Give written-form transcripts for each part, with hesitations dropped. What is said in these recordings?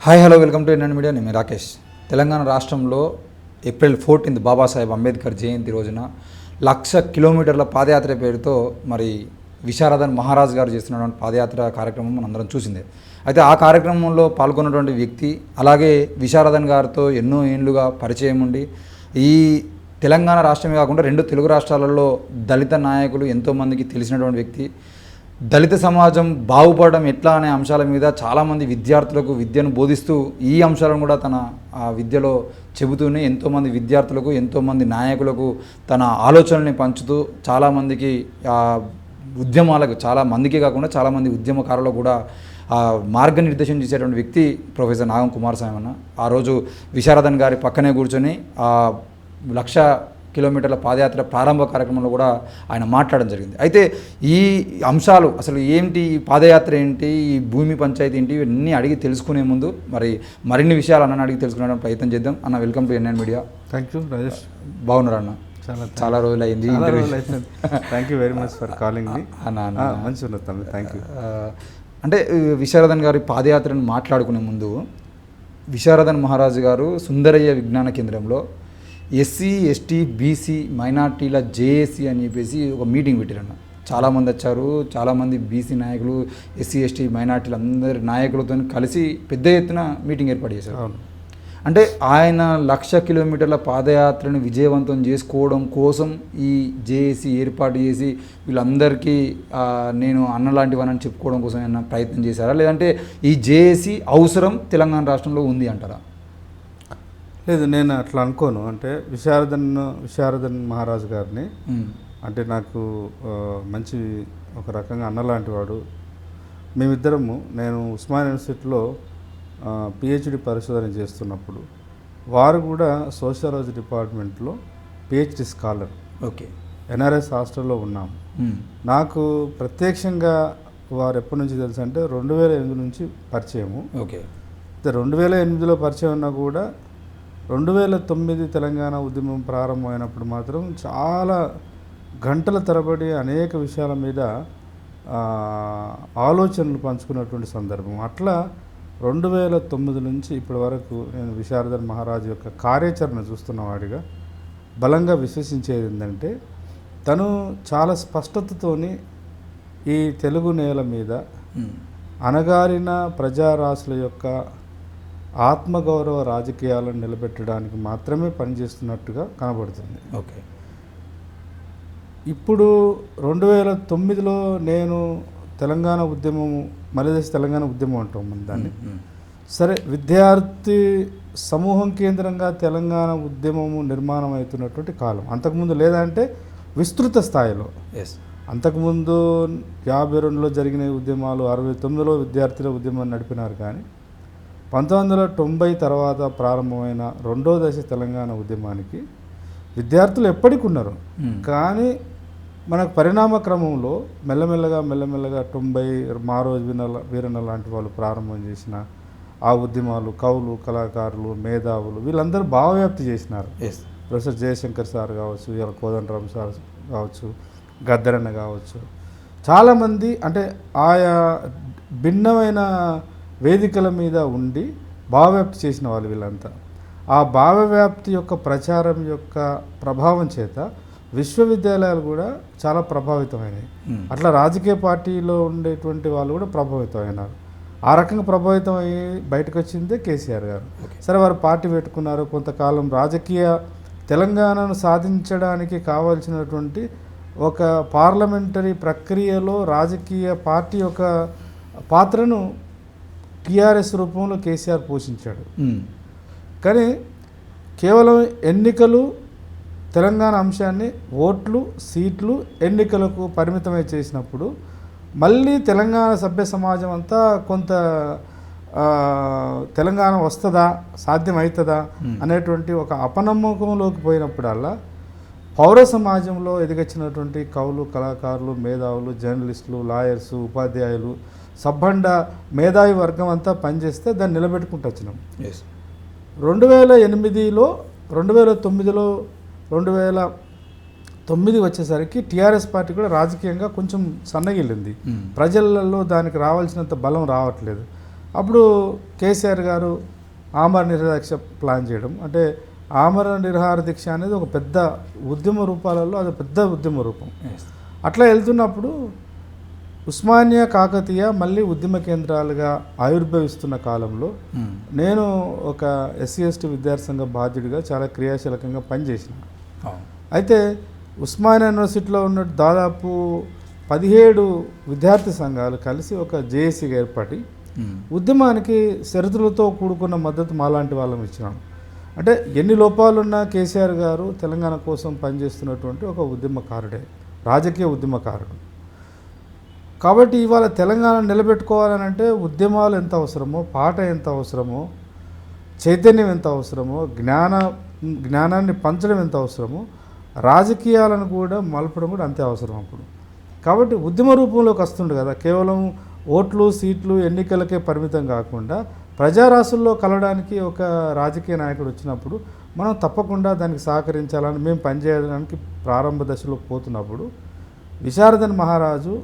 Hi hello welcome to NN media. నేను రాకేష్. తెలంగాణ రాష్ట్రంలో April 14 Babasaheb Ambedkar జయంతి రోజున 1,00,000 కిలోమీటర్ల పాదయాత్ర పేరుతో మరి విశారదన్ మహారాజ్ గారు చేస్తున్నటువంటి పాదయాత్ర కార్యక్రమం మనందరం చూసిందే. అయితే ఆ కార్యక్రమంలో పాల్గొన్నటువంటి వ్యక్తి అలాగే విశారదన్ గారితో ఎన్నో ఏళ్ళుగా పరిచయం ఉండి ఈ తెలంగాణ రాష్ట్రమే కాకుండా 2 తెలుగు రాష్ట్రాలలో దళిత నాయకులు ఎంతోమందికి తెలిసినటువంటి వ్యక్తి. దళిత సమాజం బాగుపడడం ఎట్లా అనే అంశాల మీద చాలామంది విద్యార్థులకు విద్యను బోధిస్తూ ఈ అంశాలను కూడా తన విద్యలో చెబుతూనే ఎంతోమంది విద్యార్థులకు ఎంతోమంది నాయకులకు తన ఆలోచనల్ని పంచుతూ చాలామందికి ఉద్యమాలకు చాలామందికి కాకుండా చాలామంది ఉద్యమకారులకు కూడా మార్గనిర్దేశం చేసేటువంటి వ్యక్తి ప్రొఫెసర్ నాగం కుమారస్వామి అన్న. ఆ రోజు విశారదన్ గారి పక్కనే కూర్చొని 1,00,000 కిలోమీటర్ల పాదయాత్ర ప్రారంభ కార్యక్రమంలో కూడా ఆయన మాట్లాడడం జరిగింది. అయితే ఈ అంశాలు అసలు ఏంటి, ఈ పాదయాత్ర ఏంటి, ఈ భూమి పంచాయతీ ఏంటి, ఇవన్నీ అడిగి తెలుసుకునే ముందు మరిన్ని విషయాలు అన్న అడిగి తెలుసుకునే ప్రయత్నం చేద్దాం. అన్న, welcome to NN media. Thank you Rajesh. బాగున్నారు అన్న? చాలా రోజులు అయింది. Thank you very much for calling మీ. మంచిగా ఉన్నది. Thank you. అంటే విశారదన్ గారి పాదయాత్రను మాట్లాడుకునే ముందు విశారదన్ మహారాజు గారు సుందరయ్య విజ్ఞాన కేంద్రంలో ఎస్సీ ఎస్టీ బీసీ మైనార్టీల జేఏసీ అని చెప్పేసి ఒక మీటింగ్ పెట్టారన్న. చాలామంది వచ్చారు. చాలామంది బీసీ నాయకులు, ఎస్సీ ఎస్టీ మైనార్టీలు అందరి నాయకులతో కలిసి పెద్ద ఎత్తున మీటింగ్ ఏర్పాటు చేశారు. అంటే ఆయన 1,00,000 కిలోమీటర్ల పాదయాత్రను విజయవంతం చేసుకోవడం కోసం ఈ జేఏసీ ఏర్పాటు చేసి వీళ్ళందరికీ నేను అన్నలాంటివని చెప్పుకోవడం కోసం ఏమైనా ప్రయత్నం చేశారా, లేదంటే ఈ జేఏసీ అవసరం తెలంగాణ రాష్ట్రంలో ఉంది అంటారా? లేదు, నేను అట్లా అనుకోను. అంటే విశారదన్ మహారాజు గారిని అంటే నాకు మంచి ఒక రకంగా అన్నలాంటి వాడు. మేమిద్దరము నేను ఉస్మానియా యూనివర్సిటీలో పిహెచ్డి పరిశోధన చేస్తున్నప్పుడు వారు కూడా సోషియాలజీ డిపార్ట్మెంట్లో పిహెచ్డి స్కాలర్. ఓకే. ఎన్ఆర్ఎస్ హాస్టల్లో ఉన్నాము. నాకు ప్రత్యక్షంగా వారు ఎప్పటి నుంచి తెలుసు అంటే 2008 నుంచి పరిచయము. ఓకే. 2008లో పరిచయం ఉన్నా కూడా 2009 తెలంగాణ ఉద్యమం ప్రారంభమైనప్పుడు మాత్రం చాలా గంటల తరబడి అనేక విషయాల మీద ఆలోచనలు పంచుకున్నటువంటి సందర్భం. అట్లా 2009 నుంచి ఇప్పటి వరకు నేను విశారదన్ మహారాజు యొక్క కార్యాచరణ చూస్తున్నవాడిగా బలంగా విశ్వసించేది ఏంటంటే తను చాలా స్పష్టతతోని ఈ తెలుగు నేల మీద అణగారిన ప్రజారాశుల యొక్క ఆత్మగౌరవ రాజకీయాలను నిలబెట్టడానికి మాత్రమే పనిచేస్తున్నట్టుగా కనబడుతుంది. ఓకే. ఇప్పుడు 2009లో నేను తెలంగాణ ఉద్యమము, మలిదశ తెలంగాణ ఉద్యమం అంటాం మనం దాన్ని. సరే, విద్యార్థి సమూహం కేంద్రంగా తెలంగాణ ఉద్యమము నిర్మాణం అవుతున్నటువంటి కాలం. అంతకుముందు లేదంటే విస్తృత స్థాయిలో. అంతకుముందు 52లో జరిగిన ఉద్యమాలు, 69లో విద్యార్థుల ఉద్యమాన్ని నడిపినారు. కానీ 1990 తర్వాత ప్రారంభమైన 2వ దశ తెలంగాణ ఉద్యమానికి విద్యార్థులు ఎప్పటికి ఉన్నారు. మనకు పరిణామ క్రమంలో మెల్లమెల్లగా 90 మారోజు వీరన్న లాంటి వాళ్ళు ప్రారంభం చేసిన ఆ ఉద్యమాలు, కవులు, కళాకారులు, మేధావులు వీళ్ళందరూ భావవ్యాప్తి చేసినారు. ప్రొఫెసర్ జయశంకర్ సార్ కావచ్చు, ఇలా కోదండరామ్ సార్ కావచ్చు, గద్దరన్న కావచ్చు, చాలామంది అంటే ఆయా భిన్నమైన వేదికల మీద ఉండి భావవ్యాప్తి చేసిన వాళ్ళు వీళ్ళంతా. ఆ భావవ్యాప్తి యొక్క ప్రచారం యొక్క ప్రభావం చేత విశ్వవిద్యాలయాలు కూడా చాలా ప్రభావితమైనాయి. అట్లా రాజకీయ పార్టీలో ఉండేటువంటి వాళ్ళు కూడా ప్రభావితమైనారు. ఆ రకంగా ప్రభావితం అయ్యి బయటకు వచ్చిందే కేసీఆర్ గారు. సరే, వారు పార్టీ పెట్టుకున్నారు. కొంతకాలం రాజకీయ తెలంగాణను సాధించడానికి కావాల్సినటువంటి ఒక పార్లమెంటరీ ప్రక్రియలో రాజకీయ పార్టీ యొక్క పాత్రను టీఆర్ఎస్ రూపంలో కేసీఆర్ పోషించాడు. కానీ కేవలం ఎన్నికలు, తెలంగాణ అంశాన్ని ఓట్లు, సీట్లు, ఎన్నికలకు పరిమితమై చేసినప్పుడు మళ్ళీ తెలంగాణ సభ్య సమాజం అంతా కొంత తెలంగాణ వస్తుందా, సాధ్యమవుతుందా అనేటువంటి ఒక అపనమ్మకంలోకి పోయినప్పుడల్లా పౌర సమాజంలో ఎదిగొచ్చినటువంటి కవులు, కళాకారులు, మేధావులు, జర్నలిస్టులు, లాయర్సు, ఉపాధ్యాయులు, సబ్బండ మేధావి వర్గం అంతా పనిచేస్తే దాన్ని నిలబెట్టుకుంటూ వచ్చినాం. 2008లో 2009లో 2009 వచ్చేసరికి టీఆర్ఎస్ పార్టీ కూడా రాజకీయంగా కొంచెం సన్నగిల్లింది. ప్రజలలో దానికి రావాల్సినంత బలం రావట్లేదు. అప్పుడు కేసీఆర్ గారు ఆమరణ నిరాహార దీక్ష ప్లాన్ చేయడం, అంటే ఆమరణ నిరాహార దీక్ష అనేది ఒక పెద్ద ఉద్యమ రూపాలలో అది పెద్ద ఉద్యమ రూపం. అట్లా వెళ్తున్నప్పుడు ఉస్మానియా కాకతీయ మళ్ళీ ఉద్యమ కేంద్రాలుగా ఆవిర్భవిస్తున్న కాలంలో నేను ఒక ఎస్సీ/ఎస్టీ విద్యార్థి సంఘ బాధ్యుడిగా చాలా క్రియాశీలకంగా పనిచేసిన. అయితే ఉస్మానియా యూనివర్సిటీలో ఉన్న దాదాపు 17 విద్యార్థి సంఘాలు కలిసి ఒక జేఏసీగా ఏర్పడి ఉద్యమానికి షరతులతో కూడుకున్న మద్దతు మాలాంటి వాళ్ళం ఇచ్చినాం. అంటే ఎన్ని లోపాలున్నా కేసీఆర్ గారు తెలంగాణ కోసం పనిచేస్తున్నటువంటి ఒక ఉద్యమకారుడే, రాజకీయ ఉద్యమకారుడు. కాబట్టి ఇవాళ తెలంగాణ నిలబెట్టుకోవాలని అంటే ఉద్యమాలు ఎంత అవసరమో, పాట ఎంత అవసరమో, చైతన్యం ఎంత అవసరమో, జ్ఞానాన్ని పంచడం ఎంత అవసరమో, రాజకీయాలను కూడా మలపడం కూడా అంతే అవసరం అప్పుడు. కాబట్టి ఉద్యమ రూపంలోకి వస్తుండే కదా, కేవలం ఓట్లు సీట్లు ఎన్నికలకే పరిమితం కాకుండా ప్రజారాశుల్లో కలవడానికి ఒక రాజకీయ నాయకుడు వచ్చినప్పుడు మనం తప్పకుండా దానికి సహకరించాలని మేము పనిచేయడానికి ప్రారంభ దశలో పోతున్నప్పుడు విశారదన్ మహారాజు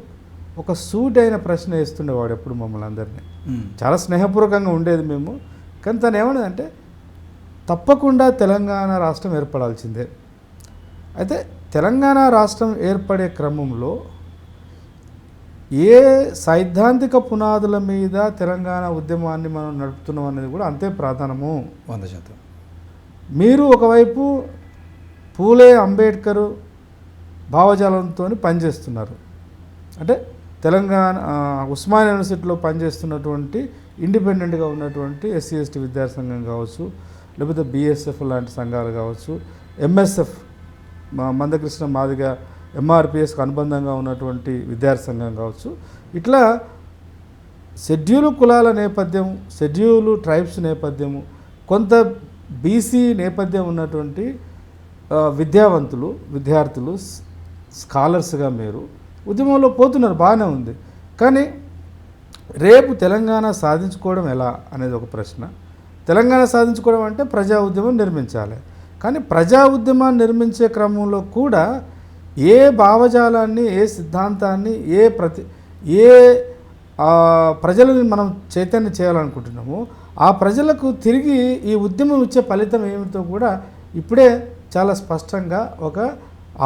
ఒక సూటైన ప్రశ్న వేస్తుండేవాడు ఎప్పుడు మమ్మల్ని అందరినీ. చాలా స్నేహపూర్వకంగా ఉండేది మేము. కానీ తను ఏమన్నదంటే తప్పకుండా తెలంగాణ రాష్ట్రం ఏర్పడాల్సిందే. అయితే తెలంగాణ రాష్ట్రం ఏర్పడే క్రమంలో ఏ సైద్ధాంతిక పునాదుల మీద తెలంగాణ ఉద్యమాన్ని మనం నడుపుతున్నాం అనేది కూడా అంతే ప్రాధాన్యము. 100%. మీరు ఒకవైపు పూలే అంబేద్కర్ భావజాలంతో పనిచేస్తున్నారు, అంటే తెలంగాణ ఉస్మానియా యూనివర్సిటీలో పనిచేస్తున్నటువంటి ఇండిపెండెంట్గా ఉన్నటువంటి ఎస్సీ/ఎస్టీ విద్యార్థి సంఘం కావచ్చు, లేకపోతే బీఎస్ఎఫ్ లాంటి సంఘాలు కావచ్చు, ఎంఎస్ఎఫ్ మందకృష్ణ మాదిగ ఎంఆర్పిఎస్కి అనుబంధంగా ఉన్నటువంటి విద్యార్థి సంఘం కావచ్చు, ఇట్లా షెడ్యూల్ కులాల నేపథ్యం, షెడ్యూల్ ట్రైబ్స్ నేపథ్యము, కొంత బీసీ నేపథ్యం ఉన్నటువంటి విద్యావంతులు, విద్యార్థులు, స్కాలర్స్గా మీరు ఉద్యమంలో పోతున్నారు, బాగానే ఉంది. కానీ రేపు తెలంగాణ సాధించుకోవడం ఎలా అనేది ఒక ప్రశ్న. తెలంగాణ సాధించుకోవడం అంటే ప్రజా ఉద్యమం నిర్మించాలి. కానీ ప్రజా ఉద్యమాన్ని నిర్మించే క్రమంలో కూడా ఏ భావజాలాన్ని, ఏ సిద్ధాంతాన్ని, ఏ ప్రజలని మనం చైతన్యం చేయాలనుకుంటున్నామో ఆ ప్రజలకు తిరిగి ఈ ఉద్యమం ఇచ్చే ఫలితం ఏమిటో కూడా ఇప్పుడే చాలా స్పష్టంగా ఒక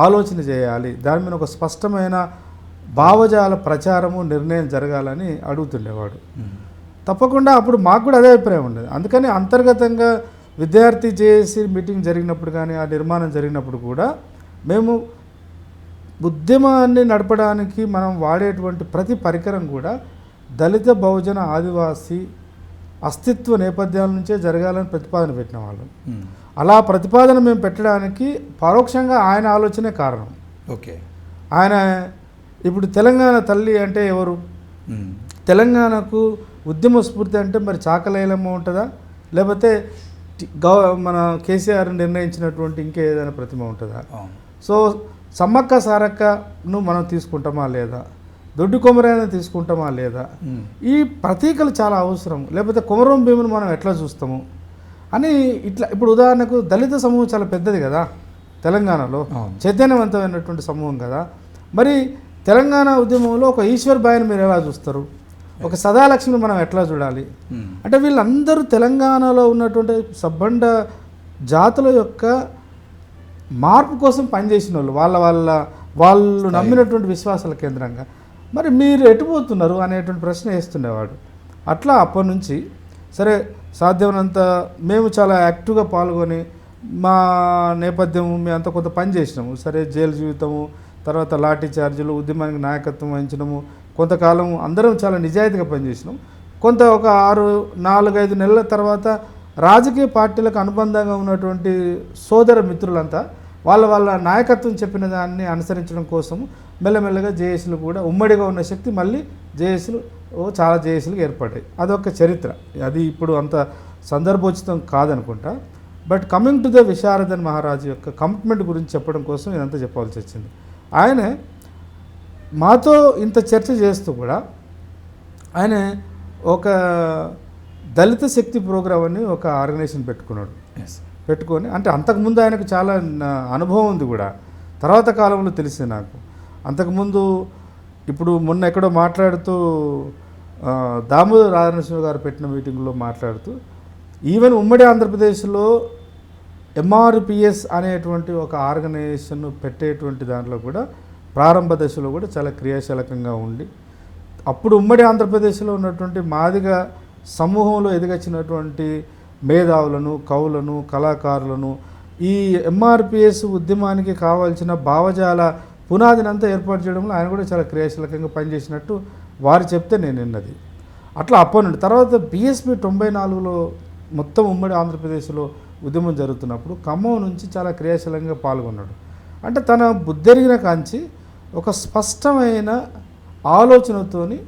ఆలోచన చేయాలి. దాని మీద ఒక స్పష్టమైన భావజాల ప్రచారము, నిర్ణయం జరగాలని అడుగుతుండేవాడు. తప్పకుండా అప్పుడు మాకు కూడా అదే అభిప్రాయం ఉండేది. అందుకని అంతర్గతంగా విద్యార్థి జేఏసీ మీటింగ్ జరిగినప్పుడు కానీ, ఆ నిర్మాణం జరిగినప్పుడు కూడా మేము ఉద్యమాన్ని నడపడానికి మనం వాడేటువంటి ప్రతి పరికరం కూడా దళిత, బహుజన, ఆదివాసీ అస్తిత్వ నేపథ్యాల నుంచే జరగాలని ప్రతిపాదన పెట్టిన వాళ్ళు. అలా ప్రతిపాదన మేము పెట్టడానికి పరోక్షంగా ఆయన ఆలోచనే కారణం. ఓకే. ఆయన ఇప్పుడు తెలంగాణ తల్లి అంటే ఎవరు? తెలంగాణకు ఉద్యమ స్ఫూర్తి అంటే మరి చాకలైలమ్మ ఉంటుందా, లేకపోతే మన కేసీఆర్ నిర్ణయించినటువంటి ఇంకేదైనా ప్రతిమ ఉంటుందా? సో సమ్మక్క సారక్కను మనం తీసుకుంటామా లేదా, దొడ్డి కొమరైనా తీసుకుంటామా లేదా, ఈ ప్రతీకలు చాలా అవసరం. లేకపోతే కొమరం భీమును మనం ఎట్లా చూస్తాము అని ఇట్లా. ఇప్పుడు ఉదాహరణకు దళిత సమూహం చాలా పెద్దది కదా తెలంగాణలో, చైతన్యవంతమైనటువంటి సమూహం కదా. మరి తెలంగాణ ఉద్యమంలో ఒక ఈశ్వర్ బాయ్ని మీరు ఎలా చూస్తారు, ఒక సదాలక్ష్మిని మనం ఎట్లా చూడాలి? అంటే వీళ్ళందరూ తెలంగాణలో ఉన్నటువంటి సబ్బండ జాతుల యొక్క మార్పు కోసం పనిచేసిన వాళ్ళు, వాళ్ళు నమ్మినటువంటి విశ్వాసాల కేంద్రంగా. మరి మీరు ఎటుపోతున్నారు అనేటువంటి ప్రశ్న వేస్తుండేవాడు. అట్లా అప్పటి నుంచి సరే సాధ్యమైనంత మేము చాలా యాక్టివ్గా పాల్గొని మా నేపథ్యము మేము అంత కొంత పని చేసినాము. సరే జైలు జీవితము, తర్వాత లాఠీ చార్జీలు, ఉద్యమానికి నాయకత్వం వహించడము, కొంతకాలం అందరం చాలా నిజాయితీగా పనిచేసినాం. కొంత ఒక 4-5 నెలల తర్వాత రాజకీయ పార్టీలకు అనుబంధంగా ఉన్నటువంటి సోదర మిత్రులంతా వాళ్ళ నాయకత్వం చెప్పిన దాన్ని అనుసరించడం కోసం మెల్లమెల్లగా జేఏసీలు కూడా ఉమ్మడిగా ఉన్న శక్తి మళ్ళీ జేఏసీలు చాలా జేఏసీలు ఏర్పడ్డాయి. అదొక చరిత్ర. అది ఇప్పుడు అంత సందర్భోచితం కాదనుకుంటా. But coming to the Visharadan మహారాజు యొక్క కమిట్మెంట్ గురించి చెప్పడం కోసం ఇదంతా చెప్పాల్సి వచ్చింది. ఆయన మాతో ఇంత చర్చ చేస్తూ కూడా ఆయన ఒక దళిత శక్తి ప్రోగ్రామ్ అని ఒక ఆర్గనైజేషన్ పెట్టుకొని, అంటే అంతకుముందు ఆయనకు చాలా అనుభవం ఉంది కూడా, తర్వాత కాలంలో తెలిసింది నాకు. అంతకుముందు ఇప్పుడు మొన్న ఎక్కడో మాట్లాడుతూ దామోదర్ రాధానరసింహ గారు పెట్టిన మీటింగ్లో మాట్లాడుతూ ఈవెన్ ఉమ్మడి ఆంధ్రప్రదేశ్లో ఎంఆర్పిఎస్ అనేటువంటి ఒక ఆర్గనైజేషన్ పెట్టేటువంటి దాంట్లో కూడా ప్రారంభ దశలో కూడా చాలా క్రియాశీలకంగా ఉండి అప్పుడు ఉమ్మడి ఆంధ్రప్రదేశ్లో ఉన్నటువంటి మాదిగ సమూహంలో ఎదిగొచ్చినటువంటి మేధావులను, కవులను, కళాకారులను ఈ ఎంఆర్పిఎస్ ఉద్యమానికి కావాల్సిన భావజాల పునాదినంతా ఏర్పాటు చేయడంలో ఆయన కూడా చాలా క్రియాశీలకంగా పనిచేసినట్టు వారు చెప్తే నేను విన్నది. అట్లా అప్పటి నుండి తర్వాత బిఎస్పి 94లో మొత్తం ఉమ్మడి ఆంధ్రప్రదేశ్లో ఉద్యమం జరుగుతున్నప్పుడు ఖమ్మం నుంచి చాలా క్రియాశీలంగా పాల్గొన్నాడు. అంటే తన బుద్ధెరిగిన కాంచి ఒక స్పష్టమైన ఆలోచనతోని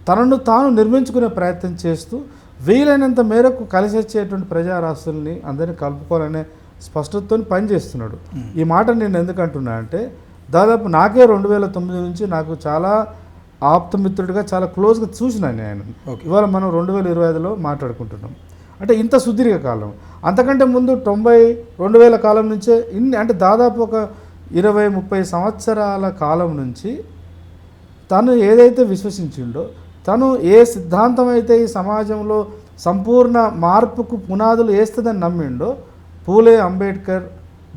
తనను తాను నిర్మించుకునే ప్రయత్నం చేస్తూ వీలైనంత మేరకు కలిసి వచ్చేటువంటి ప్రజారాస్తుల్ని అందరినీ కలుపుకోవాలనే స్పష్టతతో పనిచేస్తున్నాడు. ఈ మాట నేను ఎందుకు అంటున్నా అంటే దాదాపు నాకే 2009 నుంచి నాకు చాలా ఆప్తమిత్రుడిగా చాలా క్లోజ్గా చూసినాను ఆయన. ఇవాళ మనం 2025లో మాట్లాడుకుంటున్నాం. అంటే ఇంత సుదీర్ఘ కాలం, అంతకంటే ముందు 2000 కాలం నుంచే ఇన్ని, అంటే దాదాపు ఒక 20-30 సంవత్సరాల కాలం నుంచి తను ఏదైతే విశ్వసించిండో, తను ఏ సిద్ధాంతం అయితే ఈ సమాజంలో సంపూర్ణ మార్పుకు పునాదులు వేస్తుందని నమ్మిండో పూలే అంబేద్కర్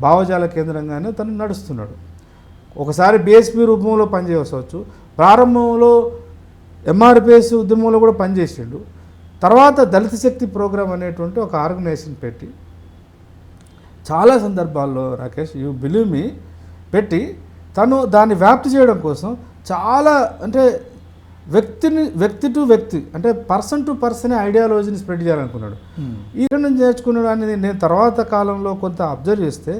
భావజాల కేంద్రంగానే తను నడుస్తున్నాడు. ఒకసారి బిఎస్పి రూపంలో పనిచేయవచ్చు, ప్రారంభంలో ఎంఆర్పిఎస్ ఉద్యమంలో కూడా పనిచేసిండు. తర్వాత దళిత శక్తి ప్రోగ్రాం అనేటువంటి ఒక ఆర్గనైజేషన్ పెట్టి చాలా సందర్భాల్లో రాకేష్ యూ బిలీవ్ మీ పెట్టి తను దాన్ని వ్యాప్తి చేయడం కోసం చాలా, అంటే వ్యక్తి టు వ్యక్తి, అంటే పర్సన్ టు పర్సనే ఐడియాలజీని స్ప్రెడ్ చేయాలనుకున్నాడు. ఇక్కడ నుంచి నేర్చుకున్నాడు అనేది నేను తర్వాత కాలంలో కొంత అబ్జర్వ్ చేస్తే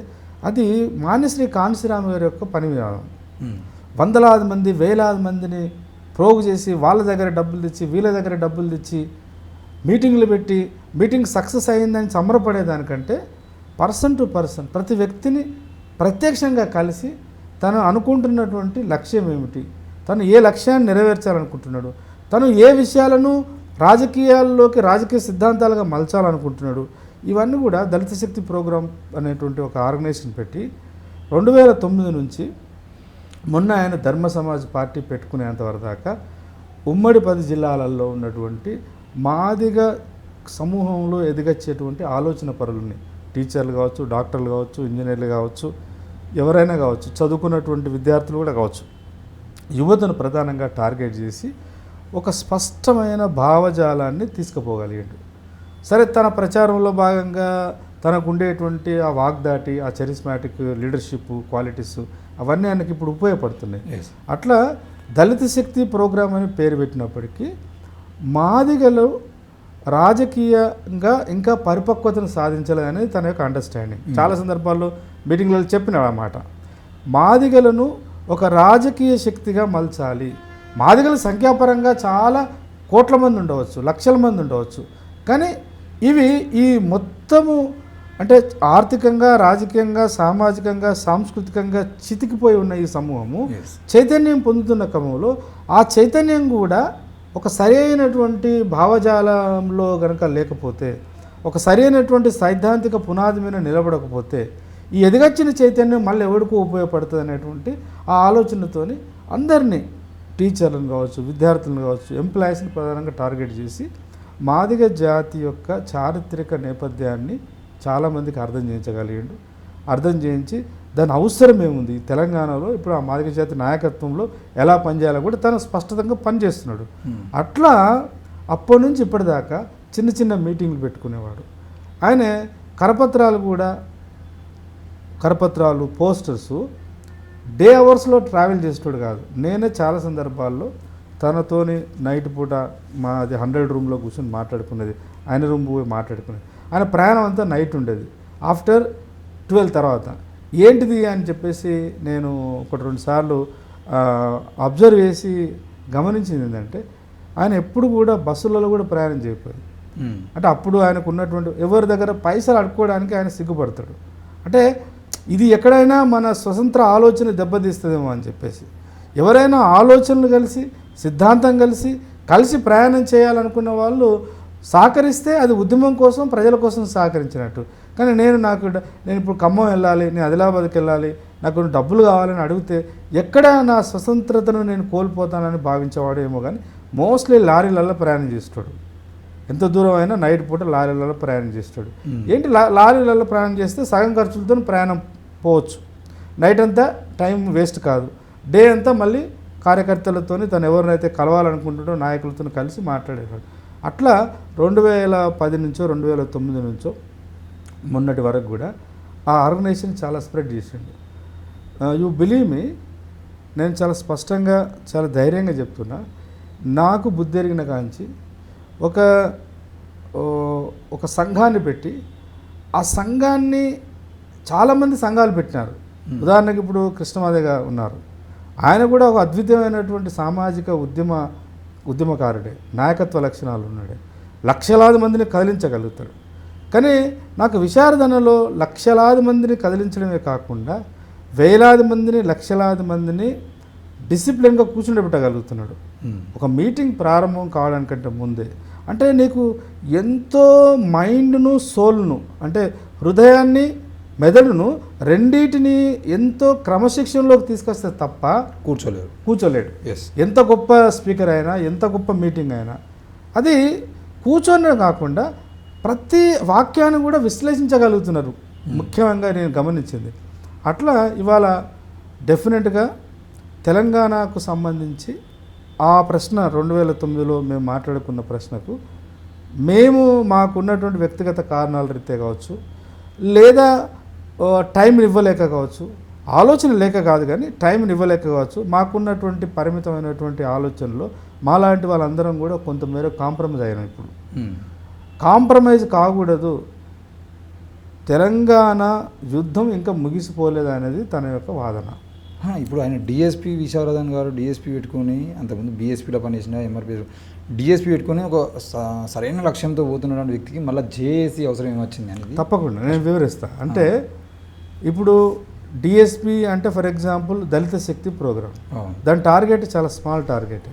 అది మాన్యశ్రీ కాంశీరామ్ గారి యొక్క పని విధానం. వందలాది మంది, వేలాది మందిని ప్రోగు చేసి వాళ్ళ దగ్గర డబ్బులు తెచ్చి వీళ్ళ దగ్గర డబ్బులు తెచ్చి మీటింగ్లు పెట్టి మీటింగ్ సక్సెస్ అయ్యిందని సంబరపడేదానికంటే పర్సన్ టు పర్సన్ ప్రతి వ్యక్తిని ప్రత్యక్షంగా కలిసి తను అనుకుంటున్నటువంటి లక్ష్యం ఏమిటి, తను ఏ లక్ష్యాన్ని నెరవేర్చాలనుకుంటున్నాడు, తను ఏ విషయాలను రాజకీయాల్లోకి రాజకీయ సిద్ధాంతాలుగా మలచాలనుకుంటున్నాడు, ఇవన్నీ కూడా దళిత శక్తి ప్రోగ్రాం అనేటువంటి ఒక ఆర్గనైజేషన్ పెట్టి 2009 నుంచి మొన్న ఆయన ధర్మ సమాజ్ పార్టీ పెట్టుకునేంతవరకు దాకా ఉమ్మడి 10 జిల్లాలలో ఉన్నటువంటి మాదిగ సమూహంలో ఎదిగొచ్చేటువంటి ఆలోచన పరులని, టీచర్లు కావచ్చు, డాక్టర్లు కావచ్చు, ఇంజనీర్లు కావచ్చు, ఎవరైనా కావచ్చు, చదువుకున్నటువంటి విద్యార్థులు కూడా కావచ్చు, యువతను ప్రధానంగా టార్గెట్ చేసి ఒక స్పష్టమైన భావజాలాన్ని తీసుకుపోగలిగాడు. సరే, తన ప్రచారంలో భాగంగా తనకు ఉండేటువంటి ఆ వాగ్దాటి, ఆ చరిస్మాటిక్ లీడర్షిప్ క్వాలిటీస్ అవన్నీ ఆయనకి ఇప్పుడు ఉపయోగపడుతున్నాయి. అట్లా దళిత శక్తి ప్రోగ్రాం అని పేరు పెట్టినప్పటికీ మాదిగలు రాజకీయంగా ఇంకా పరిపక్వతను సాధించాలనేది తన యొక్క అండర్స్టాండింగ్. చాలా సందర్భాల్లో మీటింగ్లలో చెప్పినాడు అన్నమాట. మాదిగలను ఒక రాజకీయ శక్తిగా మలచాలి. మాదిగల సంఖ్యాపరంగా చాలా కోట్ల మంది ఉండవచ్చు, లక్షల మంది ఉండవచ్చు, కానీ ఇవి ఈ మొత్తము అంటే ఆర్థికంగా, రాజకీయంగా, సామాజికంగా, సాంస్కృతికంగా చితికిపోయి ఉన్న ఈ సమూహము చైతన్యం పొందుతున్న క్రమంలో ఆ చైతన్యం కూడా ఒక సరైనటువంటి భావజాలంలో గనక లేకపోతే, ఒక సరైనటువంటి సైద్ధాంతిక పునాది మీద నిలబడకపోతే ఈ ఎదిగొచ్చిన చైతన్యం మళ్ళీ ఎవరికో ఉపయోగపడుతుంది అనేటువంటి ఆ ఆలోచనతోని అందరినీ, టీచర్లను కావచ్చు, విద్యార్థులను కావచ్చు, ఎంప్లాయీస్ని ప్రధానంగా టార్గెట్ చేసి మాదిగ జాతి యొక్క చారిత్రక నేపథ్యాన్ని చాలామందికి అర్థం చేయించగలిగాడు. అర్థం చేయించి దాని అవసరం ఏముంది తెలంగాణలో ఇప్పుడు ఆ మాదిగ జాతి నాయకత్వంలో ఎలా పనిచేయాలో కూడా తను స్పష్టంగా పనిచేస్తున్నాడు. అట్లా అప్పటి నుంచి ఇప్పటిదాకా చిన్న చిన్న మీటింగ్లు పెట్టుకునేవాడు. ఆయన కరపత్రాలు, పోస్టర్సు డే అవర్స్లో ట్రావెల్ చేసేవాడు కాదు. నేనే చాలా సందర్భాల్లో తనతోని నైట్ పూట మాది 100 రూమ్లో కూర్చొని మాట్లాడుకునేది, ఆయన రూమ్ పోయి మాట్లాడుకునేది. ఆయన ప్రయాణం అంతా నైట్ ఉండేది. ఆఫ్టర్ 12 తర్వాత ఏంటిది అని చెప్పేసి నేను 1-2 సార్లు అబ్జర్వ్ చేసి గమనించింది ఏంటంటే ఆయన ఎప్పుడు కూడా బస్సులలో కూడా ప్రయాణం చేయకపోయాడు. అంటే అప్పుడు ఆయనకు ఉన్నటువంటి ఎవరి దగ్గర పైసలు అడుక్కోవడానికి ఆయన సిగ్గుపడతాడు. అంటే ఇది ఎక్కడైనా మన స్వతంత్ర ఆలోచన దెబ్బతీస్తుందేమో అని చెప్పేసి ఎవరైనా ఆలోచనలు కలిసి, సిద్ధాంతం కలిసి ప్రయాణం చేయాలనుకున్న వాళ్ళు సహకరిస్తే అది ఉద్యమం కోసం, ప్రజల కోసం సహకరించినట్టు. కానీ నేను ఇప్పుడు ఖమ్మం వెళ్ళాలి, నేను ఆదిలాబాద్కి వెళ్ళాలి, నాకు డబ్బులు కావాలని అడిగితే ఎక్కడ నా స్వతంత్రతను నేను కోల్పోతానని భావించేవాడు ఏమో. కానీ మోస్ట్లీ లారీలలో ప్రయాణం చేస్తాడు. ఎంత దూరం అయినా నైట్ పూట లారీలలో ప్రయాణం చేస్తాడు. ఏంటి లారీలలో ప్రయాణం చేస్తే సగం ఖర్చులతో ప్రయాణం పోవచ్చు, నైట్ అంతా టైం వేస్ట్ కాదు, డే అంతా మళ్ళీ కార్యకర్తలతో తను ఎవరినైతే కలవాలనుకుంటుంటో నాయకులతో కలిసి మాట్లాడేవాడు. అట్లా 2010 నుంచో 2009 నుంచో మొన్నటి వరకు కూడా ఆ ఆర్గనైజేషన్ చాలా స్ప్రెడ్ చేసిండు. యూ బిలీవ్ మీ, నేను చాలా స్పష్టంగా చాలా ధైర్యంగా చెప్తున్నా, నాకు బుద్ధి ఎరిగిన కాంచి ఒక సంఘాన్ని పెట్టి ఆ సంఘాన్ని చాలామంది సంఘాలు పెట్టినారు. ఉదాహరణకి ఇప్పుడు కృష్ణమాదేవి గారు ఉన్నారు, ఆయన కూడా ఒక అద్వితీయమైనటువంటి సామాజిక ఉద్యమకారుడే, నాయకత్వ లక్షణాలు ఉన్నాడే, లక్షలాది మందిని కదిలించగలుగుతాడు. కానీ నాకు విచారధనలో లక్షలాది మందిని కదిలించడమే కాకుండా వేలాది మందిని లక్షలాది మందిని డిసిప్లిన్గా కూర్చుండబెట్టగలుగుతున్నాడు. ఒక మీటింగ్ ప్రారంభం కావడానికంటే ముందే అంటే నీకు ఎంతో మైండ్ను సోల్ను అంటే హృదయాన్ని మెదడును రెండింటిని ఎంతో క్రమశిక్షణలోకి తీసుకొస్తే తప్ప కూర్చోలేడు. ఎంత గొప్ప స్పీకర్ అయినా ఎంత గొప్ప మీటింగ్ అయినా అది కూర్చొనే కాకుండా ప్రతి వాక్యాన్ని కూడా విశ్లేషించగలుగుతున్నారు. ముఖ్యంగా నేను గమనించింది అట్లా ఇవాళ డెఫినెట్గా తెలంగాణకు సంబంధించి ఆ ప్రశ్న 2009లో మేము మాట్లాడుకున్న ప్రశ్నకు మేము మాకున్నటువంటి వ్యక్తిగత కారణాల రీత్యా కావచ్చు, లేదా టైం ఇవ్వలేక కావచ్చు, ఆలోచన లేక కాదు కానీ టైం ఇవ్వలేక కావచ్చు, మాకున్నటువంటి పరిమితమైనటువంటి ఆలోచనలో మాలాంటి వాళ్ళందరం కూడా కొంతమేర కాంప్రమైజ్ అయినాం. ఇప్పుడు కాంప్రమైజ్ కాకూడదు, తెలంగాణ యుద్ధం ఇంకా ముగిసిపోలేదు అనేది తన యొక్క వాదన. ఇప్పుడు ఆయన డిఎస్పీ విశారదన్ గారు డిఎస్పీ పెట్టుకొని అంతకుముందు బీఎస్పీలో పనిచేసిన ఎంఆర్పీ డిఎస్పీ పెట్టుకొని ఒక సరైన లక్ష్యంతో పోతున్న వ్యక్తికి మళ్ళీ జేఏసీ అవసరం ఏమొచ్చింది అనేది తప్పకుండా నేను వివరిస్తాను. అంటే ఇప్పుడు డిఎస్పీ అంటే for example Dalit Shakti programme, దాని టార్గెట్ చాలా స్మాల్ టార్గెట్.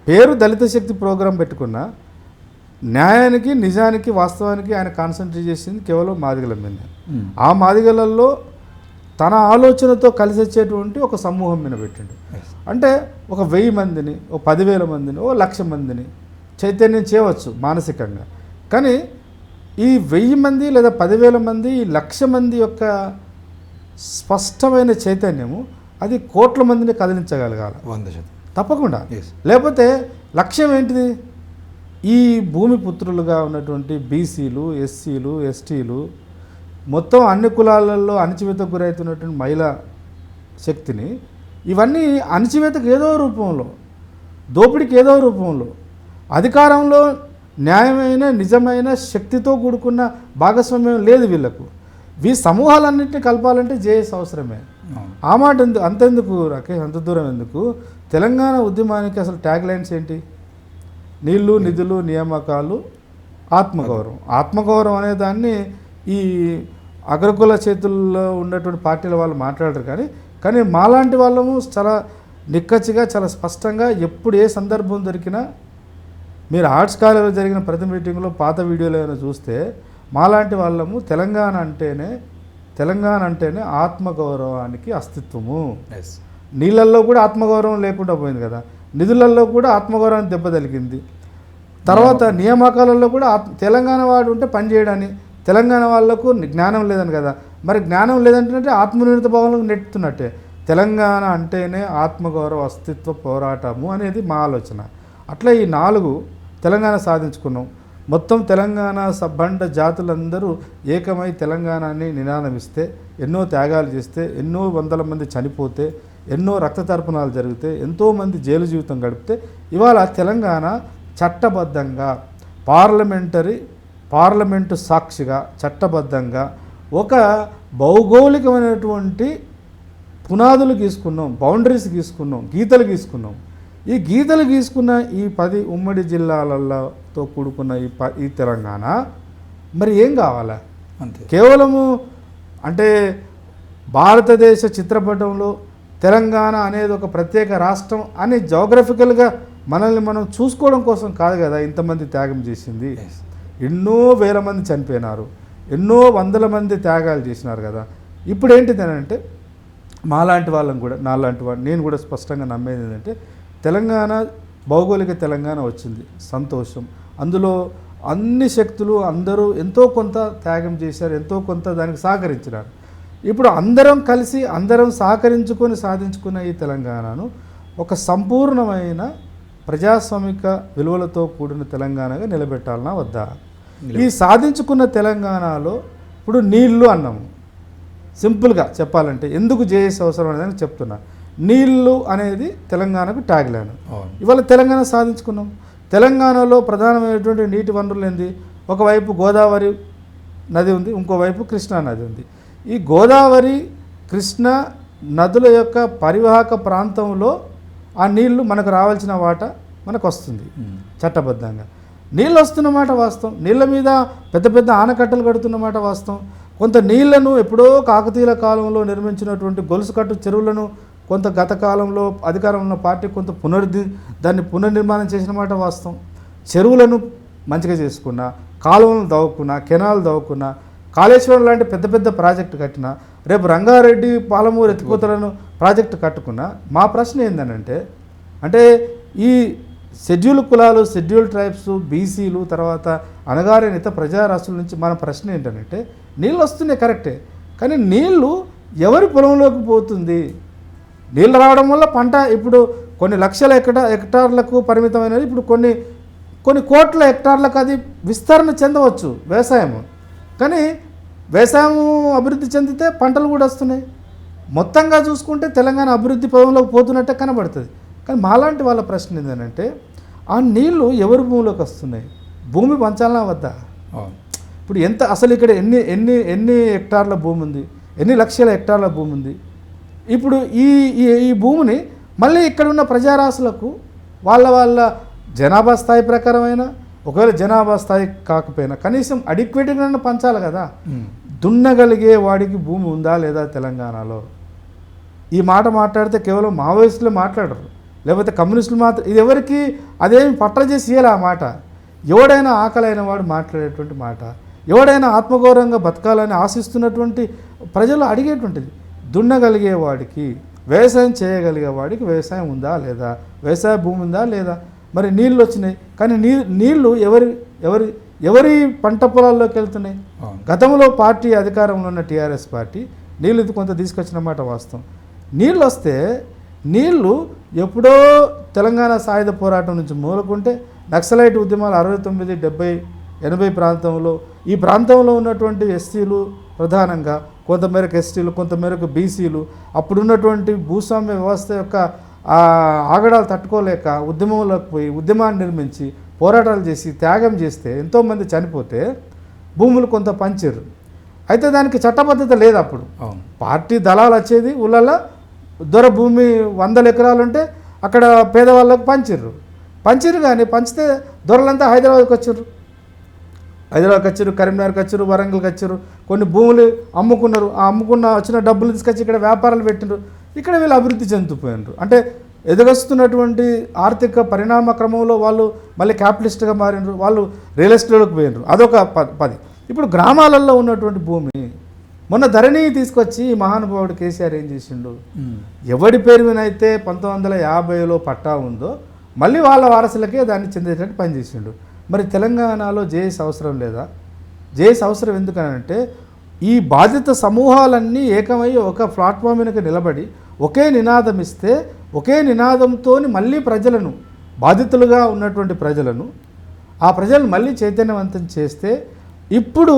పేరు దళిత శక్తి ప్రోగ్రాం పెట్టుకున్న న్యాయానికి నిజానికి వాస్తవానికి ఆయన కాన్సన్ట్రేట్ చేసింది కేవలం మాదిగల మీద. ఆ మాదిగలలో తన ఆలోచనతో కలిసి వచ్చేటువంటి ఒక సమూహం మీద పెట్టిండు. అంటే ఒక 1000 మందిని, ఓ 10,000 మందిని, ఓ 1,00,000 మందిని చైతన్యం చేయవచ్చు మానసికంగా. కానీ ఈ 1000 మంది లేదా 10,000 మంది, ఈ 1,00,000 మంది యొక్క స్పష్టమైన చైతన్యము అది కోట్ల మందిని కదిలించగలగాలి 100% తప్పకుండా. లేకపోతే లక్ష్యం ఏంటిది? ఈ భూమి పుత్రులుగా ఉన్నటువంటి బీసీలు, ఎస్సీలు, ఎస్టీలు, మొత్తం అన్ని కులాలలో అణచివేతకు గురవుతున్నటువంటి మహిళా శక్తిని ఇవన్నీ అణచివేతకు ఏదో రూపంలో, దోపిడీకి ఏదో రూపంలో, అధికారంలో న్యాయమైన నిజమైన శక్తితో కూడుకున్న భాగస్వామ్యం లేదు వీళ్ళకు. సమూహాలన్నింటినీ కలపాలంటే జేఎస్ అవసరమే. ఆ మాట అంతెందుకు రాకేష్, అంత దూరం ఎందుకు? తెలంగాణ ఉద్యమానికి అసలు ట్యాగ్ లైన్స్ ఏంటి? నీళ్లు, నిధులు, నియామకాలు, ఆత్మగౌరవం. ఆత్మగౌరవం అనే దాన్ని ఈ అగ్రకుల చేతుల్లో ఉన్నటువంటి పార్టీల వాళ్ళు మాట్లాడరు. కానీ మాలాంటి వాళ్ళము చాలా నిక్కచ్చిగా చాలా స్పష్టంగా ఎప్పుడు ఏ సందర్భం దొరికినా మీరు ఆర్ట్స్ కాలేజీలో జరిగిన ప్రతి మీటింగ్లో పాత వీడియోలు ఏమైనా చూస్తే మాలాంటి వాళ్ళము తెలంగాణ అంటేనే ఆత్మగౌరవానికి అస్తిత్వము. నీళ్ళల్లో కూడా ఆత్మగౌరవం లేకుండా పోయింది కదా, నిధులలో కూడా ఆత్మగౌరవాన్ని దెబ్బతలిగింది. తర్వాత నియామకాలలో కూడా తెలంగాణ వాడు ఉంటే పనిచేయడాన్ని, తెలంగాణ వాళ్ళకు జ్ఞానం లేదని కదా. మరి జ్ఞానం లేదంటే ఆత్మనిర్భర భావంలో నెట్టుతున్నట్టే. తెలంగాణ అంటేనే ఆత్మగౌరవ అస్తిత్వ పోరాటము అనేది మా ఆలోచన. అట్లా ఈ 4 తెలంగాణ సాధించుకున్నాం. మొత్తం తెలంగాణ సబ్బండ జాతులందరూ ఏకమై తెలంగాణని నినాదమిస్తే, ఎన్నో త్యాగాలు చేస్తే, ఎన్నో వందల మంది చనిపోతే, ఎన్నో రక్తతర్పణాలు జరిగితే, ఎంతోమంది జైలు జీవితం గడిపితే ఇవాళ తెలంగాణ చట్టబద్ధంగా పార్లమెంటు సాక్షిగా చట్టబద్ధంగా ఒక భౌగోళికమైనటువంటి పునాదులు గీసుకున్నాం, బౌండరీస్ గీసుకున్నాం, గీతలు గీసుకున్నాం. ఈ గీతలు గీసుకున్న ఈ 10 ఉమ్మడి జిల్లాలతో కూడుకున్న ఈ తెలంగాణ మరి ఏం కావాలా? అంతే. కేవలము అంటే భారతదేశ చిత్రపటంలో తెలంగాణ అనేది ఒక ప్రత్యేక రాష్ట్రం అని జోగ్రఫికల్గా మనల్ని మనం చూసుకోవడం కోసం కాదు కదా ఇంతమంది త్యాగం చేసింది. ఎన్నో వేల మంది చనిపోయినారు, ఎన్నో వందల మంది త్యాగాలు చేసినారు కదా. ఇప్పుడు ఏంటిది అంటే మాలాంటి వాళ్ళం కూడా, నాలాంటి వాళ్ళు, నేను కూడా స్పష్టంగా నమ్మేది ఏంటంటే తెలంగాణ భౌగోళిక తెలంగాణ వచ్చింది, సంతోషం. అందులో అన్ని శక్తులు అందరూ ఎంతో కొంత త్యాగం చేశారు, ఎంతో కొంత దానికి సహకరించినారు. ఇప్పుడు అందరం కలిసి అందరం సహకరించుకొని సాధించుకున్న ఈ తెలంగాణను ఒక సంపూర్ణమైన ప్రజాస్వామిక విలువలతో కూడిన తెలంగాణగా నిలబెట్టాలన్నా వద్దా? ఈ సాధించుకున్న తెలంగాణలో ఇప్పుడు నీళ్లు అన్నాము, సింపుల్గా చెప్పాలంటే ఎందుకు జేఏసీ అవసరం అనేది చెప్తున్నా. నీళ్లు అనేది తెలంగాణకు ట్యాగ్లైన్. ఇవాళ తెలంగాణ సాధించుకున్నాం. తెలంగాణలో ప్రధానమైనటువంటి నీటి వనరులు ఏంది? ఒకవైపు గోదావరి నది ఉంది, ఇంకోవైపు కృష్ణా నది ఉంది. ఈ గోదావరి కృష్ణా నదుల యొక్క పరివాహక ప్రాంతంలో ఆ నీళ్లు మనకు రావాల్సిన వాటా మనకు వస్తుంది చట్టబద్ధంగా. నీళ్ళు వస్తున్నమాట వాస్తవం, నీళ్ళ మీద పెద్ద పెద్ద ఆనకట్టలు కడుతున్నమాట వాస్తవం. కొంత నీళ్లను ఎప్పుడో కాకతీయుల కాలంలో నిర్మించినటువంటి గొలుసు కట్టు చెరువులను కొంత గత కాలంలో అధికారంలో ఉన్న పార్టీ కొంత దాన్ని పునర్నిర్మాణం చేసిన మాట వాస్తవం. చెరువులను మంచిగా చేసుకున్నా, కాలువలను దవ్వుకున్నా, కెనాలు దవ్వుకున్నా, కాళేశ్వరం లాంటి పెద్ద పెద్ద ప్రాజెక్టు కట్టినా, రేపు రంగారెడ్డి పాలమూరు ఎత్తిపోతలను ప్రాజెక్టు కట్టుకున్నా. మా ప్రశ్న ఏంటంటే, అంటే ఈ షెడ్యూల్ కులాలు, షెడ్యూల్ ట్రైబ్స్, బీసీలు, తర్వాత అణగారిన ప్రజారాశుల నుంచి మన ప్రశ్న ఏంటంటే, నీళ్ళు వస్తున్నాయి కరెక్టే, కానీ నీళ్ళు ఎవరి పొలంలోకి పోతుంది? నీళ్ళు రావడం వల్ల పంట ఇప్పుడు కొన్ని లక్షల హెక్టార్లకు పరిమితమైనది, ఇప్పుడు కొన్ని కోట్ల హెక్టార్లకు అది విస్తరణ చెందవచ్చు వ్యవసాయం. కానీ వ్యవసాయం అభివృద్ధి చెందితే పంటలు కూడా వస్తున్నాయి. మొత్తంగా చూసుకుంటే తెలంగాణ అభివృద్ధి పదంలోకి పోతున్నట్టే కనబడుతుంది. కానీ మాలాంటి వాళ్ళ ప్రశ్న ఏంటంటే, ఆ నీళ్లు ఎవరి భూమిలోకి వస్తున్నాయి? భూమి పంచాలనా వద్దా? ఇప్పుడు ఎంత అసలు ఇక్కడ ఎన్ని ఎన్ని ఎన్ని హెక్టార్ల భూమి ఉంది, ఎన్ని లక్షల హెక్టార్ల భూమి ఉంది? ఇప్పుడు ఈ భూమిని మళ్ళీ ఇక్కడ ఉన్న ప్రజారాశులకు వాళ్ళ జనాభా స్థాయి ప్రకారమైన, ఒకవేళ జనాభా స్థాయి కాకపోయినా కనీసం అడిక్వేట్గా పంచాలి కదా. దున్నగలిగే వాడికి భూమి ఉందా లేదా తెలంగాణలో? ఈ మాట మాట్లాడితే కేవలం మావోయిస్టులు మాట్లాడరు, లేకపోతే కమ్యూనిస్టులు మాత్రం. ఇది ఎవరికి అదేమి పట్ల చేసి ఇయ్యాలి ఆ మాట. ఎవడైనా ఆకలైన వాడు మాట్లాడేటువంటి మాట, ఎవడైనా ఆత్మగౌరవంగా బతకాలని ఆశిస్తున్నటువంటి ప్రజలు అడిగేటువంటిది. దున్నగలిగే వాడికి, వ్యవసాయం చేయగలిగే వాడికి వ్యవసాయం ఉందా లేదా, వ్యవసాయ భూమి ఉందా లేదా? మరి నీళ్ళు వచ్చినాయి, కానీ నీళ్లు ఎవరి పంట పొలాల్లోకి వెళ్తున్నాయి? గతంలో పార్టీ అధికారంలో ఉన్న టీఆర్ఎస్ పార్టీ నీళ్ళు కొంత తీసుకొచ్చిన మాట వాస్తవం. నీళ్ళు వస్తే నీళ్లు ఎప్పుడో తెలంగాణ సాయుధ పోరాటం నుంచి మూలకుంటే నక్సలైట్ ఉద్యమాలు 69, 70, 80 ప్రాంతంలో, ఈ ప్రాంతంలో ఉన్నటువంటి ఎస్సీలు ప్రధానంగా, కొంతమేరకు ఎస్టీలు, కొంతమేరకు బీసీలు, అప్పుడున్నటువంటి భూస్వామ్య వ్యవస్థ యొక్క ఆగడాలు తట్టుకోలేక ఉద్యమంలోకి పోయి ఉద్యమాన్ని నిర్మించి పోరాటాలు చేసి త్యాగం చేస్తే ఎంతోమంది చనిపోతే భూములు కొంత పంచారు. అయితే దానికి చట్టబద్ధత లేదు. అప్పుడు పార్టీ దళాలు వచ్చేది, ఊళ్ళల్లో దొర భూమి 100 ఎకరాలు ఉంటే అక్కడ పేదవాళ్ళకు పంచిర్రు కానీ పంచితే దొరలంతా హైదరాబాద్కి వచ్చారు, కరీంనగర్కి వచ్చారు, వరంగల్కి వచ్చారు. కొన్ని భూములు అమ్ముకున్నారు, ఆ అమ్ముకున్న వచ్చిన డబ్బులు తీసుకొచ్చి ఇక్కడ వ్యాపారాలు పెట్టినారు. ఇక్కడ వీళ్ళు అభివృద్ధి చెందుతుపోయినారు. అంటే ఎదుగొస్తున్నటువంటి ఆర్థిక పరిణామ క్రమంలో వాళ్ళు మళ్ళీ క్యాపిటలిస్ట్గా మారినారు, వాళ్ళు రియల్ ఎస్టేట్లోకి పోయినారు. అదొక 10. ఇప్పుడు గ్రామాలలో ఉన్నటువంటి భూమి మొన్న ధరణి తీసుకొచ్చి మహానుభావుడు కేసీఆర్ ఏం చేసిండు? ఎవడి పేరు మీద అయితే 1950లో పట్టా ఉందో మళ్ళీ వాళ్ళ వారసులకే దాన్ని చెందేటట్టు పనిచేసిండు. మరి తెలంగాణలో జేఏసీ అవసరం లేదా? జేఏసీ అవసరం ఎందుకనంటే, ఈ బాధిత సమూహాలన్నీ ఏకమై ఒక ప్లాట్ఫామ్ వెనుక నిలబడి ఒకే నినాదం ఇస్తే, ఒకే నినాదంతో మళ్ళీ ప్రజలను, బాధితులుగా ఉన్నటువంటి ప్రజలను, ఆ ప్రజలను మళ్ళీ చైతన్యవంతం చేస్తే, ఇప్పుడు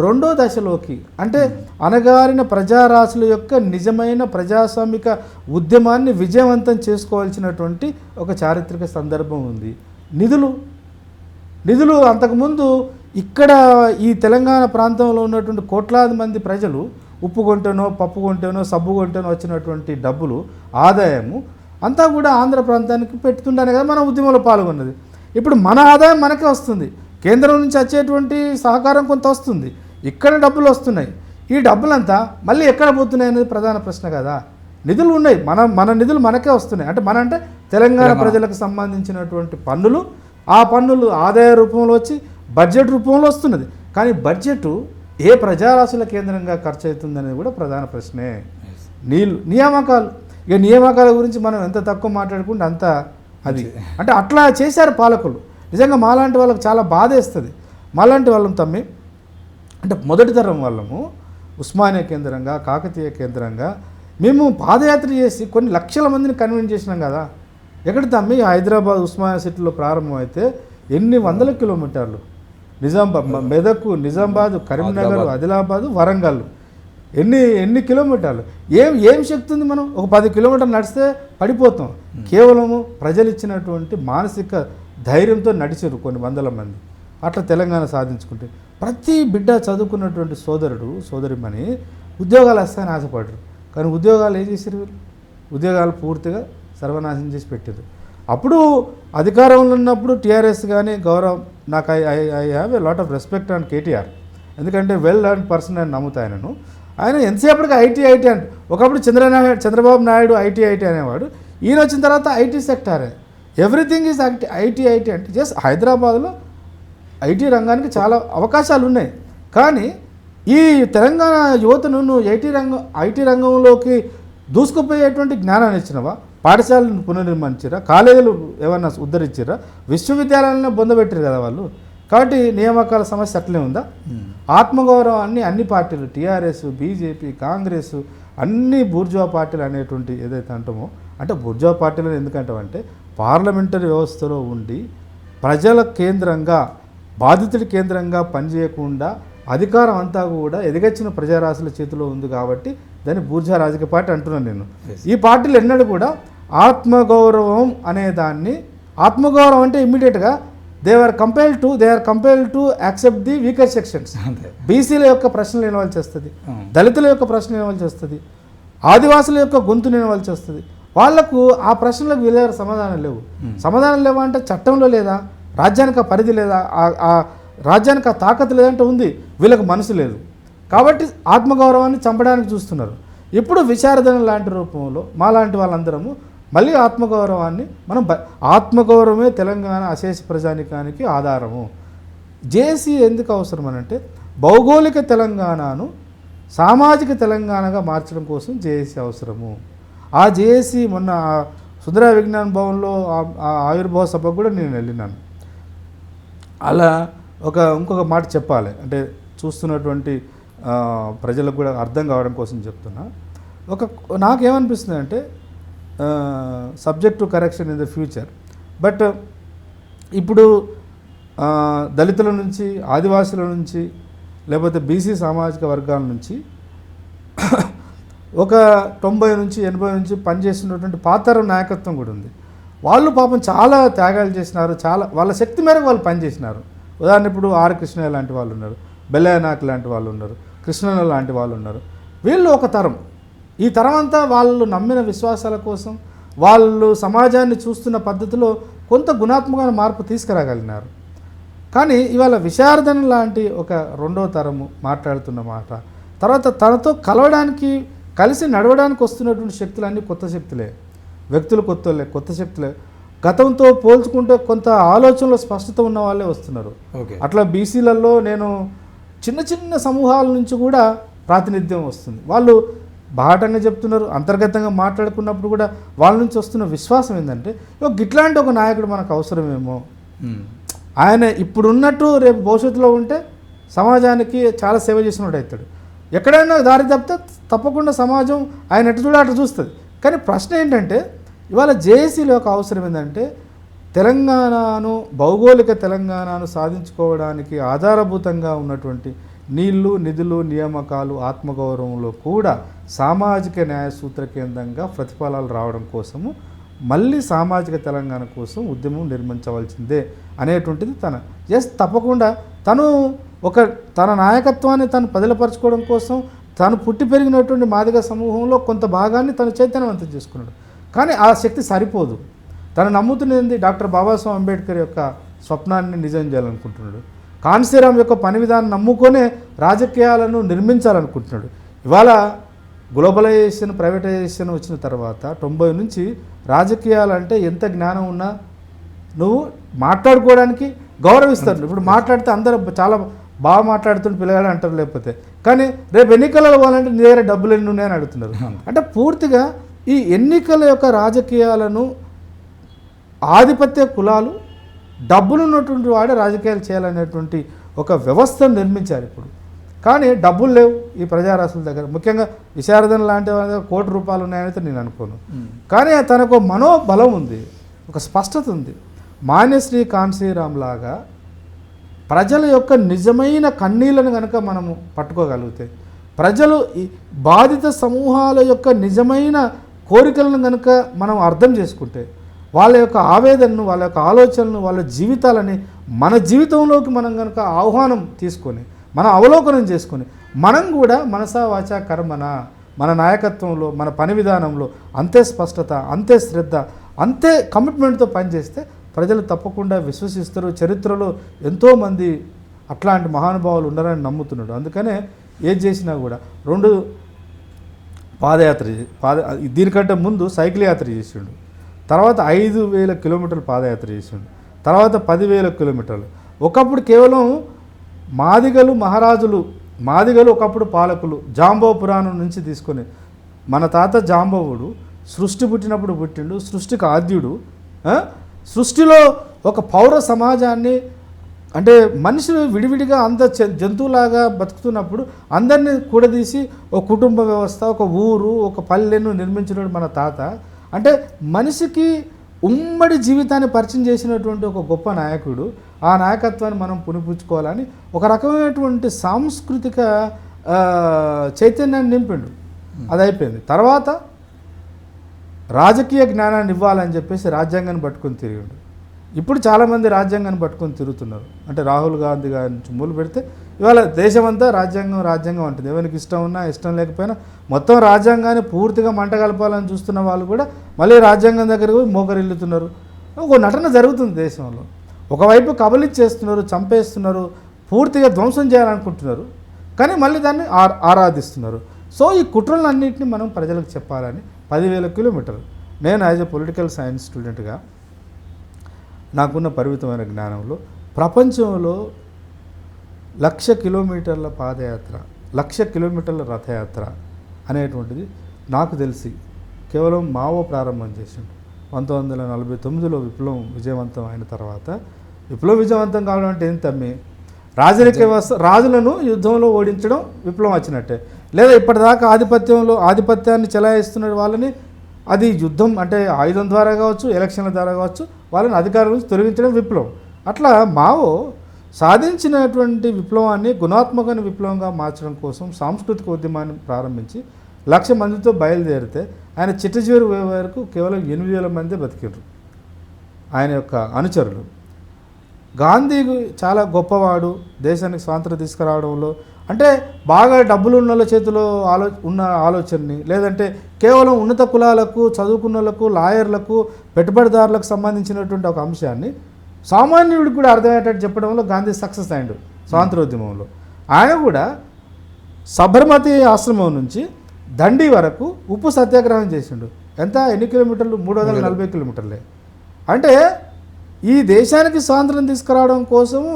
రెండో దశలోకి, అంటే అణగారిన ప్రజారాశుల యొక్క నిజమైన ప్రజాస్వామిక ఉద్యమాన్ని విజయవంతం చేసుకోవాల్సినటువంటి ఒక చారిత్రక సందర్భం ఉంది. నిధులు అంతకుముందు ఇక్కడ ఈ తెలంగాణ ప్రాంతంలో ఉన్నటువంటి కోట్లాది మంది ప్రజలు ఉప్పు కొంటేనో, పప్పు కొంటేనో, సబ్బు కొంటేనో వచ్చినటువంటి డబ్బులు, ఆదాయము అంతా కూడా ఆంధ్ర ప్రాంతానికి పెట్టుతుండనే కదా మన ఉద్యమంలో పాల్గొన్నది. ఇప్పుడు మన ఆదాయం మనకే వస్తుంది, కేంద్రం నుంచి వచ్చేటువంటి సహకారం కొంత వస్తుంది, ఇక్కడ డబ్బులు వస్తున్నాయి. ఈ డబ్బులంతా మళ్ళీ ఎక్కడ పోతున్నాయి అనేది ప్రధాన ప్రశ్న కదా. నిధులు ఉన్నాయి, మన నిధులు మనకే వస్తున్నాయి. అంటే తెలంగాణ ప్రజలకు సంబంధించినటువంటి పన్నులు, ఆ పన్నులు ఆదాయ రూపంలో వచ్చి బడ్జెట్ రూపంలో వస్తున్నది. కానీ బడ్జెట్ ఏ ప్రజారాశుల కేంద్రంగా ఖర్చు అవుతుందనేది కూడా ప్రధాన ప్రశ్నే. నియామకాలు, ఇక నియామకాల గురించి మనం ఎంత తక్కువ మాట్లాడుకుంటే అంత అది అంటే అట్లా చేశారు పాలకులు. నిజంగా మాలాంటి వాళ్ళకి చాలా బాధేస్తుంది. మాలాంటి వాళ్ళం తమ్మి అంటే మొదటి తరం వాళ్ళము ఉస్మానియా కేంద్రంగా, కాకతీయ కేంద్రంగా మేము పాదయాత్ర చేసి కొన్ని లక్షల మందిని కన్విన్స్ చేసినాం కదా. ఎక్కడ తమ్మి హైదరాబాద్ ఉస్మానియా సిటీలో ప్రారంభమైతే ఎన్ని వందల కిలోమీటర్లు, మెదక్, నిజామాబాద్, కరీంనగర్, ఆదిలాబాద్, వరంగల్, ఎన్ని కిలోమీటర్లు. ఏం శక్తి ఉంది? మనం ఒక 10 కిలోమీటర్లు నడిస్తే పడిపోతాం. కేవలము ప్రజలు ఇచ్చినటువంటి మానసిక ధైర్యంతో నడిచారు కొన్ని వందల మంది. అట్లా తెలంగాణ సాధించుకుంటే ప్రతి బిడ్డ చదువుకున్నటువంటి సోదరుడు సోదరిమని ఉద్యోగాలు వస్తాయని ఆశపడరు. కానీ ఉద్యోగాలు ఏం చేశారు వీళ్ళు? ఉద్యోగాలు పూర్తిగా సర్వనాశనం చేసి పెట్టారు. అప్పుడు అధికారంలో ఉన్నప్పుడు టీఆర్ఎస్ కానీ గౌరవం, నాకు I have a lot of respect on KTR, ఎందుకంటే వెల్ లర్న్ పర్సన్ అని నమ్ముతాయనను. ఆయన ఎంతసేపటికి ఐటీ అంటే ఒకప్పుడు చంద్రబాబు నాయుడు ఐటీ అనేవాడు. ఈయన వచ్చిన తర్వాత ఐటీ సెక్టారే, ఎవ్రీథింగ్ ఈజ్ ఐటీ అంటే జస్ట్ హైదరాబాద్లో ఐటీ రంగానికి చాలా అవకాశాలు ఉన్నాయి. కానీ ఈ తెలంగాణ యువతను నువ్వు ఐటీ రంగంలోకి దూసుకుపోయేటువంటి జ్ఞానాన్ని ఇచ్చినవా? పాఠశాలను పునర్నిర్మించారా? కాలేజీలు ఏమన్నా ఉద్ధరించారా? విశ్వవిద్యాలయాలను బొందబెట్టారు కదా వాళ్ళు. కాబట్టి నియామకాల సమస్య అట్లే ఉందా? ఆత్మగౌరవాన్ని అన్ని పార్టీలు, టీఆర్ఎస్, బీజేపీ, కాంగ్రెస్, అన్ని బూర్జువా పార్టీలు అనేటువంటి ఏదైతే అంటామో, అంటే బూర్జువా పార్టీలను ఎందుకంటామంటే పార్లమెంటరీ వ్యవస్థలో ఉండి ప్రజల కేంద్రంగా, బాధితుడి కేంద్రంగా పనిచేయకుండా అధికారం అంతా కూడా ఎదిగొచ్చిన ప్రజారాశుల చేతిలో ఉంది కాబట్టి దాన్ని బూర్జువా రాజకీయ పార్టీ అంటున్నాను నేను. ఈ పార్టీలు ఎన్నడూ కూడా ఆత్మగౌరవం అనే దాన్ని, ఆత్మగౌరవం అంటే ఇమ్మీడియట్గా they are compelled to accept the weaker sections. బీసీల యొక్క ప్రశ్నలు వినవలసి వస్తుంది, దళితుల యొక్క ప్రశ్నలు వినవలసి వస్తుంది, ఆదివాసుల యొక్క గొంతు వినవలసి వస్తుంది. వాళ్లకు ఆ ప్రశ్నలకు వీళ్ళ సమాధానం లేవు అంటే చట్టంలో లేదా, రాజ్యానికి ఆ పరిధి లేదా, ఆ రాజ్యానికి ఆ తాకత్ లేదంటే ఉంది, వీళ్ళకి మనసు లేదు. కాబట్టి ఆత్మగౌరవాన్ని చంపడానికి చూస్తున్నారు. ఇప్పుడు విచారణ లాంటి రూపంలో మాలాంటి వాళ్ళందరము మళ్ళీ ఆత్మగౌరవాన్ని ఆత్మగౌరవమే తెలంగాణ అశేష ప్రజానికానికి ఆధారము. జేఏసీ ఎందుకు అవసరం అనంటే భౌగోళిక తెలంగాణను సామాజిక తెలంగాణగా మార్చడం కోసం జేఏసీ అవసరము. ఆ జేఏసీ మొన్న సుందర విజ్ఞాన భవన్లో ఆవిర్భావ సభకు కూడా నేను వెళ్ళినాను. అలా ఇంకొక మాట చెప్పాలి అంటే చూస్తున్నటువంటి ప్రజలకు కూడా అర్థం కావడం కోసం చెప్తున్నా. నాకేమనిపిస్తుంది అంటే subject to correction in the future. But ఇప్పుడు దళితుల నుంచి, ఆదివాసుల నుంచి, లేకపోతే బీసీ సామాజిక వర్గాల నుంచి ఒక 90 నుంచి 80 నుంచి పనిచేస్తున్నటువంటి పాతరం నాయకత్వం కూడా ఉంది. వాళ్ళు పాపం చాలా త్యాగాలు చేసినారు, చాలా వాళ్ళ శక్తి మేరకు వాళ్ళు పనిచేసినారు. ఉదాహరణ ఇప్పుడు ఆర్ కృష్ణయ్య లాంటి వాళ్ళు ఉన్నారు, బెల్లయ్య నాయక్ లాంటి వాళ్ళు ఉన్నారు, కృష్ణన్న లాంటి వాళ్ళు ఉన్నారు. వీళ్ళు ఒక తరం. ఈ తరం అంతా వాళ్ళు నమ్మిన విశ్వాసాల కోసం, వాళ్ళు సమాజాన్ని చూస్తున్న పద్ధతిలో కొంత గుణాత్మకమైన మార్పు తీసుకురాగలిగినారు. కానీ ఇవాళ విశారదన్ లాంటి ఒక రెండో తరము మాట్లాడుతున్న మాట, తర్వాత తనతో కలవడానికి, కలిసి నడవడానికి వస్తున్నటువంటి శక్తులన్నీ కొత్త శక్తులే, వ్యక్తులు కొత్త శక్తులే. గతంతో పోల్చుకుంటే కొంత ఆలోచనలో స్పష్టత ఉన్న వాళ్ళే వస్తున్నారు. అట్లా బీసీలలో నేను చిన్న సమూహాల నుంచి కూడా ప్రాతినిధ్యం వస్తుంది. వాళ్ళు బాహటంగా చెప్తున్నారు, అంతర్గతంగా మాట్లాడుకున్నప్పుడు కూడా వాళ్ళ నుంచి వస్తున్న విశ్వాసం ఏంటంటే ఇట్లాంటి ఒక నాయకుడు మనకు అవసరమేమో. ఆయన ఇప్పుడున్నట్టు రేపు భవిష్యత్తులో ఉంటే సమాజానికి చాలా సేవ చేసినట్టు అవుతాడు. ఎక్కడైనా దారి తప్పితే తప్పకుండా సమాజం ఆయన ఎటు చూడ అటు చూస్తుంది. కానీ ప్రశ్న ఏంటంటే ఇవాళ జేఏసీలో ఒక అవసరం ఏంటంటే తెలంగాణను, భౌగోళిక తెలంగాణను సాధించుకోవడానికి ఆధారభూతంగా ఉన్నటువంటి నీళ్లు, నిధులు, నియామకాలు, ఆత్మగౌరవంలో కూడా సామాజిక న్యాయ సూత్ర కేంద్రంగా ప్రతిఫలాలు రావడం కోసము మళ్ళీ సామాజిక తెలంగాణ కోసం ఉద్యమం నిర్మించవలసిందే అనేటువంటిది తప్పకుండా తన నాయకత్వాన్ని తను పదిలపరచుకోవడం కోసం తను పుట్టి పెరిగినటువంటి మాదిగ సమూహంలో కొంత భాగాన్ని తను చైతన్యవంతం చేసుకున్నాడు. కానీ ఆ శక్తి సరిపోదు. తను నమ్ముతున్నది డాక్టర్ బాబాసాహెబ్ అంబేద్కర్ యొక్క స్వప్నాన్ని నిజం చేయాలనుకుంటున్నాడు. కాన్సీరామ్ యొక్క పని విధానం నమ్ముకొనే రాజకీయాలను నిర్మించాలనుకుంటున్నాడు. ఇవాళ గ్లోబలైజేషన్, ప్రైవేటైజేషన్ వచ్చిన తర్వాత 90 నుంచి రాజకీయాలంటే ఎంత జ్ఞానం ఉన్నా నువ్వు మాట్లాడుకోవడానికి గౌరవిస్తారు. ఇప్పుడు మాట్లాడితే అందరూ చాలా బాగా మాట్లాడుతున్న పిల్లగాడు అంటారు, లేకపోతే కానీ రేపు ఎన్నికలలో పోవాలంటే నీ దగ్గర డబ్బులు ఎన్ని ఉన్నాయని అడుగుతున్నారు. అంటే పూర్తిగా ఈ ఎన్నికల యొక్క రాజకీయాలను ఆధిపత్య కులాలు డబ్బులు ఉన్నటువంటి వాడే రాజకీయాలు చేయాలనేటువంటి ఒక వ్యవస్థను నిర్మించారు ఇప్పుడు. కానీ డబ్బులు లేవు ఈ ప్రజారాసుల దగ్గర. ముఖ్యంగా విశారదన్ లాంటి వాళ్ళ దగ్గర ₹1,00,00,000 ఉన్నాయనైతే నేను అనుకోను. కానీ తనకు మనోబలం ఉంది, ఒక స్పష్టత ఉంది. మాన్యశ్రీ కాన్సీరామ్ లాగా ప్రజల యొక్క నిజమైన కన్నీళ్లను కనుక మనము పట్టుకోగలిగితే, ప్రజలు ఈ బాధిత సమూహాల యొక్క నిజమైన కోరికలను కనుక మనం అర్థం చేసుకుంటే, వాళ్ళ యొక్క ఆవేదనను, వాళ్ళ యొక్క ఆలోచనలను, వాళ్ళ జీవితాలని మన జీవితంలోకి మనం కనుక ఆహ్వానం తీసుకొని, మనం అవలోకనం చేసుకొని, మనం కూడా మనసా వాచా కర్మన మన నాయకత్వంలో, మన పని విధానంలో అంతే స్పష్టత, అంతే శ్రద్ధ, అంతే కమిట్మెంట్తో పనిచేస్తే ప్రజలు తప్పకుండా విశ్వసిస్తారు. చరిత్రలో ఎంతోమంది అట్లాంటి మహానుభావులు ఉన్నారని నమ్ముతున్నాడు. అందుకనే ఏది చేసినా కూడా 2 పాదయాత్ర దీనికంటే ముందు సైకిల్ యాత్ర చేసిండు, తర్వాత 5,000 కిలోమీటర్లు పాదయాత్ర చేసిండు, తర్వాత 10,000 కిలోమీటర్లు. ఒకప్పుడు కేవలం మాదిగలు మహారాజులు, మాదిగలు ఒకప్పుడు పాలకులు, జాంబవ పురాణం నుంచి తీసుకొని మన తాత జాంబవుడు సృష్టి పుట్టినప్పుడు పుట్టిండు, సృష్టికి ఆద్యుడు. సృష్టిలో ఒక పౌర సమాజాన్ని, అంటే మనుషులు విడివిడిగా అంత జంతువులాగా బతుకుతున్నప్పుడు అందరినీ కూడదీసి ఒక కుటుంబ వ్యవస్థ, ఒక ఊరు, ఒక పల్లెను నిర్మించినప్పుడు మన తాత. అంటే మనిషికి ఉమ్మడి జీవితాన్ని పరిచయం చేసినటువంటి ఒక గొప్ప నాయకుడు. ఆ నాయకత్వాన్ని మనం పునిపుచ్చుకోవాలని ఒక రకమైనటువంటి సాంస్కృతిక చైతన్యాన్ని నింపిండు. అది అయిపోయింది. తర్వాత రాజకీయ జ్ఞానాన్ని ఇవ్వాలని చెప్పేసి రాజ్యాంగాన్ని పట్టుకొని తిరిగిండు. ఇప్పుడు చాలామంది రాజ్యాంగాన్ని పట్టుకొని తిరుగుతున్నారు. అంటే రాహుల్ గాంధీ గారి నుంచి మొదలు పెడితే ఇవాళ దేశమంతా రాజ్యాంగం అంటుంది. ఎవరికి ఇష్టం ఉన్నా ఇష్టం లేకపోయినా మొత్తం రాజ్యాంగాన్ని పూర్తిగా మంట కలపాలని చూస్తున్న వాళ్ళు కూడా మళ్ళీ రాజ్యాంగం దగ్గరకు మోకరిల్లుతున్నారు. ఒక నటన జరుగుతుంది దేశంలో. ఒకవైపు కబలిచ్చేస్తున్నారు, చంపేస్తున్నారు, పూర్తిగా ధ్వంసం చేయాలనుకుంటున్నారు, కానీ మళ్ళీ దాన్ని ఆరాధిస్తున్నారు. సో ఈ కుట్రలన్నింటినీ మనం ప్రజలకు చెప్పాలని 10,000 కిలోమీటర్లు. నేను యాజ్ ఎ పొలిటికల్ సైన్స్ స్టూడెంట్గా నాకున్న పరిమితమైన జ్ఞానంలో ప్రపంచంలో 1,00,000 కిలోమీటర్ల పాదయాత్ర, 1,00,000 కిలోమీటర్ల రథయాత్ర అనేటువంటిది నాకు తెలిసి కేవలం మావో ప్రారంభం చేసిండు. 1949లో విప్లవం విజయవంతం అయిన తర్వాత, విప్లవం విజయవంతం కావడం అంటే ఏం తమ్మి, రాజరిక వ్యవస్థ రాజులను యుద్ధంలో ఓడించడం విప్లవం వచ్చినట్టే. లేదా ఇప్పటిదాకా ఆధిపత్యాన్ని చెలాయిస్తున్న వాళ్ళని, అది యుద్ధం అంటే ఆయుధం ద్వారా కావచ్చు, ఎలక్షన్ల ద్వారా కావచ్చు, వాళ్ళని అధికారం నుంచి తొలగించడం విప్లవం. అట్లా మావో సాధించినటువంటి విప్లవాన్ని గుణాత్మకమైన విప్లవంగా మార్చడం కోసం సాంస్కృతిక ఉద్యమాన్ని ప్రారంభించి 1,00,000 మందితో బయలుదేరితే ఆయన చిట్టచివరి వరకు కేవలం 8,000 మంది బతికిండ్రు ఆయన యొక్క అనుచరులు. గాంధీ చాలా గొప్పవాడు దేశానికి స్వాతంత్రం తీసుకురావడంలో. అంటే బాగా డబ్బులు ఉన్న వాళ్ళ చేతిలో ఉన్న ఆలోచనని, లేదంటే కేవలం ఉన్నత కులాలకు, చదువుకున్న వాళ్ళకు, లాయర్లకు, పెట్టుబడిదారులకు సంబంధించినటువంటి ఒక అంశాన్ని సామాన్యుడికి కూడా అర్థమయ్యేటట్టు చెప్పడంలో గాంధీ సక్సెస్ అయ్యాడు స్వాతంత్రోద్యమంలో. ఆయన కూడా సబర్మతి ఆశ్రమం నుంచి దండి వరకు ఉప్పు సత్యాగ్రహం చేసిండు. ఎన్ని కిలోమీటర్లు? 340 కిలోమీటర్లే. అంటే ఈ దేశానికి స్వాతంత్రం తీసుకురావడం కోసము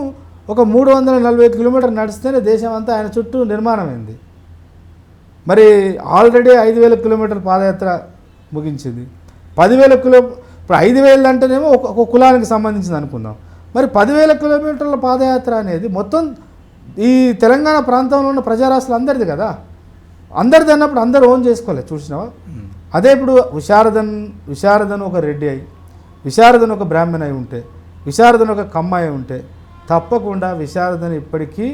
ఒక 340 కిలోమీటర్లు నడిస్తేనే దేశం అంతా ఆయన చుట్టూ నిర్మాణమైంది. మరి ఆల్రెడీ 5,000 కిలోమీటర్ల పాదయాత్ర ముగించింది. 10,000 ఇప్పుడు 5,000 అంటేనేమో ఒక కులానికి సంబంధించింది అనుకుందాం. మరి 10,000 కిలోమీటర్ల పాదయాత్ర అనేది మొత్తం ఈ తెలంగాణ ప్రాంతంలో ఉన్న ప్రజారాశులు అందరిది కదా. అందరిది అన్నప్పుడు అందరూ ఓన్ చేసుకోలేదు, చూసినావా? అదే ఇప్పుడు విశారదన్ ఒక రెడ్డి అయి, విశారదన్ ఒక బ్రాహ్మణ అయి ఉంటే, విశారదన్ ఒక కమ్మాయి ఉంటే, తప్పకుండా విశారదన్ ఇప్పటికీ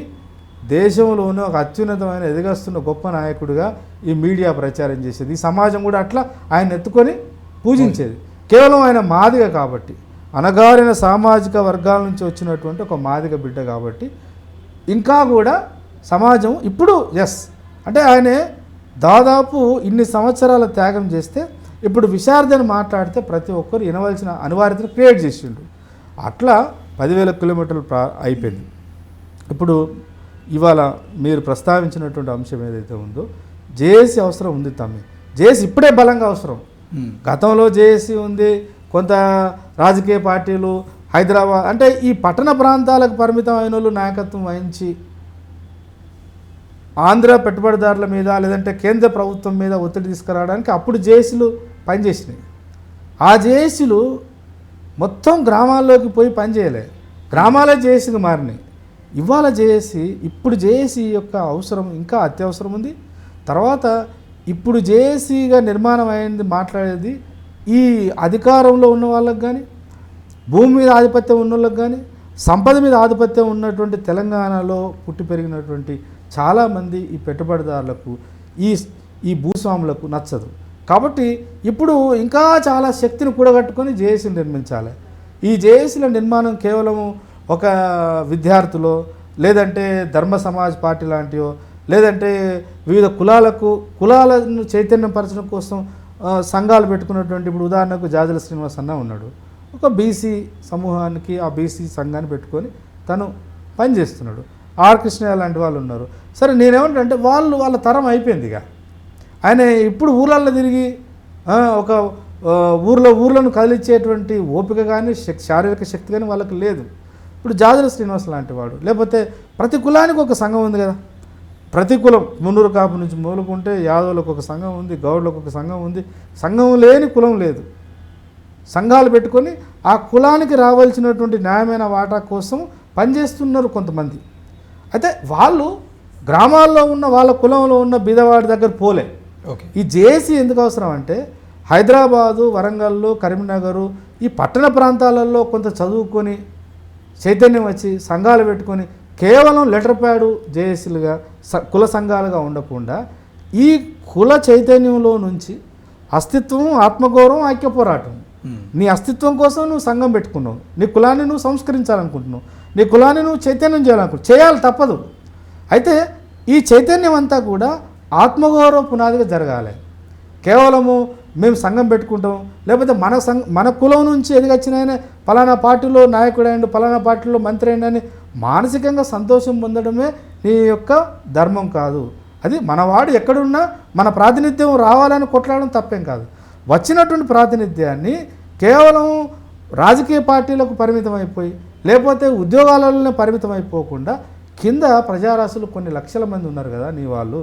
దేశంలోనే ఒక అత్యున్నతమైన ఎదిగస్తున్న గొప్ప నాయకుడిగా ఈ మీడియా ప్రచారం చేసేది. ఈ సమాజం కూడా అట్లా ఆయన ఎత్తుకొని పూజించేది. కేవలం ఆయన మాదిగ కాబట్టి, అణగారిన సామాజిక వర్గాల నుంచి వచ్చినటువంటి ఒక మాదిగ బిడ్డ కాబట్టి ఇంకా కూడా సమాజం ఇప్పుడు అంటే ఆయనే దాదాపు ఇన్ని సంవత్సరాల త్యాగం చేస్తే ఇప్పుడు విశారదని మాట్లాడితే ప్రతి ఒక్కరు వినవలసిన అనివార్యతను క్రియేట్ చేసిండు. అట్లా 10,000 కిలోమీటర్లు అయిపోయింది. ఇప్పుడు ఇవాళ మీరు ప్రస్తావించినటువంటి అంశం ఏదైతే ఉందో, జేఏసీ అవసరం ఉంది తమ్మి. జేఏసీ ఇప్పుడే బలంగా అవసరం. గతంలో జేఏసీ ఉంది, కొంత రాజకీయ పార్టీలు హైదరాబాద్ అంటే ఈ పట్టణ ప్రాంతాలకు పరిమితం అయిన వాళ్ళు నాయకత్వం వహించి ఆంధ్ర పెట్టుబడిదారుల మీద లేదంటే కేంద్ర ప్రభుత్వం మీద ఒత్తిడి తీసుకురావడానికి అప్పుడు జేఏసీలు పనిచేసినాయి. ఆ జేఏసీలు మొత్తం గ్రామాల్లోకి పోయి పనిచేయలే, గ్రామాలే జేఏసీగా మారినాయి. ఇవాళ జేఏసీ, ఇప్పుడు జేఏసీ యొక్క అవసరం ఇంకా అత్యవసరం ఉంది. తర్వాత ఇప్పుడు జేఏసీగా నిర్మాణం అయింది మాట్లాడేది ఈ అధికారంలో ఉన్న వాళ్ళకి కానీ, భూమి మీద ఆధిపత్యం ఉన్న వాళ్ళకి కానీ, సంపద మీద ఆధిపత్యం ఉన్నటువంటి తెలంగాణలో పుట్టి పెరిగినటువంటి చాలామంది ఈ పెట్టుబడిదారులకు, ఈ భూస్వాములకు నచ్చదు. కాబట్టి ఇప్పుడు ఇంకా చాలా శక్తిని కూడగట్టుకొని జేఏసీని నిర్మించాలి. ఈ జేఏసీల నిర్మాణం కేవలం ఒక విద్యార్థులో, లేదంటే ధర్మ సమాజ్ పార్టీ లాంటివో, లేదంటే వివిధ కులాలను చైతన్యపరచడం కోసం సంఘాలు పెట్టుకున్నటువంటి, ఇప్పుడు ఉదాహరణకు జాజల శ్రీనివాస్ అన్న ఉన్నాడు, ఒక బీసీ సమూహానికి, ఆ బీసీ సంఘాన్ని పెట్టుకొని తను పనిచేస్తున్నాడు. ఆర్ కృష్ణయ్య లాంటి వాళ్ళు ఉన్నారు. సరే, నేనేమంటే వాళ్ళ తరం అయిపోయింది. ఇక ఆయన ఇప్పుడు ఊళ్ళల్లో తిరిగి ఒక ఊర్లను కదిలించేటువంటి ఓపిక కానీ శారీరక శక్తి కానీ వాళ్ళకి లేదు. ఇప్పుడు జాజల శ్రీనివాస్ లాంటి వాడు, లేకపోతే ప్రతి కులానికి ఒక సంఘం ఉంది కదా, ప్రతి కులం మున్నూరు కాపు నుంచి మొదలుకుంటే యాదవులకు ఒక సంఘం ఉంది, గౌడ్లకు ఒక సంఘం ఉంది. సంఘం లేని కులం లేదు. సంఘాలు పెట్టుకొని ఆ కులానికి రావాల్సినటువంటి న్యాయమైన వాటా కోసం పనిచేస్తున్నారు కొంతమంది. అయితే వాళ్ళు గ్రామాల్లో ఉన్న వాళ్ళ కులంలో ఉన్న బీదవాడి దగ్గర పోలే. ఈ జేఏసీ ఎందుకు అవసరం అంటే, హైదరాబాదు, వరంగల్, కరీంనగర్ ఈ పట్టణ ప్రాంతాలలో కొంత చదువుకొని చైతన్యం వచ్చి సంఘాలు పెట్టుకొని కేవలం లెటర్ ప్యాడు జేఏసీలుగా కుల సంఘాలుగా ఉండకుండా ఈ కుల చైతన్యంలో నుంచి అస్తిత్వం, ఆత్మగౌరవం, ఐక్య పోరాటం, నీ అస్తిత్వం కోసం నువ్వు సంఘం పెట్టుకున్నావు, నీ కులాన్ని నువ్వు సంస్కరించాలనుకుంటున్నావు, నీ కులాన్ని నువ్వు చైతన్యం చేయాలనుకుంటున్నావు, చేయాలి, తప్పదు. అయితే ఈ చైతన్యం అంతా కూడా ఆత్మగౌరవ పునాదిగా జరగాలి. కేవలము మేము సంఘం పెట్టుకుంటాం, లేకపోతే మన కులం నుంచి ఎదిగొచ్చిన ఆయన పలానా పార్టీలో నాయకుడు అయ్యండు, పలానా పార్టీలో మంత్రి అయ్యండి మానసికంగా సంతోషం పొందడమే నీ యొక్క ధర్మం కాదు. అది మనవాడు ఎక్కడున్నా మన ప్రాతినిధ్యం రావాలని కొట్లాడడం తప్పేం కాదు. వచ్చినటువంటి ప్రాతినిధ్యాన్ని కేవలం రాజకీయ పార్టీలకు పరిమితం అయిపోయి, లేకపోతే ఉద్యోగాలలోనే పరిమితం అయిపోకుండా కింద ప్రజారాశులు కొన్ని లక్షల మంది ఉన్నారు కదా నీ వాళ్ళు,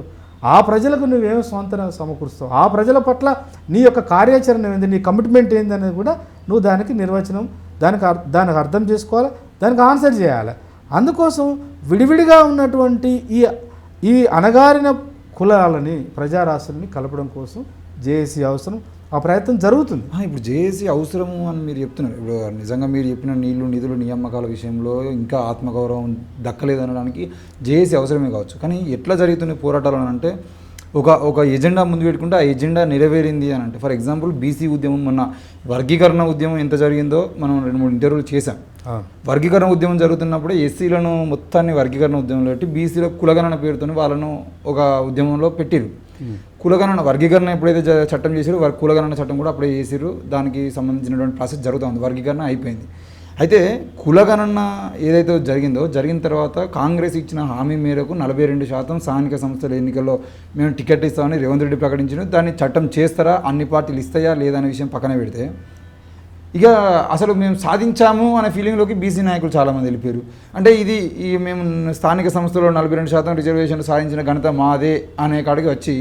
ఆ ప్రజలకు నువ్వేమో స్వంతంగా సమకూరుస్తావు, ఆ ప్రజల పట్ల నీ యొక్క కార్యాచరణ ఏంది, నీ కమిట్మెంట్ ఏంది అనేది కూడా నువ్వు దానికి నిర్వచనం, దానికి అర్థం చేసుకోవాలి, దానికి ఆన్సర్ చేయాలి. అందుకోసం విడివిడిగా ఉన్నటువంటి ఈ అణగారిన కులాలని, ప్రజారాశుల్ని కలపడం కోసం జేఏసీ అవసరం. ఆ ప్రయత్నం జరుగుతుంది. ఇప్పుడు జేఏసీ అవసరము అని మీరు చెప్తున్నారు. ఇప్పుడు నిజంగా మీరు చెప్పిన నిధులు నియామకాల విషయంలో ఇంకా ఆత్మగౌరవం దక్కలేదు అనడానికి జేఏసీ అవసరమే కావచ్చు. కానీ ఎట్లా జరుగుతున్న పోరాటాలు అని అంటే, ఒక ఎజెండా ముందు పెట్టుకుంటే ఆ ఎజెండా నెరవేరింది అని అంటే, ఫర్ ఎగ్జాంపుల్ బీసీ ఉద్యమం, మొన్న వర్గీకరణ ఉద్యమం ఎంత జరిగిందో మనం 2-3 ఇంటర్వ్యూలు చేశాం. వర్గీకరణ ఉద్యమం జరుగుతున్నప్పుడు ఎస్సీలను మొత్తాన్ని వర్గీకరణ ఉద్యమంలో పెట్టి బీసీల కులగణన పేరుతో వాళ్ళను ఒక ఉద్యమంలో పెట్టిరు. కులగణన వర్గీకరణ ఎప్పుడైతే చట్టం చేసారో కులగణన చట్టం కూడా అప్పుడే చేసారు. దానికి సంబంధించినటువంటి ప్రాసెస్ జరుగుతుంది. వర్గీకరణ అయిపోయింది. అయితే కులగణన ఏదైతే జరిగిన తర్వాత కాంగ్రెస్ ఇచ్చిన హామీ మేరకు 42% స్థానిక సంస్థల ఎన్నికల్లో మేము టికెట్ ఇస్తామని రేవంత్ రెడ్డి ప్రకటించిన, దాన్ని చట్టం చేస్తారా, అన్ని పార్టీలు ఇస్తాయా లేదా అనే విషయం పక్కన పెడితే, ఇక అసలు మేము సాధించాము అనే ఫీలింగ్లోకి బీసీ నాయకులు చాలామంది వెళ్ళిపోయారు. అంటే మేము స్థానిక సంస్థలో 42% రిజర్వేషన్లు సాధించిన ఘనత మాదే అనే కాడికి వచ్చి,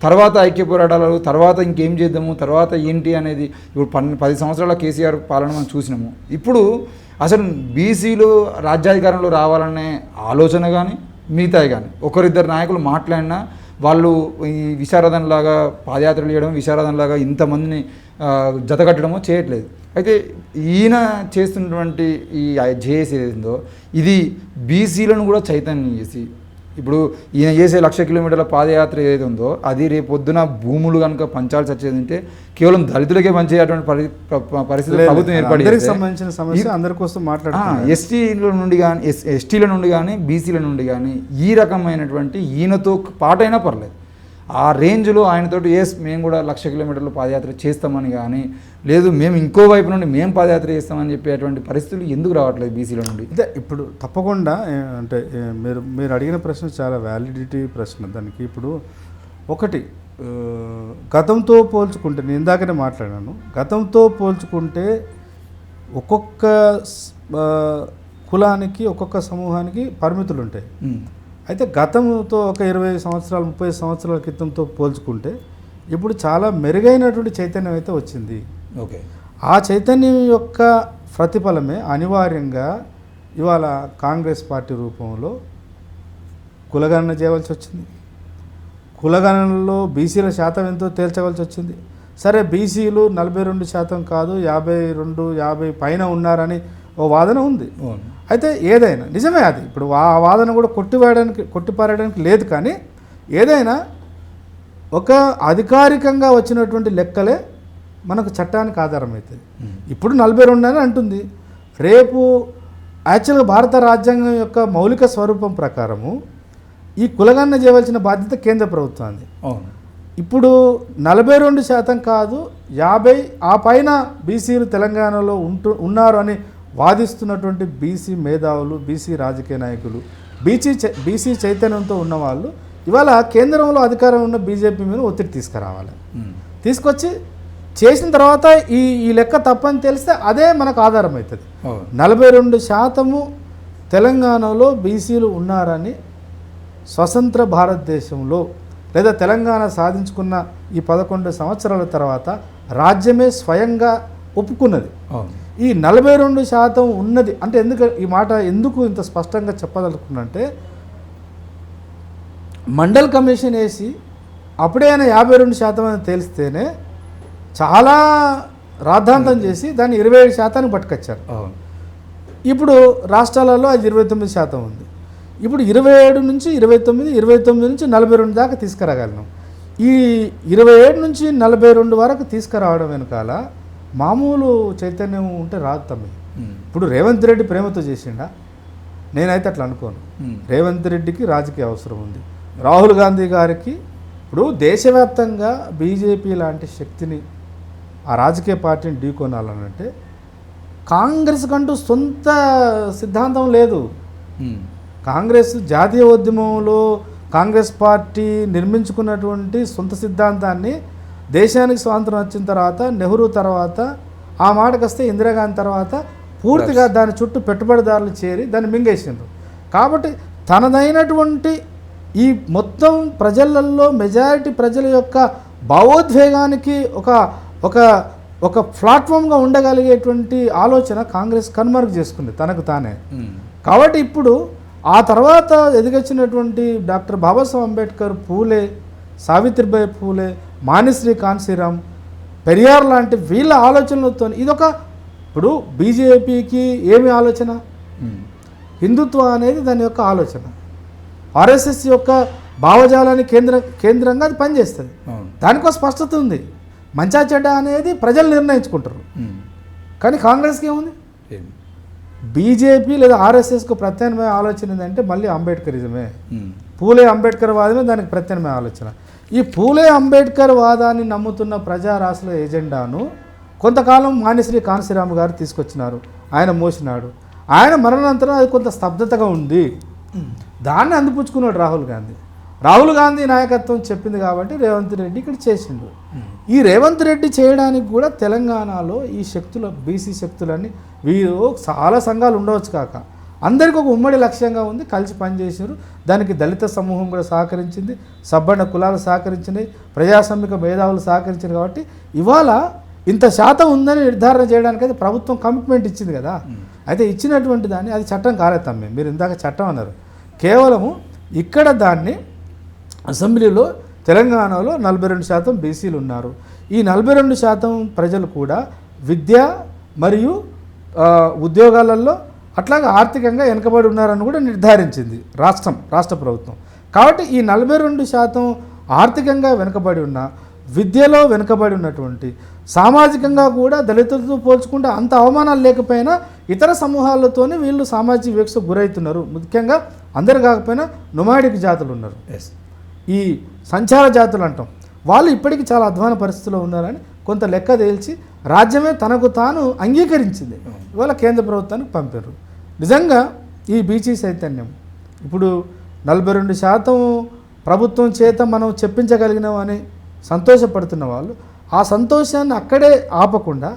తర్వాత ఐక్య పోరాటాలు, తర్వాత ఇంకేం చేద్దాము, తర్వాత ఏంటి అనేది ఇప్పుడు 10 సంవత్సరాల కేసీఆర్ పాలన మనం చూసినాము. ఇప్పుడు అసలు బీసీలు రాజ్యాధికారంలో రావాలనే ఆలోచన కానీ మిగతాయి కానీ ఒకరిద్దరు నాయకులు మాట్లాడినా వాళ్ళు ఈ విశారదనలాగా పాదయాత్రలు చేయడం, విశారదనలాగా ఇంతమందిని జతకట్టడమో చేయట్లేదు. అయితే ఈయన చేస్తున్నటువంటి ఈ జేఏసీ ఏదైందో ఇది బీసీలను కూడా చైతన్యం చేసి, ఇప్పుడు ఈయన చేసే 1,00,000 కిలోమీటర్ల పాదయాత్ర ఏదైతే ఉందో అది రేపు పొద్దున భూములు కనుక పంచాల్సి వచ్చేది అంటే కేవలం దళితులకే పంచేటువంటి పరిస్థితి ప్రభుత్వం ఏర్పడి, ఎస్టీల నుండి కానీ బీసీల నుండి కానీ ఈ రకమైనటువంటి ఈయనతో పాటైనా పర్లేదు ఆ రేంజ్లో ఆయనతోటి మేము కూడా 1,00,000 కిలోమీటర్లు పాదయాత్ర చేస్తామని కానీ, లేదు మేము ఇంకో వైపు నుండి మేము పాదయాత్ర చేస్తామని చెప్పేటువంటి పరిస్థితులు ఎందుకు రావట్లేదు బీసీల నుండి? అంటే ఇప్పుడు తప్పకుండా అంటే మీరు అడిగిన ప్రశ్న చాలా వ్యాలిడిటీ ప్రశ్న. దానికి ఇప్పుడు ఒకటి, గతంతో పోల్చుకుంటే, నేను ఇందాకనే మాట్లాడాను, గతంతో పోల్చుకుంటే ఒక్కొక్క కులానికి, ఒక్కొక్క సమూహానికి పరిమితులు ఉంటాయి. అయితే గతంతో ఒక 20 సంవత్సరాలు 30 సంవత్సరాల క్రితంతో పోల్చుకుంటే ఇప్పుడు చాలా మెరుగైనటువంటి చైతన్యం అయితే వచ్చింది. ఓకే. ఆ చైతన్యం యొక్క ప్రతిఫలమే అనివార్యంగా ఇవాళ కాంగ్రెస్ పార్టీ రూపంలో కులగణన చేయవలసి వచ్చింది. కులగణనలో బీసీల శాతం ఎంతో తేల్చవలసి వచ్చింది. సరే, బీసీలు 42% కాదు 52-50 పైన ఉన్నారని ఓ వాదన ఉంది. అయితే ఏదైనా నిజమే, అది ఇప్పుడు ఆ వాదన కూడా కొట్టిపారేయడానికి లేదు. కానీ ఏదైనా ఒక అధికారికంగా వచ్చినటువంటి లెక్కలే మనకు చట్టానికి ఆధారం అవుతుంది. ఇప్పుడు 42 అని అంటుంది. రేపు యాక్చువల్గా భారత రాజ్యాంగం యొక్క మౌలిక స్వరూపం ప్రకారము ఈ కులగణన చేయవలసిన బాధ్యత కేంద్ర ప్రభుత్వాన్ని. ఇప్పుడు 42% కాదు 50 ఆ పైన బీసీలు తెలంగాణలో ఉన్నారు అని వాదిస్తున్నటువంటి బీసీ మేధావులు, బీసీ రాజకీయ నాయకులు, బీసీ చైతన్యంతో ఉన్నవాళ్ళు ఇవాళ కేంద్రంలో అధికారం ఉన్న బీజేపీ మీద ఒత్తిడి తీసుకురావాలి. తీసుకొచ్చి చేసిన తర్వాత ఈ లెక్క తప్పని తెలిస్తే అదే మనకు ఆధారం అవుతుంది. 42% తెలంగాణలో బీసీలు ఉన్నారని స్వతంత్ర భారతదేశంలో లేదా తెలంగాణ సాధించుకున్న ఈ 11 సంవత్సరాల తర్వాత రాజ్యమే స్వయంగా ఒప్పుకున్నది. ఈ 42% ఉన్నది అంటే ఈ మాట ఎందుకు ఇంత స్పష్టంగా చెప్పదలుచుకున్నంటే, మండల్ కమిషన్ వేసి అప్పుడే ఆయన 52% అని తెలిస్తేనే చాలా రాద్ధాంతం చేసి దాన్ని 27% పట్టుకొచ్చారు. ఇప్పుడు రాష్ట్రాలలో అది 29% ఉంది. ఇప్పుడు 27 నుంచి 29, 29 నుంచి 42 దాకా తీసుకురాగలను. ఈ 27 నుంచి 42 వరకు తీసుకురావడం వెనకాల మామూలు చైతన్యం ఉంటే రాదు తమ్మి. ఇప్పుడు రేవంత్ రెడ్డి ప్రేమతో చేసిండా? నేనైతే అట్లా అనుకోను. రేవంత్ రెడ్డికి రాజకీయ అవసరం ఉంది. రాహుల్ గాంధీ గారికి ఇప్పుడు దేశవ్యాప్తంగా బీజేపీ లాంటి శక్తిని, ఆ రాజకీయ పార్టీని ఢీకొనాలనంటే కాంగ్రెస్ కంటూ సొంత సిద్ధాంతం లేదు. కాంగ్రెస్ జాతీయ ఉద్యమంలో కాంగ్రెస్ పార్టీ నిర్మించుకున్నటువంటి సొంత సిద్ధాంతాన్ని దేశానికి స్వాతంత్రం వచ్చిన తర్వాత, నెహ్రూ తర్వాత, ఆ మాటకు వస్తే ఇందిరాగాంధీ తర్వాత పూర్తిగా దాని చుట్టూ పెట్టుబడిదారులు చేరి దాన్ని మింగేసిండ్రు. కాబట్టి తనదైనటువంటి ఈ మొత్తం ప్రజలలో మెజారిటీ ప్రజల యొక్క భావోద్వేగానికి ఒక ప్లాట్ఫామ్గా ఉండగలిగేటువంటి ఆలోచన కాంగ్రెస్ కన్వర్ట్ చేసుకుంది తనకు తానే. కాబట్టి ఇప్పుడు ఆ తర్వాత ఎదిగొచ్చినటువంటి డాక్టర్ బాబాసాహెబ్ అంబేద్కర్, పూలే, సావిత్రిబాయి పూలే, మానిశ్రీ కాన్సీరామ్, పెరియార్ లాంటి వీళ్ళ ఆలోచనలతో ఇప్పుడు బీజేపీకి ఏమి ఆలోచన? హిందుత్వ అనేది దాని యొక్క ఆలోచన. ఆర్ఎస్ఎస్ యొక్క భావజాలాన్ని కేంద్రంగా అది పనిచేస్తుంది. దానికో స్పష్టత ఉంది. మంచా చెడ్డ అనేది ప్రజలు నిర్ణయించుకుంటారు. కానీ కాంగ్రెస్కి ఏముంది? బీజేపీ లేదా ఆర్ఎస్ఎస్కు ప్రత్యామ్నాయ ఆలోచన ఏంటంటే మళ్ళీ అంబేద్కరిజమే. పూలే అంబేద్కర్ వాదమే దానికి ప్రత్యామ్నాయ ఆలోచన. ఈ పూలే అంబేద్కర్ వాదాన్ని నమ్ముతున్న ప్రజారాశుల ఎజెండాను కొంతకాలం మానిశ్రీ కాన్సీరామ్ గారు తీసుకొచ్చినారు. ఆయన మోసినాడు. ఆయన మరణానంతరం అది కొంత స్తబ్దతగా ఉంది. దాన్ని అందిపుచ్చుకున్నాడు రాహుల్ గాంధీ నాయకత్వం చెప్పింది కాబట్టి రేవంత్ రెడ్డి ఇక్కడ చేసిండు. ఈ రేవంత్ రెడ్డి చేయడానికి కూడా తెలంగాణలో ఈ శక్తులు, బీసీ శక్తులన్నీ వీరు చాలా సంఘాలు ఉండవచ్చు కాక అందరికీ ఒక ఉమ్మడి లక్ష్యంగా ఉంది. కలిసి పనిచేసారు. దానికి దళిత సమూహం కూడా సహకరించింది, సబ్బన్న కులాలు సహకరించినాయి, ప్రజాస్వామిక మేధావులు సహకరించారు. కాబట్టి ఇవాళ ఇంత శాతం ఉందని నిర్ధారణ చేయడానికి అయితే ప్రభుత్వం కమిట్మెంట్ ఇచ్చింది కదా. అయితే ఇచ్చినటువంటి దాన్ని అది చట్టం కాలేదు తమ్మి. మీరు ఇందాక చట్టం అన్నారు. కేవలము ఇక్కడ దాన్ని అసెంబ్లీలో తెలంగాణలో 42% బీసీలు ఉన్నారు. ఈ 42% ప్రజలు కూడా విద్య మరియు ఉద్యోగాలలో అట్లాగే ఆర్థికంగా వెనుకబడి ఉన్నారని కూడా నిర్ధారించింది రాష్ట్ర ప్రభుత్వం. కాబట్టి ఈ 42% ఆర్థికంగా వెనుకబడి ఉన్న, విద్యలో వెనుకబడి ఉన్నటువంటి, సామాజికంగా కూడా దళితులతో పోల్చుకుంటే అంత అవమానాలు లేకపోయినా ఇతర సమూహాలతోనే వీళ్ళు సామాజిక వివక్షకు గురవుతున్నారు. ముఖ్యంగా అందరు కాకపోయినా నొమాడిక్ జాతులు ఉన్నారు, ఈ సంచార జాతులు అంటాం. వాళ్ళు ఇప్పటికీ చాలా అధ్వాన పరిస్థితిలో ఉన్నారని కొంత లెక్క తేల్చి రాజ్యమే తనకు తాను అంగీకరించింది. ఇవాళ కేంద్ర ప్రభుత్వానికి పంపారు. నిజంగా ఈ బీసీ చైతన్యం ఇప్పుడు 42% ప్రభుత్వం చేత మనం చెప్పించగలిగినామని సంతోషపడుతున్న వాళ్ళు ఆ సంతోషాన్ని అక్కడే ఆపకుండా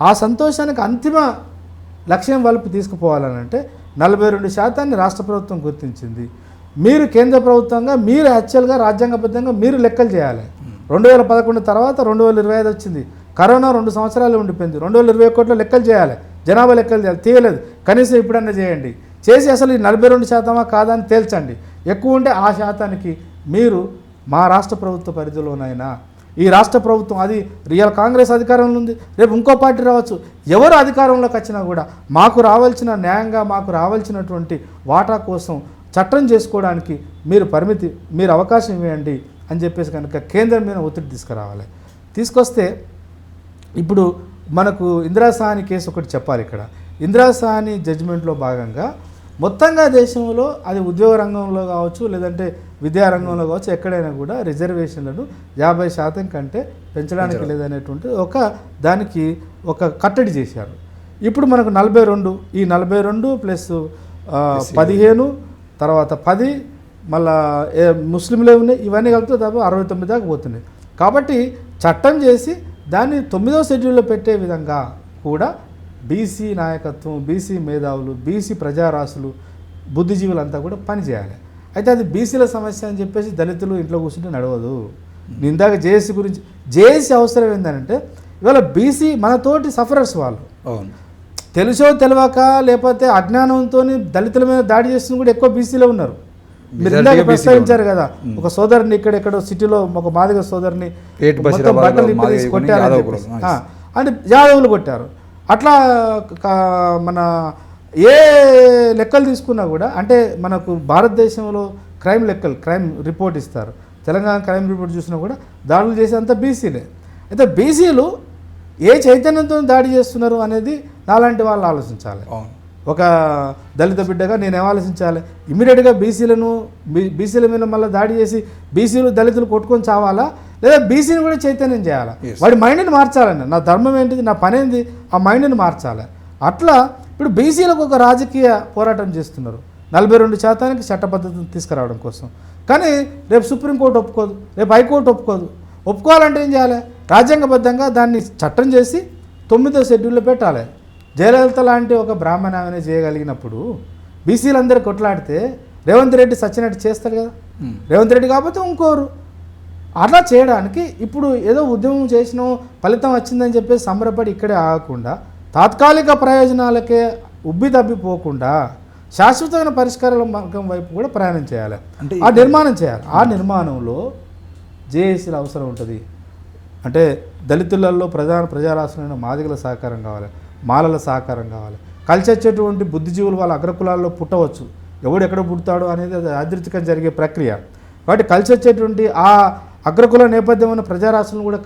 ఆ సంతోషానికి అంతిమ లక్ష్యం వైపు తీసుకుపోవాలనంటే 42% రాష్ట్ర ప్రభుత్వం గుర్తించింది. మీరు కేంద్ర ప్రభుత్వంగా మీరు యాక్చువల్గా రాజ్యాంగబద్ధంగా మీరు లెక్కలు చేయాలి. 2011 తర్వాత 2025 వచ్చింది. కరోనా 2 సంవత్సరాలు ఉండిపోయింది. 2020 కోట్ల లెక్కలు చేయాలి, జనాభా లెక్కలు చేయాలి, తీయలేదు. కనీసం ఇప్పుడన్నా చేయండి. చేసి అసలు ఈ 42% కాదా అని తేల్చండి. ఎక్కువ ఉంటే ఆ శాతానికి మీరు మా రాష్ట్ర ప్రభుత్వ పరిధిలోనైనా, ఈ రాష్ట్ర ప్రభుత్వం అది రియల్ కాంగ్రెస్ అధికారంలో ఉంది, రేపు ఇంకో పార్టీ రావచ్చు, ఎవరు అధికారంలోకి వచ్చినా కూడా మాకు రావాల్సిన న్యాయంగా మాకు రావాల్సినటువంటి వాటా కోసం చట్టం చేసుకోవడానికి మీరు అవకాశం ఇవ్వండి అని చెప్పేసి కనుక కేంద్రం మీద ఒత్తిడి తీసుకురావాలి. తీసుకొస్తే ఇప్పుడు మనకు ఇందిరాసాని కేసు ఒకటి చెప్పాలి. ఇక్కడ ఇందిరాసాని జడ్జిమెంట్లో భాగంగా మొత్తంగా దేశంలో అది ఉద్యోగ రంగంలో కావచ్చు, లేదంటే విద్యారంగంలో కావచ్చు, ఎక్కడైనా కూడా రిజర్వేషన్లను 50% కంటే పెంచడానికి లేదనేటువంటి దానికి ఒక కట్టడి చేశారు. ఇప్పుడు మనకు 42, ఈ 42 ప్లస్ 15 తర్వాత 10 మళ్ళా ముస్లింలే ఉన్నాయి, ఇవన్నీ కలిపితే దాదాపు 69 దాకా పోతున్నాయి. కాబట్టి చట్టం చేసి దాన్ని 9వ షెడ్యూల్లో పెట్టే విధంగా కూడా బీసీ నాయకత్వం, బీసీ మేధావులు, బీసీ ప్రజారాశులు, బుద్ధిజీవులంతా కూడా పనిచేయాలి. అయితే అది బీసీల సమస్య అని చెప్పేసి దళితులు ఇంట్లో కూర్చుంటే నడవదు. ఇందాక జేఏసీ గురించి, జేఏసీ అవసరం ఏంటంటే ఇవాళ బీసీ మనతోటి సఫరర్స్ వాళ్ళు, తెలుసో తెలియక లేకపోతే అజ్ఞానంతో దళితుల మీద దాడి చేస్తున్న కూడా ఎక్కువ బీసీలో ఉన్నారు. మీరు ఇందాక ప్రస్తావించారు కదా, ఒక సోదరుని ఎక్కడో సిటీలో ఒక మాదిగ సోదరిని బట్టలు కొట్టారు అంటే యాదవులు కొట్టారు. అట్లా మన ఏ లెక్కలు తీసుకున్నా కూడా, అంటే మనకు భారతదేశంలో క్రైమ్ రిపోర్ట్ ఇస్తారు. తెలంగాణ క్రైమ్ రిపోర్ట్ చూసినా కూడా దాడులు చేసేంత బీసీలే. అయితే బీసీలు ఏ చైతన్యంతో దాడి చేస్తున్నారు అనేది నాలాంటి వాళ్ళు ఆలోచించాలి. ఒక దళిత బిడ్డగా నేనేం ఆలోచించాలి? ఇమీడియట్గా బీసీల మీద మళ్ళీ దాడి చేసి బీసీలు దళితులు కొట్టుకొని చావాలా, లేదా బీసీని కూడా చైతన్యం చేయాలా? వాడి మైండ్ని మార్చాలండి. నా ధర్మం ఏంటిది, నా పని ఏంది, ఆ మైండ్ని మార్చాలి. అట్లా ఇప్పుడు బీసీలకు ఒక రాజకీయ పోరాటం చేస్తున్నారు 42% చట్టబద్ధతను తీసుకురావడం కోసం. కానీ రేపు సుప్రీంకోర్టు ఒప్పుకోదు, రేపు హైకోర్టు ఒప్పుకోదు. ఒప్పుకోవాలంటే ఏం చేయాలి? రాజ్యాంగబద్ధంగా దాన్ని చట్టం చేసి 9వ షెడ్యూల్లో పెట్టాలి. జయలలిత లాంటి ఒక బ్రాహ్మణ ఆమె చేయగలిగినప్పుడు బీసీలందరూ కొట్లాడితే రేవంత్ రెడ్డి సచ్చినట్టు చేస్తారు కదా. రేవంత్ రెడ్డి కాకపోతే ఇంకోరు. అట్లా చేయడానికి ఇప్పుడు ఏదో ఉద్యమం చేసినా ఫలితం వచ్చిందని చెప్పేసి సంబరపడి ఇక్కడే ఆగకుండా, తాత్కాలిక ప్రయోజనాలకే తబ్బిపోకుండా శాశ్వతమైన పరిష్కారాల మార్గం వైపు కూడా ప్రయాణం చేయాలి, ఆ నిర్మాణం చేయాలి. ఆ నిర్మాణంలో జేఏసీల అవసరం ఉంటుంది. అంటే దళితులలో ప్రజారాష్ట్రమైన మాదిగల సహకారం కావాలి, మాలల సహకారం కావాలి. కలిసి వచ్చేటువంటి బుద్ధిజీవులు వాళ్ళ అగ్రకులాల్లో పుట్టవచ్చు, ఎవడు ఎక్కడ పుడతాడో అనేది అది యాదృచ్ఛికంగా జరిగే ప్రక్రియ. కాబట్టి కలిసి వచ్చేటువంటి ఆ అగ్రకుల నేపథ్యమైన ప్రజారాశులను కూడా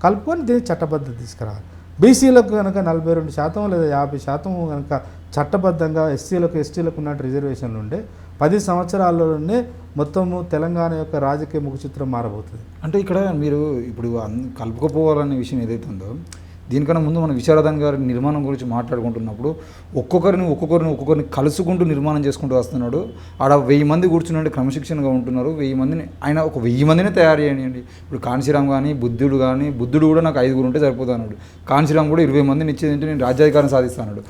కలుపుకొని దీన్ని చట్టబద్ధత తీసుకురావాలి. బీసీలకు కనుక 42% లేదా 50% కనుక చట్టబద్ధంగా ఎస్సీలకు ఎస్టీలకు ఉన్నట్టు రిజర్వేషన్లు ఉండే 10 సంవత్సరాల్లోనే మొత్తము తెలంగాణ యొక్క రాజకీయ ముఖ చిత్రం మారబోతుంది. అంటే ఇక్కడ మీరు ఇప్పుడు కలుపుకోపోవాలనే విషయం ఏదైతే ఉందో, దీనికన్నా ముందు మన విశారదన్ గారి నిర్మాణం గురించి మాట్లాడుకుంటున్నప్పుడు ఒక్కొక్కరిని కలుసుకుంటూ నిర్మాణం చేసుకుంటూ వస్తున్నాడు. ఆడ 1000 మంది కూర్చున్నట్టు క్రమశిక్షణగా ఉంటున్నారు. 1000 మందిని ఆయన ఒక 1000 మందినే తయారు చేయండి. ఇప్పుడు కాంశీరామ్ కానీ బుద్ధుడు కూడా నాకు 5 ఉంటే సరిపోతున్నాడు. కాంశీరామ్ కూడా 20 మందిని ఇచ్చేదంటే నేను రాజ్యాధికారం సాధిస్తాడు.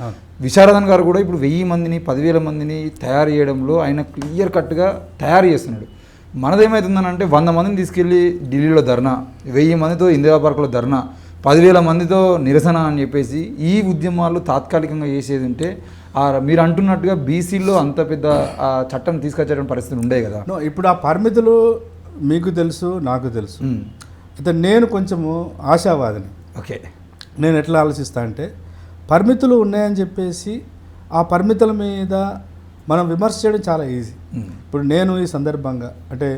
విశారదన్ గారు కూడా ఇప్పుడు 1000 మందిని 10,000 మందిని తయారు చేయడంలో ఆయన క్లియర్ కట్గా తయారు చేస్తున్నాడు. మనదేమవుతుందని అంటే 100 మందిని తీసుకెళ్ళి ఢిల్లీలో ధర్నా, 1000 మందితో ఇందిరా పార్కులో ధర్నా, 10,000 మందితో నిరసన అని చెప్పేసి ఈ ఉద్యమాలు తాత్కాలికంగా చేసేది ఉంటే మీరు అంటున్నట్టుగా బీసీలో అంత పెద్ద చట్టం తీసుకొచ్చే పరిస్థితులు ఉండే కదా. ఇప్పుడు ఆ పరిమితులు మీకు తెలుసు, నాకు తెలుసు. అయితే నేను కొంచెము ఆశావాదిని. ఓకే, నేను ఎట్లా ఆలోచిస్తా అంటే, పరిమితులు ఉన్నాయని చెప్పేసి ఆ పరిమితుల మీద మనం విమర్శ చేయడం చాలా ఈజీ. ఇప్పుడు నేను ఈ సందర్భంగా అంటే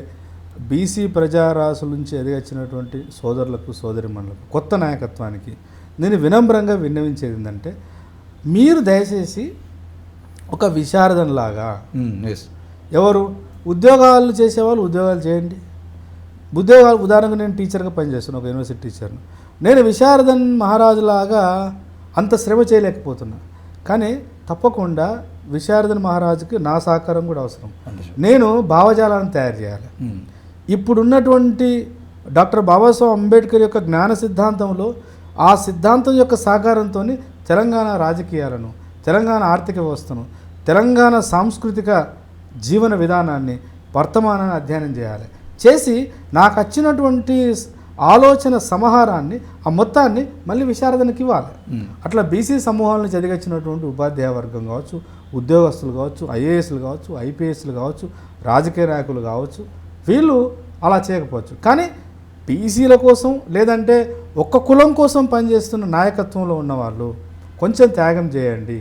బీసీ ప్రజారాశుల నుంచి ఎదిగొచ్చినటువంటి సోదరులకు సోదరిమణులకు కొత్త నాయకత్వానికి నేను వినమ్రంగా విన్నవించేది ఏంటంటే, మీరు దయచేసి ఒక విశారదన్లాగా ఎవరు ఉద్యోగాలు చేసేవాళ్ళు ఉద్యోగాలు చేయండి. ఉదాహరణకు నేను టీచర్గా పనిచేస్తున్నాను, ఒక యూనివర్సిటీ టీచర్ను. నేను విశారదన్ మహారాజులాగా అంత శ్రమ చేయలేకపోతున్నా. కానీ తప్పకుండా విశారదన్ మహారాజుకి నా సహకారం కూడా అవసరం. నేను భావజాలాన్ని తయారు చేయాలి. ఇప్పుడున్నటువంటి డాక్టర్ బాబాసాహెబ్ అంబేద్కర్ యొక్క జ్ఞాన సిద్ధాంతంలో ఆ సిద్ధాంతం యొక్క సహకారంతో తెలంగాణ రాజకీయాలను, తెలంగాణ ఆర్థిక వ్యవస్థను, తెలంగాణ సాంస్కృతిక జీవన విధానాన్ని, వర్తమానాన్ని అధ్యయనం చేయాలి. చేసి నాకు వచ్చినటువంటి ఆలోచన సమాహారాన్ని ఆ మొత్తాన్ని మళ్ళీ విశారదనకి ఇవ్వాలి. అట్లా బీసీ సమూహాలను చదివించినటువంటి ఉపాధ్యాయ వర్గం కావచ్చు, ఉద్యోగస్తులు కావచ్చు, ఐఏఎస్లు కావచ్చు, ఐపీఎస్లు కావచ్చు, రాజకీయ నాయకులు కావచ్చు, వీళ్ళు అలా చేయకపోవచ్చు. కానీ బీసీల కోసం లేదంటే ఒక్క కులం కోసం పనిచేస్తున్న నాయకత్వంలో ఉన్నవాళ్ళు కొంచెం త్యాగం చేయండి,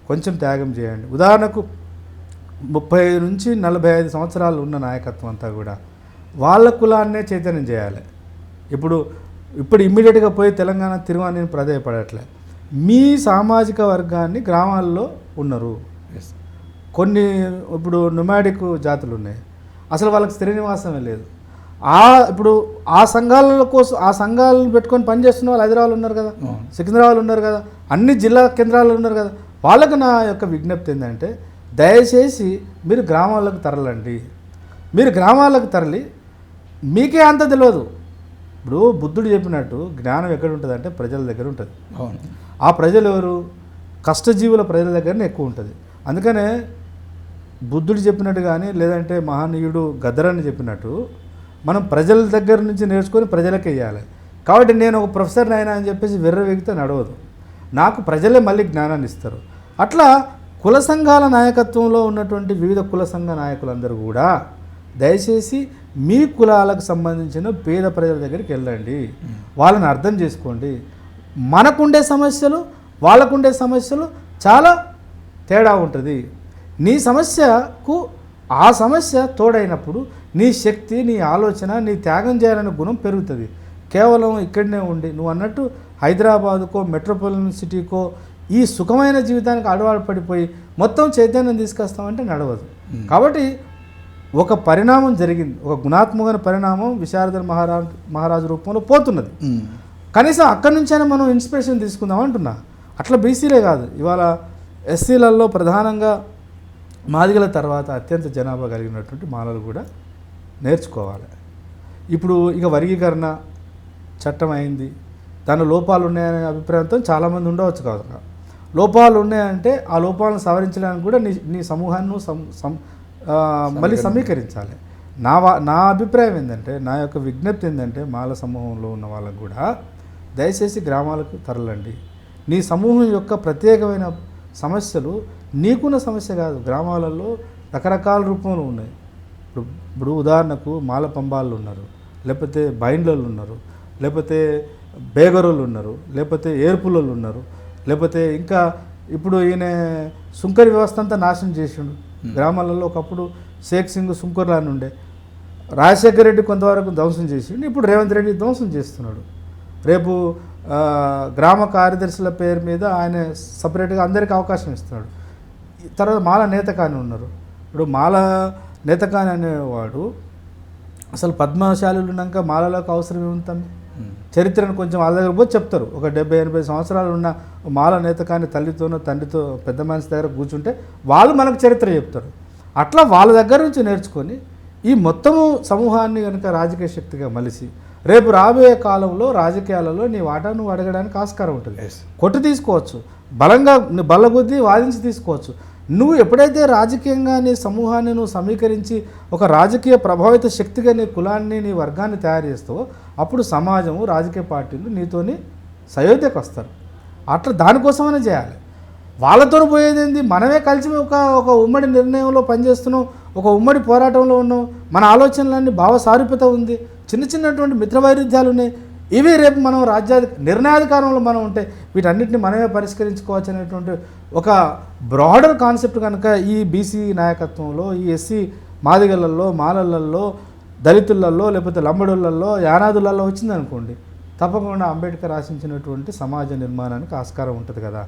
కొంచెం త్యాగం చేయండి. ఉదాహరణకు 35 నుంచి 45 సంవత్సరాలు ఉన్న నాయకత్వం అంతా కూడా వాళ్ళ కులాన్నే చైతన్యం చేయాలి. ఇప్పుడు ఇమ్మీడియట్గా పోయి తెలంగాణ తిరుమల ప్రాధాయపడట్లే. మీ సామాజిక వర్గాన్ని గ్రామాల్లో ఉన్నారు, కొన్ని ఇప్పుడు నొమాడిక్ జాతులు ఉన్నాయి, అసలు వాళ్ళకి స్థిర నివాసమే లేదు. ఇప్పుడు ఆ సంఘాల కోసం ఆ సంఘాలను పెట్టుకొని పనిచేస్తున్న వాళ్ళు హైదరాబాద్ ఉన్నారు కదా, సికింద్రాబాద్ ఉన్నారు కదా, అన్ని జిల్లా కేంద్రాలు ఉన్నారు కదా. వాళ్ళకు నా యొక్క విజ్ఞప్తి ఏంటంటే దయచేసి మీరు గ్రామాలకు తరలండి. మీరు గ్రామాలకు తరలి మీకే అంత తెలియదు. ఇప్పుడు బుద్ధుడు చెప్పినట్టు జ్ఞానం ఎక్కడ ఉంటుంది అంటే ప్రజల దగ్గర ఉంటుంది. ఆ ప్రజలు ఎవరు? కష్టజీవుల ప్రజల దగ్గరనే ఎక్కువ ఉంటుంది. అందుకనే బుద్ధుడు చెప్పినట్టు కానీ లేదంటే మహనీయుడు గద్దరని చెప్పినట్టు మనం ప్రజల దగ్గర నుంచి నేర్చుకొని ప్రజలకే ఇవ్వాలి. కాబట్టి నేను ఒక ప్రొఫెసర్ని అయినా అని చెప్పేసి వెర్రవేగితే నడవదు. నాకు ప్రజలే మళ్ళీ జ్ఞానాన్ని ఇస్తారు. అట్లా కుల సంఘాల నాయకత్వంలో ఉన్నటువంటి వివిధ కుల సంఘ నాయకులందరూ కూడా దయచేసి మీ కులాలకు సంబంధించిన పేద ప్రజల దగ్గరికి వెళ్ళండి, వాళ్ళని అర్థం చేసుకోండి. మనకుండే సమస్యలు వాళ్ళకుండే సమస్యలు చాలా తేడా ఉంటుంది. నీ సమస్యకు ఆ సమస్య తోడైనప్పుడు నీ శక్తి, నీ ఆలోచన, నీ త్యాగం చేయాలనే గుణం పెరుగుతుంది. కేవలం ఇక్కడనే ఉండి నువ్వు అన్నట్టు హైదరాబాదుకో మెట్రోపాలిటన్ సిటీకో ఈ సుఖమైన జీవితానికి అలవాటు పడిపోయి మొత్తం చైతన్యం తీసుకొస్తామంటే నడవదు. కాబట్టి ఒక పరిణామం జరిగింది, ఒక గుణాత్మకమైన పరిణామం విశారద మహారాజు రూపంలో పోతున్నది. కనీసం అక్కడి నుంచైనా మనం ఇన్స్పిరేషన్ తీసుకుందాం అంటున్నా. అట్లా బీసీలే కాదు, ఇవాళ ఎస్సీలలో ప్రధానంగా మాదిగల తర్వాత అత్యంత జనాభా కలిగినటువంటి మాలలు కూడా నేర్చుకోవాలి. ఇప్పుడు ఇక వర్గీకరణ చట్టం అయింది, దాని లోపాలు ఉన్నాయనే అభిప్రాయంతో చాలామంది ఉండవచ్చు కాదు. లోపాలు ఉన్నాయంటే ఆ లోపాలను సవరించడానికి కూడా నీ సమూహాన్ని మళ్ళీ సమీకరించాలి. నా అభిప్రాయం ఏంటంటే, నా యొక్క విజ్ఞప్తి ఏంటంటే మాల సమూహంలో ఉన్న వాళ్ళకు కూడా దయచేసి గ్రామాలకు తరలండి. నీ సమూహం యొక్క ప్రత్యేకమైన సమస్యలు నీకున్న సమస్య కాదు, గ్రామాలలో రకరకాల రూపంలో ఉన్నాయి. ఇప్పుడు ఉదాహరణకు మాల పంబాళ్ళు ఉన్నారు, లేకపోతే బైండ్లలో ఉన్నారు, లేకపోతే బేగరోళ్ళు ఉన్నారు, లేకపోతే ఏర్పులలో ఉన్నారు, లేకపోతే ఇంకా ఇప్పుడు ఈయన సుంకరి వ్యవస్థ అంతా నాశనం చేసిండు. గ్రామాలలో ఒకప్పుడు షేక్ సింగ్ సుంకర్లా అని ఉండే, రాజశేఖర రెడ్డి కొంతవరకు ధ్వంసం చేసిండు, ఇప్పుడు రేవంత్ రెడ్డి ధ్వంసం చేస్తున్నాడు. రేపు గ్రామ కార్యదర్శుల పేరు మీద ఆయన సపరేట్గా అందరికీ అవకాశం ఇస్తున్నాడు. తర్వాత మాల నేతకాని ఉన్నారు. ఇప్పుడు మాల నేతకాని అనేవాడు అసలు పద్మశాలులు ఉన్నాక మాలలకు అవసరం ఏముంటుంది? చరిత్రను కొంచెం వాళ్ళ దగ్గర పోతే చెప్తారు. ఒక 70-80 సంవత్సరాలు ఉన్న మాల నేతకాని తల్లితోనో తండ్రితో పెద్ద మనిషి దగ్గర కూర్చుంటే వాళ్ళు మనకు చరిత్ర చెప్తారు. అట్లా వాళ్ళ దగ్గర నుంచి నేర్చుకొని ఈ మొత్తము సమూహాన్ని కనుక రాజకీయ శక్తిగా మలిసి రేపు రాబోయే కాలంలో రాజకీయాలలో నీ వాటా నువ్వు అడగడానికి ఆస్కారం ఉంటుంది. కొట్టి తీసుకోవచ్చు, బలంగా బల్లగుద్ది వాదించి తీసుకోవచ్చు. నువ్వు ఎప్పుడైతే రాజకీయంగా నీ సమూహాన్ని నువ్వు సమీకరించి ఒక రాజకీయ ప్రభావిత శక్తిగా నీ కులాన్ని, నీ వర్గాన్ని తయారు చేస్తావో అప్పుడు సమాజము, రాజకీయ పార్టీలు నీతోని సయోధ్యకు వస్తారు. అట్లా దానికోసమనే చేయాలి. వాళ్ళతో పోయేది ఏంది? మనమే కలిసి ఒక ఉమ్మడి నిర్ణయంలో పనిచేస్తున్నాం, ఒక ఉమ్మడి పోరాటంలో ఉన్నాం, మన ఆలోచనలన్నీ భావసారూప్యత ఉంది, చిన్నటువంటి మిత్ర వైరుధ్యాలు ఉన్నాయి. ఇవి రేపు మనం నిర్ణయాధికారంలో మనం ఉంటే వీటన్నిటిని మనమే పరిష్కరించుకోవచ్చు అనేటువంటి ఒక బ్రాడర్ కాన్సెప్ట్ కనుక ఈ బీసీ నాయకత్వంలో, ఈ ఎస్సీ మాదిగలలో, మాలలలో, దళితులలో, లేకపోతే లంబడులలో, యానాదులలో వచ్చిందనుకోండి, తప్పకుండా అంబేద్కర్ ఆశించినటువంటి సమాజ నిర్మాణానికి ఆస్కారం ఉంటుంది కదా.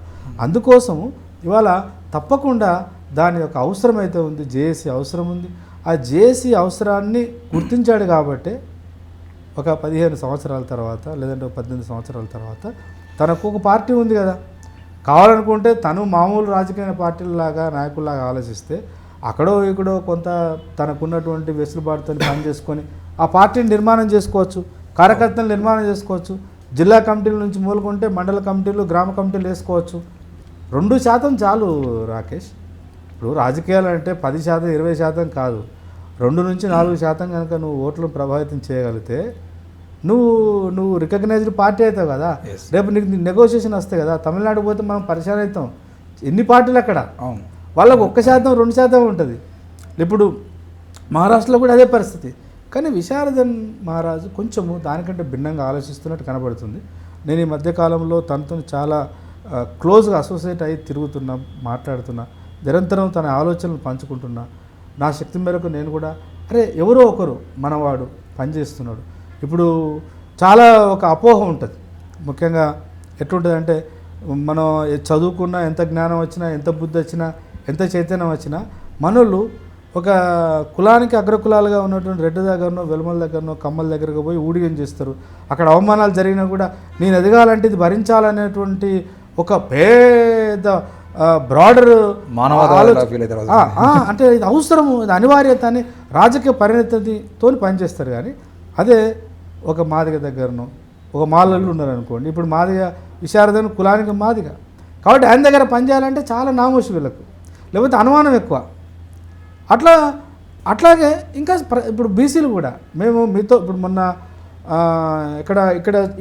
అందుకోసం ఇవాళ తప్పకుండా దాని యొక్క అవసరం అయితే ఉంది, జేఏసీ అవసరం ఉంది. ఆ జేఏసీ అవసరాన్ని గుర్తించాడు కాబట్టి ఒక 15 సంవత్సరాల తర్వాత లేదంటే 18 సంవత్సరాల తర్వాత తనకు ఒక పార్టీ ఉంది కదా, కావాలనుకుంటే తను మామూలు రాజకీయ పార్టీలలాగా నాయకుల్లాగా ఆలోచిస్తే అక్కడో ఇక్కడో కొంత తనకున్నటువంటి వెసులుబాటుతో పని చేసుకొని ఆ పార్టీని నిర్మాణం చేసుకోవచ్చు, కార్యకర్తలు నిర్మాణం చేసుకోవచ్చు, జిల్లా కమిటీల నుంచి మూలుకుంటే మండల కమిటీలు, గ్రామ కమిటీలు వేసుకోవచ్చు. 2% చాలు రాకేష్. ఇప్పుడు రాజకీయాలు అంటే 10%, 20% కాదు, 2 నుంచి 4% కనుక నువ్వు ఓట్లను ప్రభావితం చేయగలిగితే నువ్వు నువ్వు రికగ్నైజ్డ్ పార్టీ అవుతావు కదా, Yes. రేపు నీకు నెగోషియేషన్ వస్తాయి కదా. తమిళనాడు పోతే మనం పరిచయం అవుతాం, ఎన్ని పార్టీలు అక్కడ, అవును. వాళ్ళకు 1% 2% ఉంటుంది. ఇప్పుడు మహారాష్ట్రలో కూడా అదే పరిస్థితి. కానీ విశారదన్ మహారాజు కొంచెము దానికంటే భిన్నంగా ఆలోచిస్తున్నట్టు కనబడుతుంది. నేను ఈ మధ్యకాలంలో తనతో చాలా క్లోజ్గా అసోసియేట్ అయ్యి తిరుగుతున్నా, మాట్లాడుతున్నా, నిరంతరం తన ఆలోచనలు పంచుకుంటున్నా. నా శక్తి మేరకు నేను కూడా అరే ఎవరో ఒకరు మనవాడు పనిచేస్తున్నాడు. ఇప్పుడు చాలా ఒక అపోహ ఉంటుంది, ముఖ్యంగా ఎట్లుంటుందంటే మనం చదువుకున్నా, ఎంత జ్ఞానం వచ్చినా, ఎంత బుద్ధి వచ్చినా, ఎంత చైతన్యం వచ్చినా, మనోళ్ళు ఒక కులానికి అగ్రకులాలుగా ఉన్నటువంటి రెడ్డి దగ్గరనో, వెలుమల దగ్గరనో, కమ్మల దగ్గరకు పోయి ఊడిగం చేస్తారు. అక్కడ అవమానాలు జరిగినా కూడా నేను ఎదగాలంటే ఇది భరించాలనేటువంటి ఒక పేద బ్రాడర్ అంటే ఇది అవసరము, ఇది అనివార్యత అని రాజకీయ పరిణతితో పనిచేస్తారు. కానీ అదే ఒక మాదిగ దగ్గరనో, ఒక మాలలు ఉన్నారనుకోండి, ఇప్పుడు మాదిగ విశారదన్ కులానికి మాదిగ కాబట్టి ఆయన దగ్గర పనిచేయాలంటే చాలా నామోషి వీళ్ళకు, లేకపోతే అనుమానం ఎక్కువ. అట్లాగే ఇంకా ఇప్పుడు బీసీలు కూడా మేము మీతో ఇప్పుడు మొన్న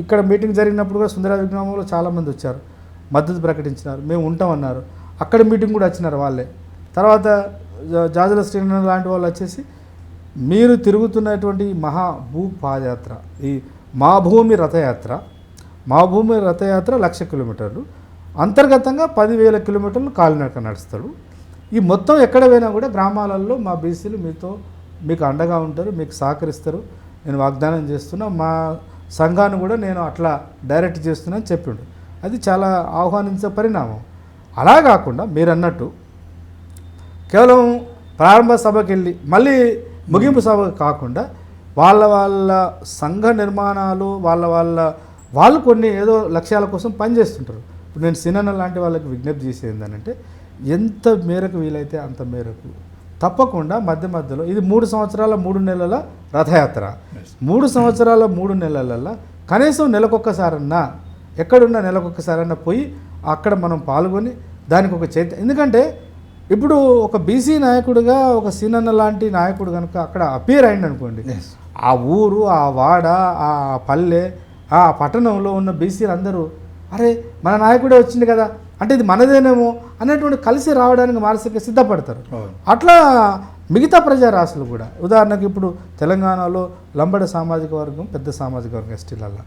ఇక్కడ మీటింగ్ జరిగినప్పుడు కూడా సుందర విగ్రామంలో చాలామంది వచ్చారు, మద్దతు ప్రకటించినారు, మేము ఉంటామన్నారు. అక్కడ మీటింగ్ కూడా వచ్చినారు వాళ్ళే. తర్వాత జాజుల శ్రీనారాయణ లాంటి వాళ్ళు వచ్చేసి మీరు తిరుగుతున్నటువంటి మహాభూ పాదయాత్ర, ఈ మా భూమి రథయాత్ర 1,00,000 కిలోమీటర్లు, అంతర్గతంగా 10,000 కిలోమీటర్లు కాలినడక నడుస్తాడు. ఈ మొత్తం ఎక్కడ పోయినా కూడా గ్రామాలలో మా బీసీలు మీకు అండగా ఉంటారు, మీకు సహకరిస్తారు, నేను వాగ్దానం చేస్తున్నా, మా సంఘాన్ని కూడా నేను అట్లా డైరెక్ట్ చేస్తున్నా అని చెప్పిండు. అది చాలా ఆహ్వానించే పరిణామం. అలా కాకుండా మీరు అన్నట్టు కేవలం ప్రారంభ సభకి వెళ్ళి మళ్ళీ ముగింపు సభ కాకుండా వాళ్ళ సంఘ నిర్మాణాలు వాళ్ళు కొన్ని ఏదో లక్ష్యాల కోసం పనిచేస్తుంటారు. ఇప్పుడు నేను సినన్న లాంటి వాళ్ళకి విజ్ఞప్తి చేసేది ఏంటంటే ఎంత మేరకు వీలైతే అంత మేరకు తప్పకుండా మధ్యలో ఇది 3 సంవత్సరాల 3 నెలల రథయాత్ర, 3 సంవత్సరాల 3 నెలలలో కనీసం నెలకొక్కసారన్నా ఎక్కడున్నా నెలకొక్కసారన్నా పోయి అక్కడ మనం పాల్గొని దానికి ఒక ఎందుకంటే ఇప్పుడు ఒక బీసీ నాయకుడిగా ఒక సీనన్న లాంటి నాయకుడు కనుక అక్కడ అపియర్ అయింది అనుకోండి, ఆ ఊరు, ఆ వాడ, ఆ పల్లె, ఆ పట్టణంలో ఉన్న బీసీలు అందరూ అరే మన నాయకుడే వచ్చింది కదా అంటే ఇది మనదేనేమో అనేటువంటి కలిసి రావడానికి మానసికంగా సిద్ధపడతారు. అట్లా మిగతా ప్రజారాశులు కూడా ఉదాహరణకు ఇప్పుడు తెలంగాణలో లంబడ సామాజిక వర్గం పెద్ద సామాజిక వర్గం ఎస్టీలల్లో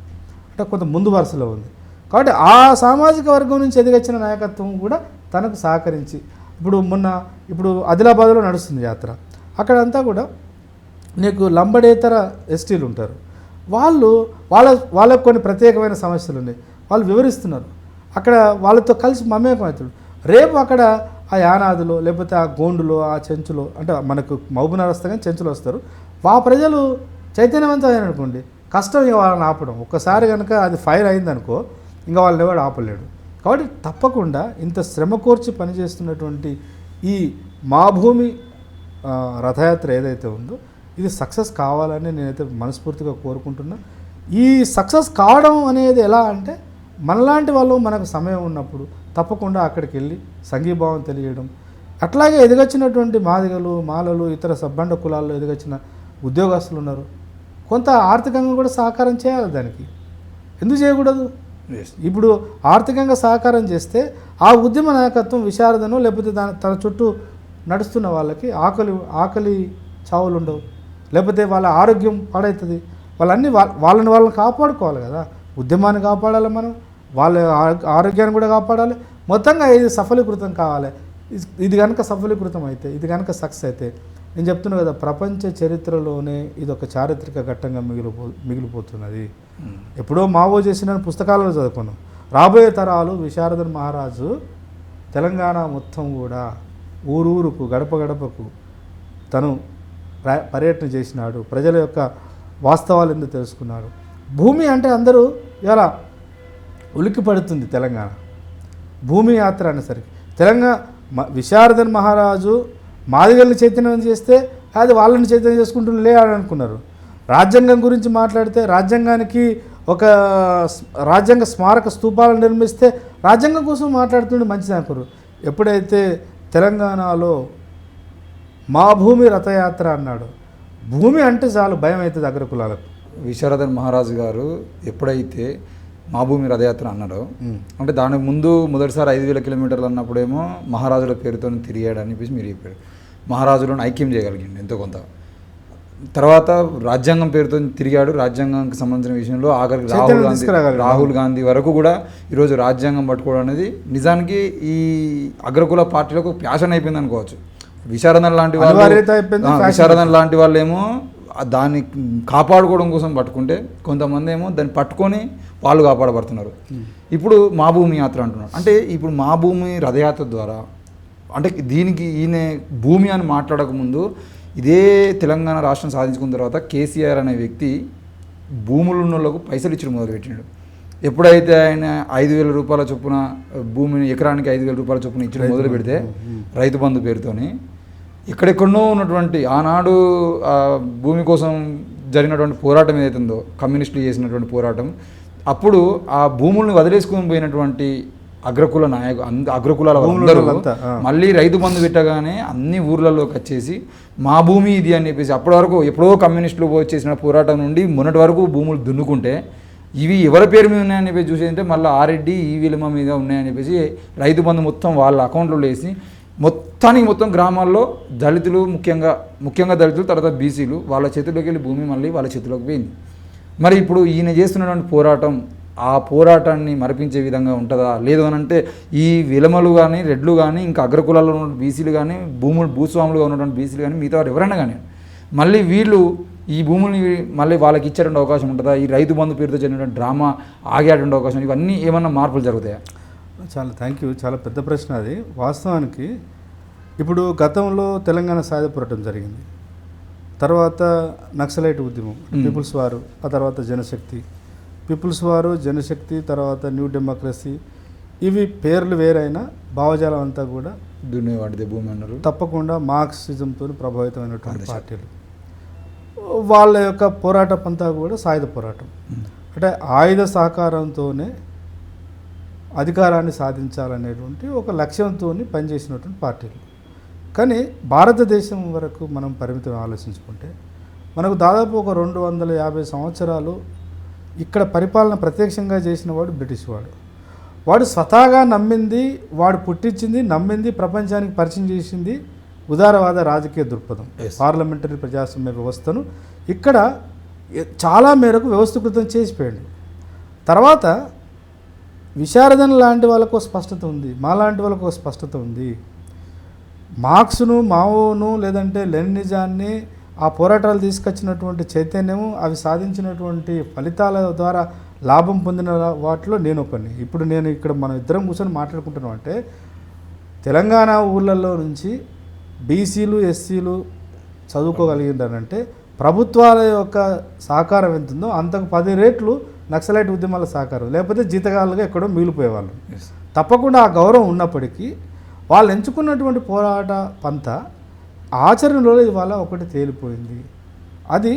అంటే కొంత ముందు వరుసలో ఉంది. కాబట్టి ఆ సామాజిక వర్గం నుంచి ఎదిగొచ్చిన నాయకత్వం కూడా తనకు సహకరించి ఇప్పుడు ఆదిలాబాద్లో నడుస్తుంది యాత్ర, అక్కడంతా కూడా నీకు లంబడేతర ఎస్టీలు ఉంటారు, వాళ్ళకు కొన్ని ప్రత్యేకమైన సమస్యలు ఉన్నాయి, వాళ్ళు వివరిస్తున్నారు, అక్కడ వాళ్ళతో కలిసి మమేకం అవుతాడు. రేపు అక్కడ ఆ యానాదులో లేకపోతే ఆ గోండులో ఆ చెంచులో అంటే మనకు మహబూబ్నగర్ వస్తే కానీ చెంచులు వస్తారు, ఆ ప్రజలు చైతన్యవంతమైన అనుకోండి కష్టం ఇక వాళ్ళని ఆపడం. ఒక్కసారి కనుక అది ఫైర్ అయిందనుకో ఇంకా వాళ్ళని ఎవడు ఆపలేడు. కాబట్టి తప్పకుండా ఇంత శ్రమ కోర్చి పనిచేస్తున్నటువంటి ఈ మా భూమి రథయాత్ర ఏదైతే ఉందో ఇది సక్సెస్ కావాలని నేనైతే మనస్ఫూర్తిగా కోరుకుంటున్నా. ఈ సక్సెస్ కావడం అనేది ఎలా అంటే మనలాంటి వాళ్ళు మనకు సమయం ఉన్నప్పుడు తప్పకుండా అక్కడికి వెళ్ళి సంఘీభావం తెలియడం, అట్లాగే ఎదిగొచ్చినటువంటి మాదిగలు, మాలలు, ఇతర సబ్బండ కులాల్లో ఎదిగొచ్చిన ఉద్యోగస్తులు ఉన్నారు, కొంత ఆర్థికంగా కూడా సహకారం చేయాలి. దానికి ఎందుకు చేయకూడదు? ఇప్పుడు ఆర్థికంగా సహకారం చేస్తే ఆ ఉద్యమ నాయకత్వం విశారదను లేకపోతే తన చుట్టూ నడుస్తున్న వాళ్ళకి ఆకలి చావులు ఉండవు, లేకపోతే వాళ్ళ ఆరోగ్యం పాడవుతుంది. వాళ్ళని కాపాడుకోవాలి కదా, ఉద్యమాన్ని కాపాడాలి, మనం వాళ్ళ ఆరోగ్యాన్ని కూడా కాపాడాలి. మొత్తంగా ఇది సఫలీకృతం కావాలి. ఇది కనుక సఫలీకృతం అయితే, ఇది కనుక సక్సెస్ అయితే నేను చెప్తున్నా కదా ప్రపంచ చరిత్రలోనే ఇది ఒక చారిత్రక ఘట్టంగా మిగిలిపోతున్నది. ఎప్పుడో మావో చేసిన పుస్తకాలలో చదువుకున్నాం. రాబోయే తరాలు విశారదన్ మహారాజు తెలంగాణ మొత్తం కూడా ఊరూరుకు గడప గడపకు తను పర్యటన చేసినాడు, ప్రజల యొక్క వాస్తవాలు ఎందుకు తెలుసుకున్నాడు. భూమి అంటే అందరూ ఇలా ఉలిక్కి పడుతుంది తెలంగాణ భూమి యాత్ర అనేసరికి. విశారదన్ మహారాజు మాదిగల్ని చైతన్యం చేస్తే అది వాళ్ళని చైతన్యం చేసుకుంటూ అని అనుకున్నారు. రాజ్యాంగం గురించి మాట్లాడితే రాజ్యాంగానికి ఒక రాజ్యాంగ స్మారక స్తూపాలను నిర్మిస్తే రాజ్యాంగం కోసం మాట్లాడుతుండే మంచిది అనుకోరు. ఎప్పుడైతే తెలంగాణలో మా భూమి రథయాత్ర అన్నాడు, భూమి అంటే చాలు భయం అవుతుంది అగ్రకులాలకు. విశారదన్ మహారాజు గారు ఎప్పుడైతే మా భూమి రథయాత్ర అన్నారో, అంటే దానికి ముందు మొదటిసారి 5,000 కిలోమీటర్లు అన్నప్పుడేమో మహారాజుల పేరుతో తిరిగాడని చెప్పేసి మీరు చెప్పారు. మహారాజులను ఐక్యం చేయగలిగింది ఎంతో కొంత. తర్వాత రాజ్యాంగం పేరుతో తిరిగాడు. రాజ్యాంగానికి సంబంధించిన విషయంలో ఆఖరికి రాహుల్ గాంధీ వరకు కూడా ఈరోజు రాజ్యాంగం పట్టుకోవడం అనేది నిజానికి ఈ అగ్రకుల పార్టీలకు ప్యాషన్ అయిపోయింది అనుకోవచ్చు. విశారదన్ లాంటి వాళ్ళు ఏమో దాన్ని కాపాడుకోవడం కోసం పట్టుకుంటే, కొంతమంది ఏమో దాన్ని పట్టుకొని వాళ్ళు కాపాడబడుతున్నారు. ఇప్పుడు మా భూమి యాత్ర అంటున్నారు. అంటే ఇప్పుడు మా భూమి రథయాత్ర ద్వారా, అంటే దీనికి ఈయన భూమి అని మాట్లాడకముందు ఇదే తెలంగాణ రాష్ట్రం సాధించుకున్న తర్వాత కేసీఆర్ అనే వ్యక్తి భూములు ఉన్న వాళ్ళకు పైసలు ఇచ్చి మొదలుపెట్టినాడు. ఎప్పుడైతే ఆయన 5,000 రూపాయల చొప్పున భూమిని ఎకరానికి 5,000 రూపాయల చొప్పున ఇచ్చి మొదలు పెడితే రైతు బంధు పేరుతోని ఎక్కడెక్కడో ఉన్నటువంటి ఆనాడు భూమి కోసం జరిగినటువంటి పోరాటం ఏదైతుందో, కమ్యూనిస్టులు చేసినటువంటి పోరాటం, అప్పుడు ఆ భూములను వదిలేసుకొని పోయినటువంటి అగ్రకులాల వాళ్ళందరూ మళ్ళీ రైతు బంధు పెట్టగానే అన్ని ఊర్లలోకి వచ్చేసి మా భూమి ఇది అని చెప్పేసి, అప్పటి వరకు ఎప్పుడో కమ్యూనిస్టులు చేసిన పోరాటం నుండి మొన్నటి వరకు భూములు దున్నుకుంటే ఇవి ఎవరి పేరు మీద ఉన్నాయని చెప్పేసి చూసేదంటే మళ్ళీ ఆరెడ్డి ఈ విలుమ మీద ఉన్నాయని చెప్పేసి రైతు బంధు మొత్తం వాళ్ళ అకౌంట్లో వేసి మొత్తం గ్రామాల్లో దళితులు, ముఖ్యంగా దళితులు, తర్వాత బీసీలు వాళ్ళ చేతిలోకి వెళ్ళి భూమి మళ్ళీ వాళ్ళ చేతిలోకి పోయింది. మరి ఇప్పుడు ఈయన చేస్తున్నటువంటి పోరాటం ఆ పోరాటాన్ని మరిపించే విధంగా ఉంటుందా? లేదు అని అంటే ఈ విలమలు కానీ, రెడ్లు కానీ, ఇంకా అగ్రకులాల్లో ఉన్న బీసీలు కానీ, భూస్వాములుగా ఉన్నటువంటి బీసీలు కానీ, మిగతా వారు ఎవరైనా కానీ మళ్ళీ వీళ్ళు ఈ భూముల్ని మళ్ళీ వాళ్ళకి ఇచ్చేటువంటి అవకాశం ఉంటుందా? ఈ రైతు బంధు పేరుతో జరిగినటువంటి డ్రామా ఆగేటువంటి అవకాశం, ఇవన్నీ ఏమన్నా మార్పులు జరుగుతాయా? చాలా థ్యాంక్ యూ. చాలా పెద్ద ప్రశ్న అది. వాస్తవానికి ఇప్పుడు గతంలో తెలంగాణ సాయుధ పోరాటం జరిగింది, తర్వాత నక్సలైట్ ఉద్యమం, పీపుల్స్ వారు, ఆ తర్వాత జనశక్తి, పీపుల్స్ వారు, జనశక్తి, తర్వాత న్యూ డెమోక్రసీ, ఇవి పేర్లు వేరైనా భావజాలం అంతా కూడా దున్నేవాడిదే భూమి అన్నారు. తప్పకుండా మార్క్సిజంతో ప్రభావితమైనటువంటి పార్టీలు. వాళ్ళ యొక్క పోరాటం అంతా కూడా సాయుధ పోరాటం, అంటే ఆయుధ సహకారంతోనే అధికారాన్ని సాధించాలనేటువంటి ఒక లక్ష్యంతో పనిచేసినటువంటి పార్టీలు. కానీ భారతదేశం వరకు మనం పరిమితం ఆలోచించుకుంటే మనకు దాదాపు ఒక 250 సంవత్సరాలు ఇక్కడ పరిపాలన ప్రత్యక్షంగా చేసిన వాడు బ్రిటిష్ వాడు. వాడు స్వతహాగా నమ్మింది, వాడు పుట్టించింది, నమ్మింది, ప్రపంచానికి పరిచయం చేసింది ఉదారవాద రాజకీయ దృక్పథం, పార్లమెంటరీ ప్రజాస్వామ్య వ్యవస్థను ఇక్కడ చాలా మేరకు వ్యవస్థీకృతం చేసిపోయాడు. తర్వాత విశారదన్ లాంటి వాళ్ళకు స్పష్టత ఉంది, మా లాంటి వాళ్ళకు స్పష్టత ఉంది. మార్క్స్ను, మావోను, లేదంటే లెనినిజాన్ని, ఆ పోరాటాలు తీసుకొచ్చినటువంటి చైతన్యము, అవి సాధించినటువంటి ఫలితాల ద్వారా లాభం పొందిన వాటిలో నేను ఒకని. ఇప్పుడు నేను ఇక్కడ మనం ఇద్దరం కూర్చొని మాట్లాడుకుంటున్నాం అంటే తెలంగాణ ఊళ్ళల్లో నుంచి బీసీలు, ఎస్సీలు చదువుకోగలిగిందంటే ప్రభుత్వాల యొక్క సహకారం ఎంత ఉందో అంతకు 10 రెట్లు నక్సలైట్ ఉద్యమాల సహకారం, లేకపోతే జీతగాళ్ళుగా ఎక్కడో మిగిలిపోయేవాళ్ళు. తప్పకుండా ఆ గౌరవం ఉన్నప్పటికీ వాళ్ళు ఎంచుకున్నటువంటి పోరాట పంత ఆచరణలో ఇవాళ ఒకటి తేలిపోయింది. అది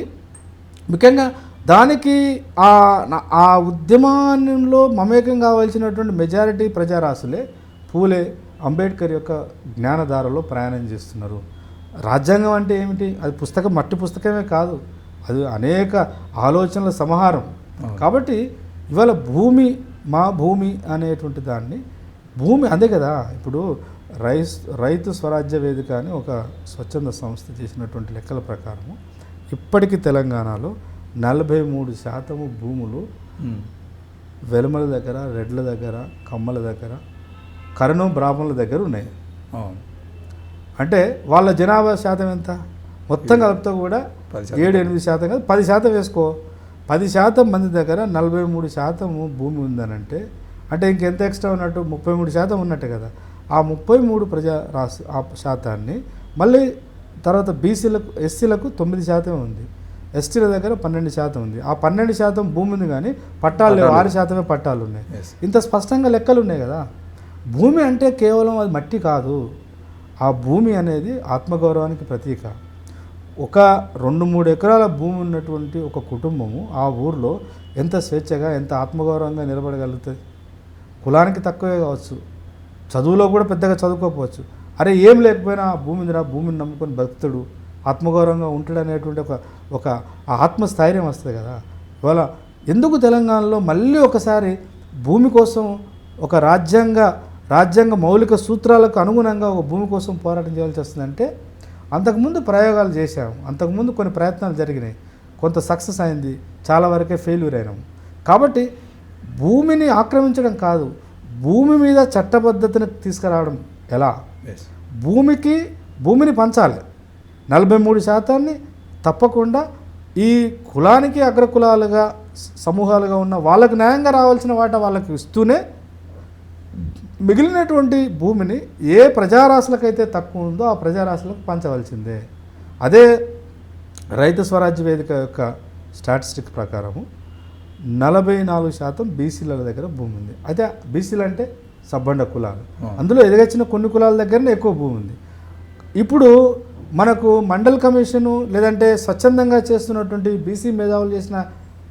ముఖ్యంగా దానికి ఆ ఉద్యమంలో మమేకం కావాల్సినటువంటి మెజారిటీ ప్రజారాశులే పూలే, అంబేద్కర్ యొక్క జ్ఞానధారలో ప్రయాణం చేస్తున్నారు. రాజ్యాంగం అంటే ఏమిటి? అది పుస్తకం, మట్టి పుస్తకమే కాదు, అది అనేక ఆలోచనల సమాహారం. కాబట్టి ఇవాళ భూమి, మా భూమి అనేటువంటి దాన్ని, భూమి అందే కదా. ఇప్పుడు రైతు స్వరాజ్య వేదిక అని ఒక స్వచ్ఛంద సంస్థ చేసినటువంటి లెక్కల ప్రకారము ఇప్పటికీ తెలంగాణలో 43% భూములు వెలుమల దగ్గర, రెడ్ల దగ్గర, కమ్మల దగ్గర, కరణం బ్రాహ్మణుల దగ్గర ఉన్నాయి. అంటే వాళ్ళ జనాభా శాతం ఎంత? మొత్తం కలిపితే కూడా 7-8% కాదు, 10% వేసుకో. 10% మంది దగ్గర 43% భూమి ఉందనంటే అంటే ఇంకెంత ఎక్స్ట్రా ఉన్నట్టు? 33% ఉన్నట్టే కదా. ఆ 33% శాతాన్ని మళ్ళీ తర్వాత బీసీలకు, ఎస్సీలకు 9% ఉంది, ఎస్టీల దగ్గర 12% ఉంది. ఆ 12% భూమి ఉంది కానీ పట్టాలు లేవు, 6% పట్టాలు ఉన్నాయి. ఇంత స్పష్టంగా లెక్కలు ఉన్నాయి కదా. భూమి అంటే కేవలం అది మట్టి కాదు, ఆ భూమి అనేది ఆత్మగౌరవానికి ప్రతీక. ఒక 2-3 ఎకరాల భూమి ఉన్నటువంటి ఒక కుటుంబము ఆ ఊరిలో ఎంత స్వేచ్ఛగా, ఎంత ఆత్మగౌరవంగా నిలబడగలుగుతుంది? కులానికి తక్కువే కావచ్చు, చదువులో కూడా పెద్దగా చదువుకోకపోవచ్చు, అరే ఏం లేకపోయినా ఆ భూమిని నమ్ముకొని బతుకుతాడు, ఆత్మగౌరవంగా ఉంటాడు అనేటువంటి ఒక ఆత్మస్థైర్యం వస్తుంది కదా. ఇవాళ ఎందుకు తెలంగాణలో మళ్ళీ ఒకసారి భూమి కోసం ఒక రాజ్యాంగ మౌలిక సూత్రాలకు అనుగుణంగా ఒక భూమి కోసం పోరాటం చేయాల్సి వస్తుందంటే, అంతకుముందు ప్రయోగాలు చేశాము, అంతకుముందు కొన్ని ప్రయత్నాలు జరిగినాయి, కొంత సక్సెస్ అయింది, చాలా వరకే ఫెయిల్యూర్ అయినాము. కాబట్టి భూమిని ఆక్రమించడం కాదు, భూమి మీద చట్టబద్ధతను తీసుకురావడం ఎలా, భూమిని పంచాలి. 43% తప్పకుండా ఈ కులానికి అగ్రకులాలుగా సమూహాలుగా ఉన్న వాళ్ళకు న్యాయంగా రావాల్సిన వాటా వాళ్ళకి ఇస్తూనే మిగిలినటువంటి భూమిని ఏ ప్రజారాశులకైతే తక్కువ ఉందో ఆ ప్రజారాశులకు పంచవలసిందే. అదే రైతు స్వరాజ్య వేదిక యొక్క స్టాటిస్టిక్ ప్రకారము 44% బీసీల దగ్గర భూమి ఉంది. అయితే బీసీలు అంటే సబ్బండ కులాలు, అందులో ఎదిగొచ్చిన కొన్ని కులాల దగ్గరనే ఎక్కువ భూమి ఉంది. ఇప్పుడు మనకు మండల్ కమిషను లేదంటే స్వచ్ఛందంగా చేస్తున్నటువంటి బీసీ మేధావులు చేసిన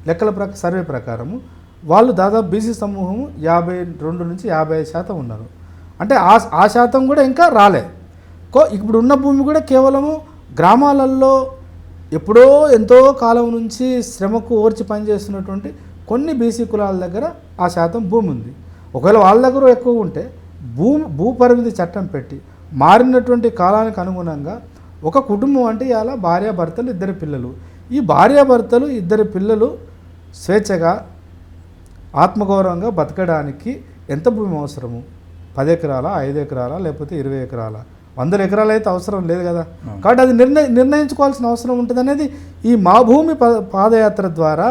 లెక్కల సర్వే ప్రకారము వాళ్ళు దాదాపు బీసీ సమూహం 52 నుంచి 55% ఉన్నారు. అంటే ఆ శాతం కూడా ఇంకా రాలే. ఇప్పుడు ఉన్న భూమి కూడా కేవలము గ్రామాలలో ఎప్పుడో ఎంతో కాలం నుంచి శ్రమకు ఓర్చి పనిచేస్తున్నటువంటి కొన్ని బీసీ కులాల దగ్గర ఆ శాతం భూమి ఉంది. ఒకవేళ వాళ్ళ దగ్గర ఎక్కువ ఉంటే భూపరిమితి చట్టం పెట్టి మారినటువంటి కాలానికి అనుగుణంగా ఒక కుటుంబం అంటే ఇలా భార్యాభర్తలు 2 పిల్లలు, ఈ భార్యాభర్తలు 2 పిల్లలు స్వేచ్ఛగా ఆత్మగౌరవంగా బతకడానికి ఎంత భూమి అవసరము? 10 ఎకరాల, 5 ఎకరాల, లేకపోతే 20 ఎకరాల, 100 ఎకరాలు అయితే అవసరం లేదు కదా. కాబట్టి అది నిర్ణయించుకోవాల్సిన అవసరం ఉంటుంది అనేది ఈ మా భూమి పాదయాత్ర ద్వారా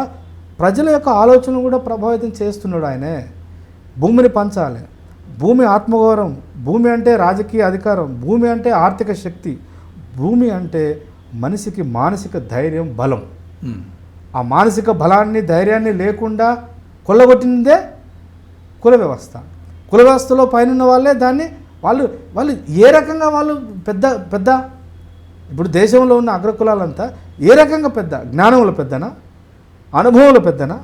ప్రజల యొక్క ఆలోచనలు కూడా ప్రభావితం చేస్తున్నాడు ఆయనే. భూమిని పంచాలి, భూమి ఆత్మగౌరవం, భూమి అంటే రాజకీయ అధికారం, భూమి అంటే ఆర్థిక శక్తి, భూమి అంటే మనిషికి మానసిక ధైర్యం, బలం. ఆ మానసిక బలాన్ని ధైర్యాన్ని లేకుండా కొల్లగొట్టిందే కుల వ్యవస్థ. కుల వ్యవస్థలో పైన వాళ్ళే దాన్ని వాళ్ళు ఏ రకంగా వాళ్ళు పెద్ద ఇప్పుడు దేశంలో ఉన్న అగ్రకులాలంతా ఏ రకంగా పెద్ద? జ్ఞానంలో పెద్దనా, అనుభవంలో పెద్దనా,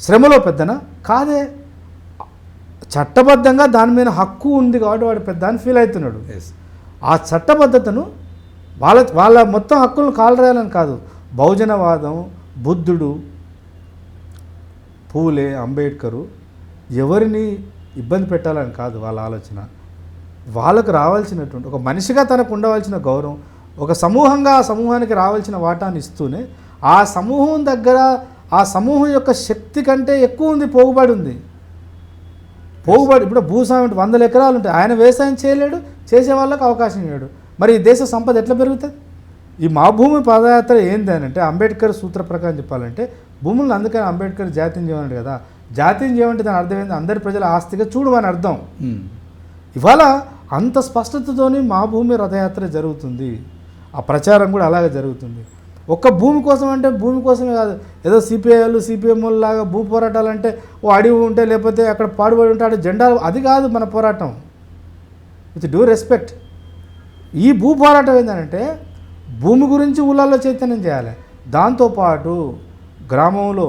శ్రమలో పెద్దనా? కాదే. చట్టబద్ధంగా దాని మీద హక్కు ఉంది కాబట్టి వాడు పెద్ద అని ఫీల్ అవుతున్నాడు. ఆ చట్టబద్ధతను వాళ్ళ మొత్తం హక్కులను కాలరాయాలని కాదు. బహుజనవాదం, బుద్ధుడు, పూలే, అంబేద్కరు ఎవరిని ఇబ్బంది పెట్టాలని కాదు వాళ్ళ ఆలోచన. వాళ్ళకు రావాల్సినటువంటి ఒక మనిషిగా తనకు ఉండవలసిన గౌరవం, ఒక సమూహంగా ఆ సమూహానికి రావాల్సిన వాటాన్ని ఇస్తూనే ఆ సమూహం దగ్గర ఆ సమూహం యొక్క శక్తి కంటే ఎక్కువ ఉంది, పోగుబడి ఉంది. పోగుబడి ఇప్పుడు భూస్వామి 100 ఎకరాలు ఉంటాయి, ఆయన వ్యవసాయం చేయలేడు, చేసే వాళ్ళకి అవకాశం ఇవ్వడు. మరి ఈ దేశ సంపద ఎట్లా పెరుగుతుంది? ఈ మా భూమి పాదయాత్ర ఏంది అని అంటే అంబేద్కర్ సూత్ర ప్రకారం చెప్పాలంటే భూములను, అందుకని అంబేద్కర్ జాతీయం చేయమన్నాడు కదా. జాతీయం చేయమంటే దాని అర్థం ఏంటి? అందరి ప్రజల ఆస్తిగా చూడమని అర్థం. ఇవాళ అంత స్పష్టతతోని మా భూమి రథయాత్ర జరుగుతుంది, ఆ ప్రచారం కూడా అలాగే జరుగుతుంది. ఒక్క భూమి కోసం అంటే భూమి కోసమే కాదు, ఏదో సిపిఐలు సిపిఎంలు లాగా భూ పోరాటాలు అంటే ఓ అడవి ఉంటే లేకపోతే అక్కడ పాడుబడి ఉంటే అక్కడ జెండాలు, అది కాదు మన పోరాటం. విత్ డ్యూ రెస్పెక్ట్, ఈ భూ పోరాటం ఏంటంటే భూమి గురించి ఊళ్ళల్లో చైతన్యం చేయాలి. దాంతోపాటు గ్రామంలో,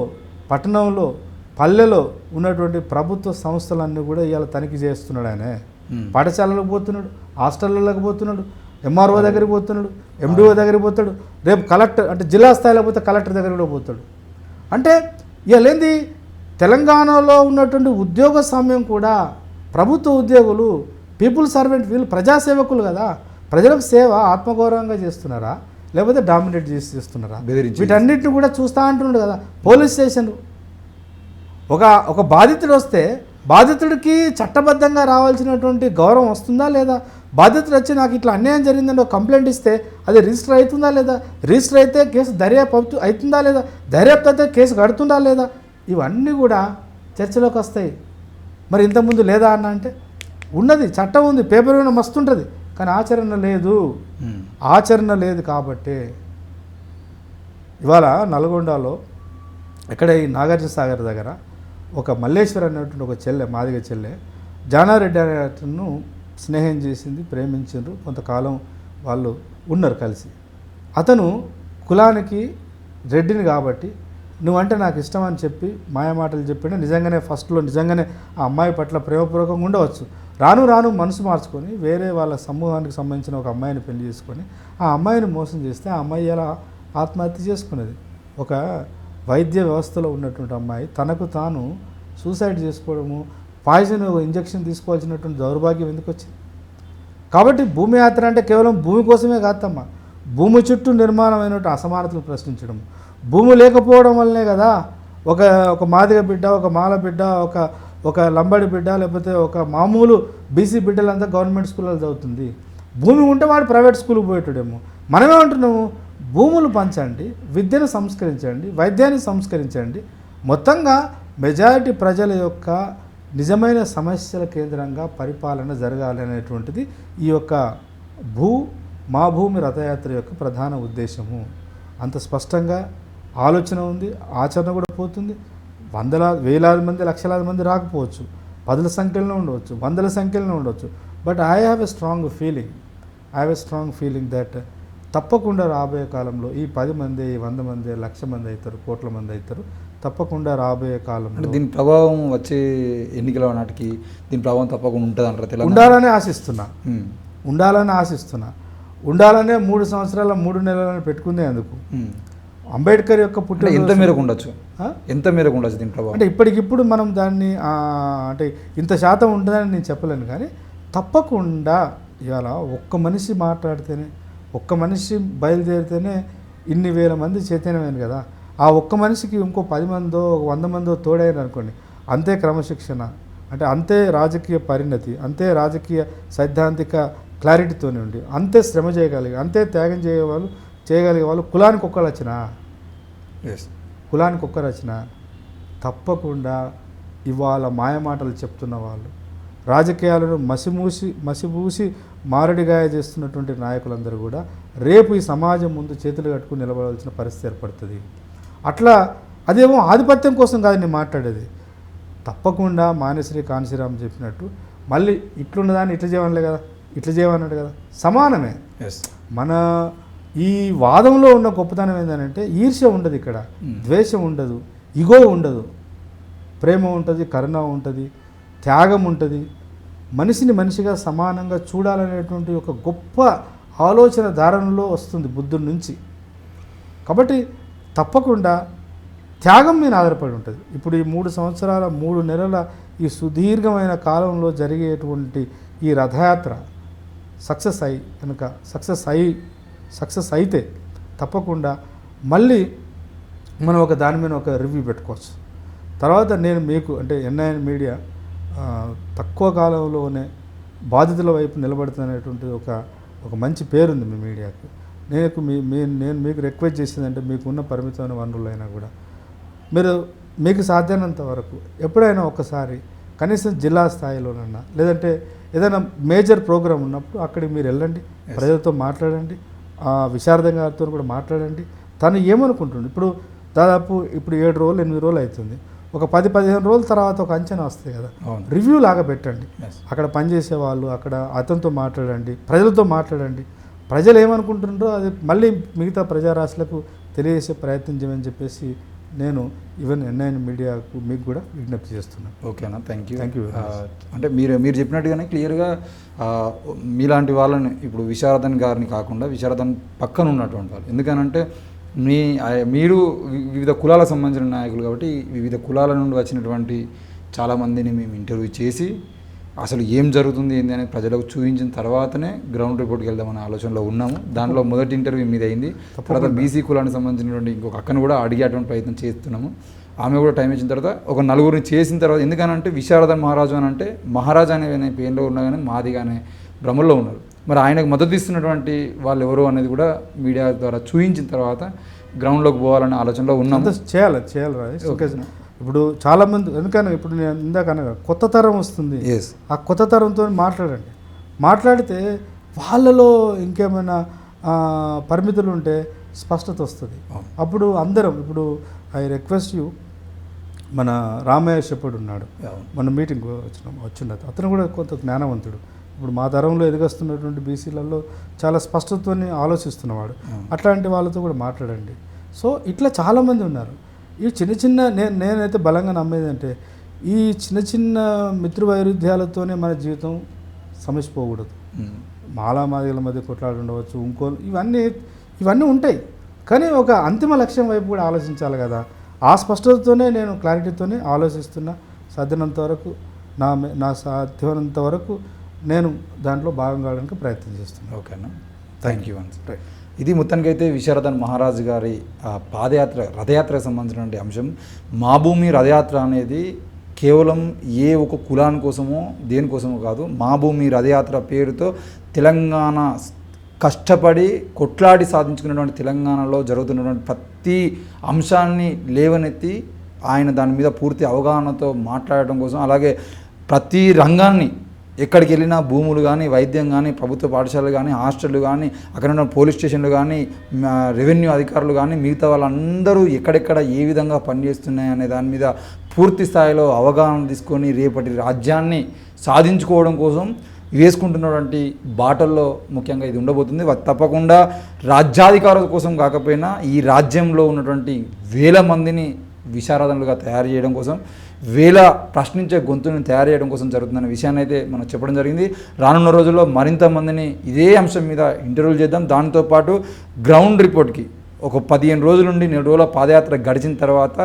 పట్టణంలో, పల్లెలో ఉన్నటువంటి ప్రభుత్వ సంస్థలన్నీ కూడా ఇవాళ తనిఖీ చేస్తున్నాడు ఆయన. పాఠశాలలకు పోతున్నాడు, హాస్టళ్ళకి పోతున్నాడు, ఎంఆర్ఓ దగ్గరికి పోతున్నాడు, ఎండిఓ దగ్గరికి పోతాడు, రేపు కలెక్టర్ అంటే జిల్లా స్థాయిలో పోతే కలెక్టర్ దగ్గర కూడా పోతాడు. అంటే ఇవాళ ఏంది, తెలంగాణలో ఉన్నటువంటి ఉద్యోగ సమయం కూడా ప్రభుత్వ ఉద్యోగులు, పీపుల్ సర్వెంట్, వీళ్ళు ప్రజాసేవకులు కదా. ప్రజలకు సేవ ఆత్మగౌరవంగా చేస్తున్నారా లేకపోతే డామినేట్ చేస్తున్నారా? వీటన్నిటిని కూడా చూస్తూ అంటున్నాడు కదా. పోలీస్ స్టేషన్ ఒక బాధితుడు వస్తే బాధితుడికి చట్టబద్ధంగా రావాల్సినటువంటి గౌరవం వస్తుందా లేదా? బాధితుడు వచ్చి నాకు ఇట్లా అన్యాయం జరిగిందని ఒక కంప్లైంట్ ఇస్తే అది రిజిస్టర్ అవుతుందా లేదా? రిజిస్టర్ అయితే కేసు దర్యాప్తు అవుతుందా లేదా? దర్యాప్తు అయితే కేసు కడుతుందా లేదా? ఇవన్నీ కూడా చర్చలోకి వస్తాయి. మరి ఇంతకుముందు లేదా అన్న అంటే ఉన్నది, చట్టం ఉంది, పేపర్ మీద మస్తు ఉంటుంది, కానీ ఆచరణ లేదు. ఆచరణ లేదు కాబట్టి ఇవాళ నల్గొండలో ఎక్కడ ఈ నాగార్జున సాగర్ దగ్గర ఒక మల్లేశ్వర్ అనేటువంటి ఒక చెల్లె, మాదిగ చెల్లె, జానారెడ్డి అనేటను స్నేహం చేసింది, ప్రేమించారు, కొంతకాలం వాళ్ళు ఉన్నారు కలిసి. అతను కులానికి రెడ్డిని కాబట్టి నువ్వంటే నాకు ఇష్టం అని చెప్పి మాయమాటలు చెప్పినా నిజంగానే ఫస్ట్లో నిజంగానే ఆ అమ్మాయి పట్ల ప్రేమపూర్వకంగా ఉండవచ్చు. రాను రాను మనసు మార్చుకొని వేరే వాళ్ళ సమూహానికి సంబంధించిన ఒక అమ్మాయిని పెళ్లి చేసుకొని ఆ అమ్మాయిని మోసం చేస్తే ఆ అమ్మాయి ఇలా ఆత్మహత్య చేసుకునేది. ఒక వైద్య వ్యవస్థలో ఉన్నటువంటి అమ్మాయి తనకు తాను సూసైడ్ చేసుకోవడము, పాయిజన్ ఇంజెక్షన్ తీసుకోవాల్సినటువంటి దౌర్భాగ్యం ఎందుకు వచ్చింది? కాబట్టి భూమి యాత్ర అంటే కేవలం భూమి కోసమే కాదమ్మా, భూమి చుట్టూ నిర్మాణమైనటువంటి అసమానతలు ప్రశ్నించడం. భూమి లేకపోవడం వల్లనే కదా ఒక మాదిగ బిడ్డ, ఒక మాల బిడ్డ, ఒక లంబడి బిడ్డ, లేకపోతే ఒక మామూలు బీసీ బిడ్డలంతా గవర్నమెంట్ స్కూల్లో చదువుతుంది. భూమి ఉంటే వాడు ప్రైవేట్ స్కూల్కి పోయేటాడేమో. మనమేమంటున్నాము, భూములు పంచండి, విద్యను సంస్కరించండి, వైద్యాన్ని సంస్కరించండి, మొత్తంగా మెజారిటీ ప్రజల యొక్క నిజమైన సమస్యల కేంద్రంగా పరిపాలన జరగాలి అనేటువంటిది ఈ యొక్క మా భూమి రథయాత్ర యొక్క ప్రధాన ఉద్దేశము. అంత స్పష్టంగా ఆలోచన ఉంది, ఆచరణ కూడా పోతుంది. వేలాది మంది, లక్షలాది మంది రాకపోవచ్చు, పదుల సంఖ్యలో ఉండవచ్చు, వందల సంఖ్యలో ఉండవచ్చు. But I have a strong feeling that తప్పకుండా రాబోయే కాలంలో ఈ 10 మంది, 100 మంది, 1,00,000 మంది అవుతారు, కోట్ల మంది అవుతారు. తప్పకుండా రాబోయే కాలంలో దీని ప్రభావం వచ్చే ఎన్నికల నాటికి దీని ప్రభావం తప్పకుండా ఉంటుంది అంటారు. తెలంగాణ ఉండాలని ఆశిస్తున్నా. ఉండాలనే 3 సంవత్సరాల 3 నెలలను పెట్టుకుందే అందుకు. అంబేద్కర్ యొక్క పుట్టిన ఎంత మేరకు ఉండొచ్చు దీని ప్రభావం? అంటే ఇప్పటికిప్పుడు మనం దాన్ని అంటే ఇంత శాతం ఉంటుందని నేను చెప్పలేను, కానీ తప్పకుండా ఇవాళ ఒక్క మనిషి మాట్లాడితేనే, ఒక్క మనిషి బయలుదేరితేనే ఇన్ని వేల మంది చైతన్యమైంది కదా. ఆ ఒక్క మనిషికి ఇంకో 10 మందో 100 మందో తోడైన అనుకోండి, అంతే క్రమశిక్షణ, అంటే అంతే రాజకీయ పరిణతి, అంతే రాజకీయ సైద్ధాంతిక క్లారిటీతోనే ఉండి, అంతే శ్రమ చేయగలిగి, అంతే త్యాగం చేయగలిగే వాళ్ళు కులానికి ఒక్కరు వచ్చిన తప్పకుండా ఇవాళ మాయమాటలు చెప్తున్న వాళ్ళు, రాజకీయాలను మసిబూసి మారడిగాయ చేస్తున్నటువంటి నాయకులందరూ కూడా రేపు ఈ సమాజం ముందు చేతులు కట్టుకుని నిలబడాల్సిన పరిస్థితి ఏర్పడుతుంది. అట్లా అదేమో ఆధిపత్యం కోసం కాదు నేను మాట్లాడేది. తప్పకుండా మానేశ్రీ కాన్సీరామ్ చెప్పినట్టు మళ్ళీ ఇట్లున్నదాన్ని ఇట్లా చేయమన్నాడు కదా, సమానమే. మన ఈ వాదంలో ఉన్న గొప్పతనం ఏంటంటే ఈర్ష్య ఉండదు, ఇక్కడ ద్వేషం ఉండదు, ఇగో ఉండదు, ప్రేమ ఉంటుంది, కరుణ ఉంటుంది, త్యాగం ఉంటుంది. మనిషిని మనిషిగా సమానంగా చూడాలనేటువంటి ఒక గొప్ప ఆలోచన ధారణలో వస్తుంది బుద్ధుడి నుంచి. కాబట్టి తప్పకుండా త్యాగం మీద ఆధారపడి ఉంటుంది. ఇప్పుడు ఈ 3 సంవత్సరాల 3 నెలల ఈ సుదీర్ఘమైన కాలంలో జరిగేటువంటి ఈ రథయాత్ర సక్సెస్ అయితే తప్పకుండా మళ్ళీ మనం దాని మీద ఒక రివ్యూ పెట్టుకోవచ్చు. తర్వాత నేను మీకు అంటే NIN మీడియా తక్కువ కాలంలోనే బాధితుల వైపు నిలబడుతున్నటువంటి ఒక మంచి పేరుంది మీ మీడియాకు. నేను మీకు రిక్వెస్ట్ చేసేదంటే, మీకున్న పరిమితమైన వనరులైనా కూడా మీకు సాధ్యమైనంత వరకు ఎప్పుడైనా ఒకసారి కనీసం జిల్లా స్థాయిలోనన్నా, లేదంటే ఏదైనా మేజర్ ప్రోగ్రాం ఉన్నప్పుడు అక్కడికి మీరు వెళ్ళండి, ప్రజలతో మాట్లాడండి, విశారదం గారితో కూడా మాట్లాడండి. తను ఏమనుకుంటుంది, దాదాపు 7 రోజులు 8 రోజులు అవుతుంది, ఒక 10-15 రోజుల తర్వాత ఒక అంచనా వస్తాయి కదా, రివ్యూ లాగా పెట్టండి. అక్కడ పనిచేసే వాళ్ళు, అక్కడ అతనితో మాట్లాడండి, ప్రజలతో మాట్లాడండి. ప్రజలు ఏమనుకుంటుంటారో అది మళ్ళీ మిగతా ప్రజారాశులకు తెలియజేసే ప్రయత్నం చేయమని చెప్పేసి నేను ఈవెన్ NIN మీడియాకు మీకు కూడా విజ్ఞప్తి చేస్తున్నాను. ఓకేనా, థ్యాంక్ యూ. అంటే మీరు చెప్పినట్టుగానే క్లియర్గా మీలాంటి వాళ్ళని, ఇప్పుడు విశారదన్ గారిని కాకుండా విశారదన్ పక్కన ఉన్నటువంటి వాళ్ళు, ఎందుకనంటే మీరు వివిధ కులాలకు సంబంధించిన నాయకులు కాబట్టి వివిధ కులాల నుండి వచ్చినటువంటి చాలామందిని మేము ఇంటర్వ్యూ చేసి అసలు ఏం జరుగుతుంది ఏంది అనేది ప్రజలకు చూపించిన తర్వాతనే గ్రౌండ్ రిపోర్ట్కి వెళ్దామనే ఆలోచనలో ఉన్నాము. దాంట్లో మొదటి ఇంటర్వ్యూ మీద అయింది. తర్వాత బీసీ కులానికి సంబంధించినటువంటి ఇంకొక అక్కను కూడా అడిగేటువంటి ప్రయత్నం చేస్తున్నాము. ఆమె కూడా టైం ఇచ్చిన తర్వాత ఒక నలుగురిని చేసిన తర్వాత, ఎందుకనంటే విశారదన్ మహారాజు అని అంటే మహారాజా అనే పేరులో ఉన్నా కానీ మాదిగానే భ్రమల్లో ఉన్నారు. మరి ఆయనకు మద్దతు ఇస్తున్నటువంటి వాళ్ళు ఎవరు అనేది కూడా మీడియా ద్వారా చూపించిన తర్వాత గ్రౌండ్లోకి పోవాలనే ఆలోచనలో ఉన్నాము. చేయాలి. ఓకే, ఇప్పుడు చాలామంది, ఎందుకని ఇప్పుడు నేను ఇందాక అనగా కొత్త తరం వస్తుంది, ఆ కొత్త తరంతో మాట్లాడితే వాళ్ళలో ఇంకేమైనా పరిమితులు ఉంటే స్పష్టత వస్తుంది. అప్పుడు అందరం, ఇప్పుడు ఐ రిక్వెస్ట్ యూ, మన రామయ్య శెప్పడు ఉన్నాడు, మన మీటింగ్ వచ్చిండదు, అతను కూడా కొంత జ్ఞానవంతుడు. ఇప్పుడు మా తరంలో ఎదిగొస్తున్నటువంటి బీసీలలో చాలా స్పష్టతని ఆలోచిస్తున్నవాడు. అట్లాంటి వాళ్ళతో కూడా మాట్లాడండి. సో ఇట్లా చాలామంది ఉన్నారు. ఈ చిన్న నేనైతే బలంగా నమ్మేదంటే, ఈ చిన్న మిత్రవైరుధ్యాలతోనే మన జీవితం సమసిపోకూడదు. మాలామాదిగల మధ్య కొట్లాడు ఉండవచ్చు, ఇవన్నీ ఉంటాయి, కానీ ఒక అంతిమ లక్ష్యం వైపు కూడా ఆలోచించాలి కదా. ఆ స్పష్టతతోనే నేను క్లారిటీతోనే ఆలోచిస్తున్నా. సాధ్యమైనంత వరకు నా సాధ్యమైనంత వరకు నేను దాంట్లో భాగం కావడానికి ప్రయత్నం చేస్తున్నాను. ఓకేనా, థ్యాంక్ యూ అండి. రైట్. ఇది మొత్తానికైతే విశారదన్ మహారాజ్ గారి పాదయాత్ర రథయాత్రకు సంబంధించినటువంటి అంశం. మా భూమి రథయాత్ర అనేది కేవలం ఏ ఒక కులాని కోసమో దేనికోసమో కాదు. మా భూమి రథయాత్ర పేరుతో తెలంగాణ కష్టపడి కొట్లాడి సాధించుకున్నటువంటి తెలంగాణలో జరుగుతున్నటువంటి ప్రతి అంశాన్ని లేవనెత్తి ఆయన దాని మీద పూర్తి అవగాహనతో మాట్లాడటం కోసం, అలాగే ప్రతి రంగాన్ని ఎక్కడికి వెళ్ళినా భూములు కానీ, వైద్యం కానీ, ప్రభుత్వ పాఠశాలలు కానీ, హాస్టళ్ళు కానీ, అక్కడ ఉన్న పోలీస్ స్టేషన్లు కానీ, రెవెన్యూ అధికారులు కానీ, మిగతా వాళ్ళందరూ ఎక్కడెక్కడ ఏ విధంగా పనిచేస్తున్నాయి అనే దాని మీద పూర్తి స్థాయిలో అవగాహన తీసుకొని రేపటి రాజ్యాన్ని సాధించుకోవడం కోసం వేసుకుంటున్నటువంటి బాటల్లో ముఖ్యంగా ఇది ఉండబోతుంది. తప్పకుండా రాజ్యాధికారుల కోసం కాకపోయినా ఈ రాజ్యంలో ఉన్నటువంటి వేల మందిని విశారదనులుగా తయారు చేయడం కోసం, వేల ప్రశ్నించే గొంతుని తయారు చేయడం కోసం జరుగుతుందనే విషయాన్ని అయితే మనం చెప్పడం జరిగింది. రానున్న రోజుల్లో మరింత మందిని ఇదే అంశం మీద ఇంటర్వ్యూలు చేద్దాం. దాంతోపాటు గ్రౌండ్ రిపోర్ట్కి ఒక 15 రోజుల నుండి 4 రోజుల పాదయాత్ర గడిచిన తర్వాత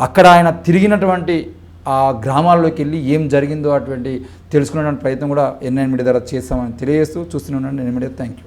అక్కడ ఆయన తిరిగినటువంటి ఆ గ్రామాల్లోకి వెళ్ళి ఏం జరిగిందో అటువంటి తెలుసుకునేటువంటి ప్రయత్నం కూడా ఎన్ఐఎన్ మీడియా ద్వారా చేస్తామని తెలియజేస్తూ చూస్తూనే ఉండండి ఎన్ఐఎన్ మీడియా. Thank you.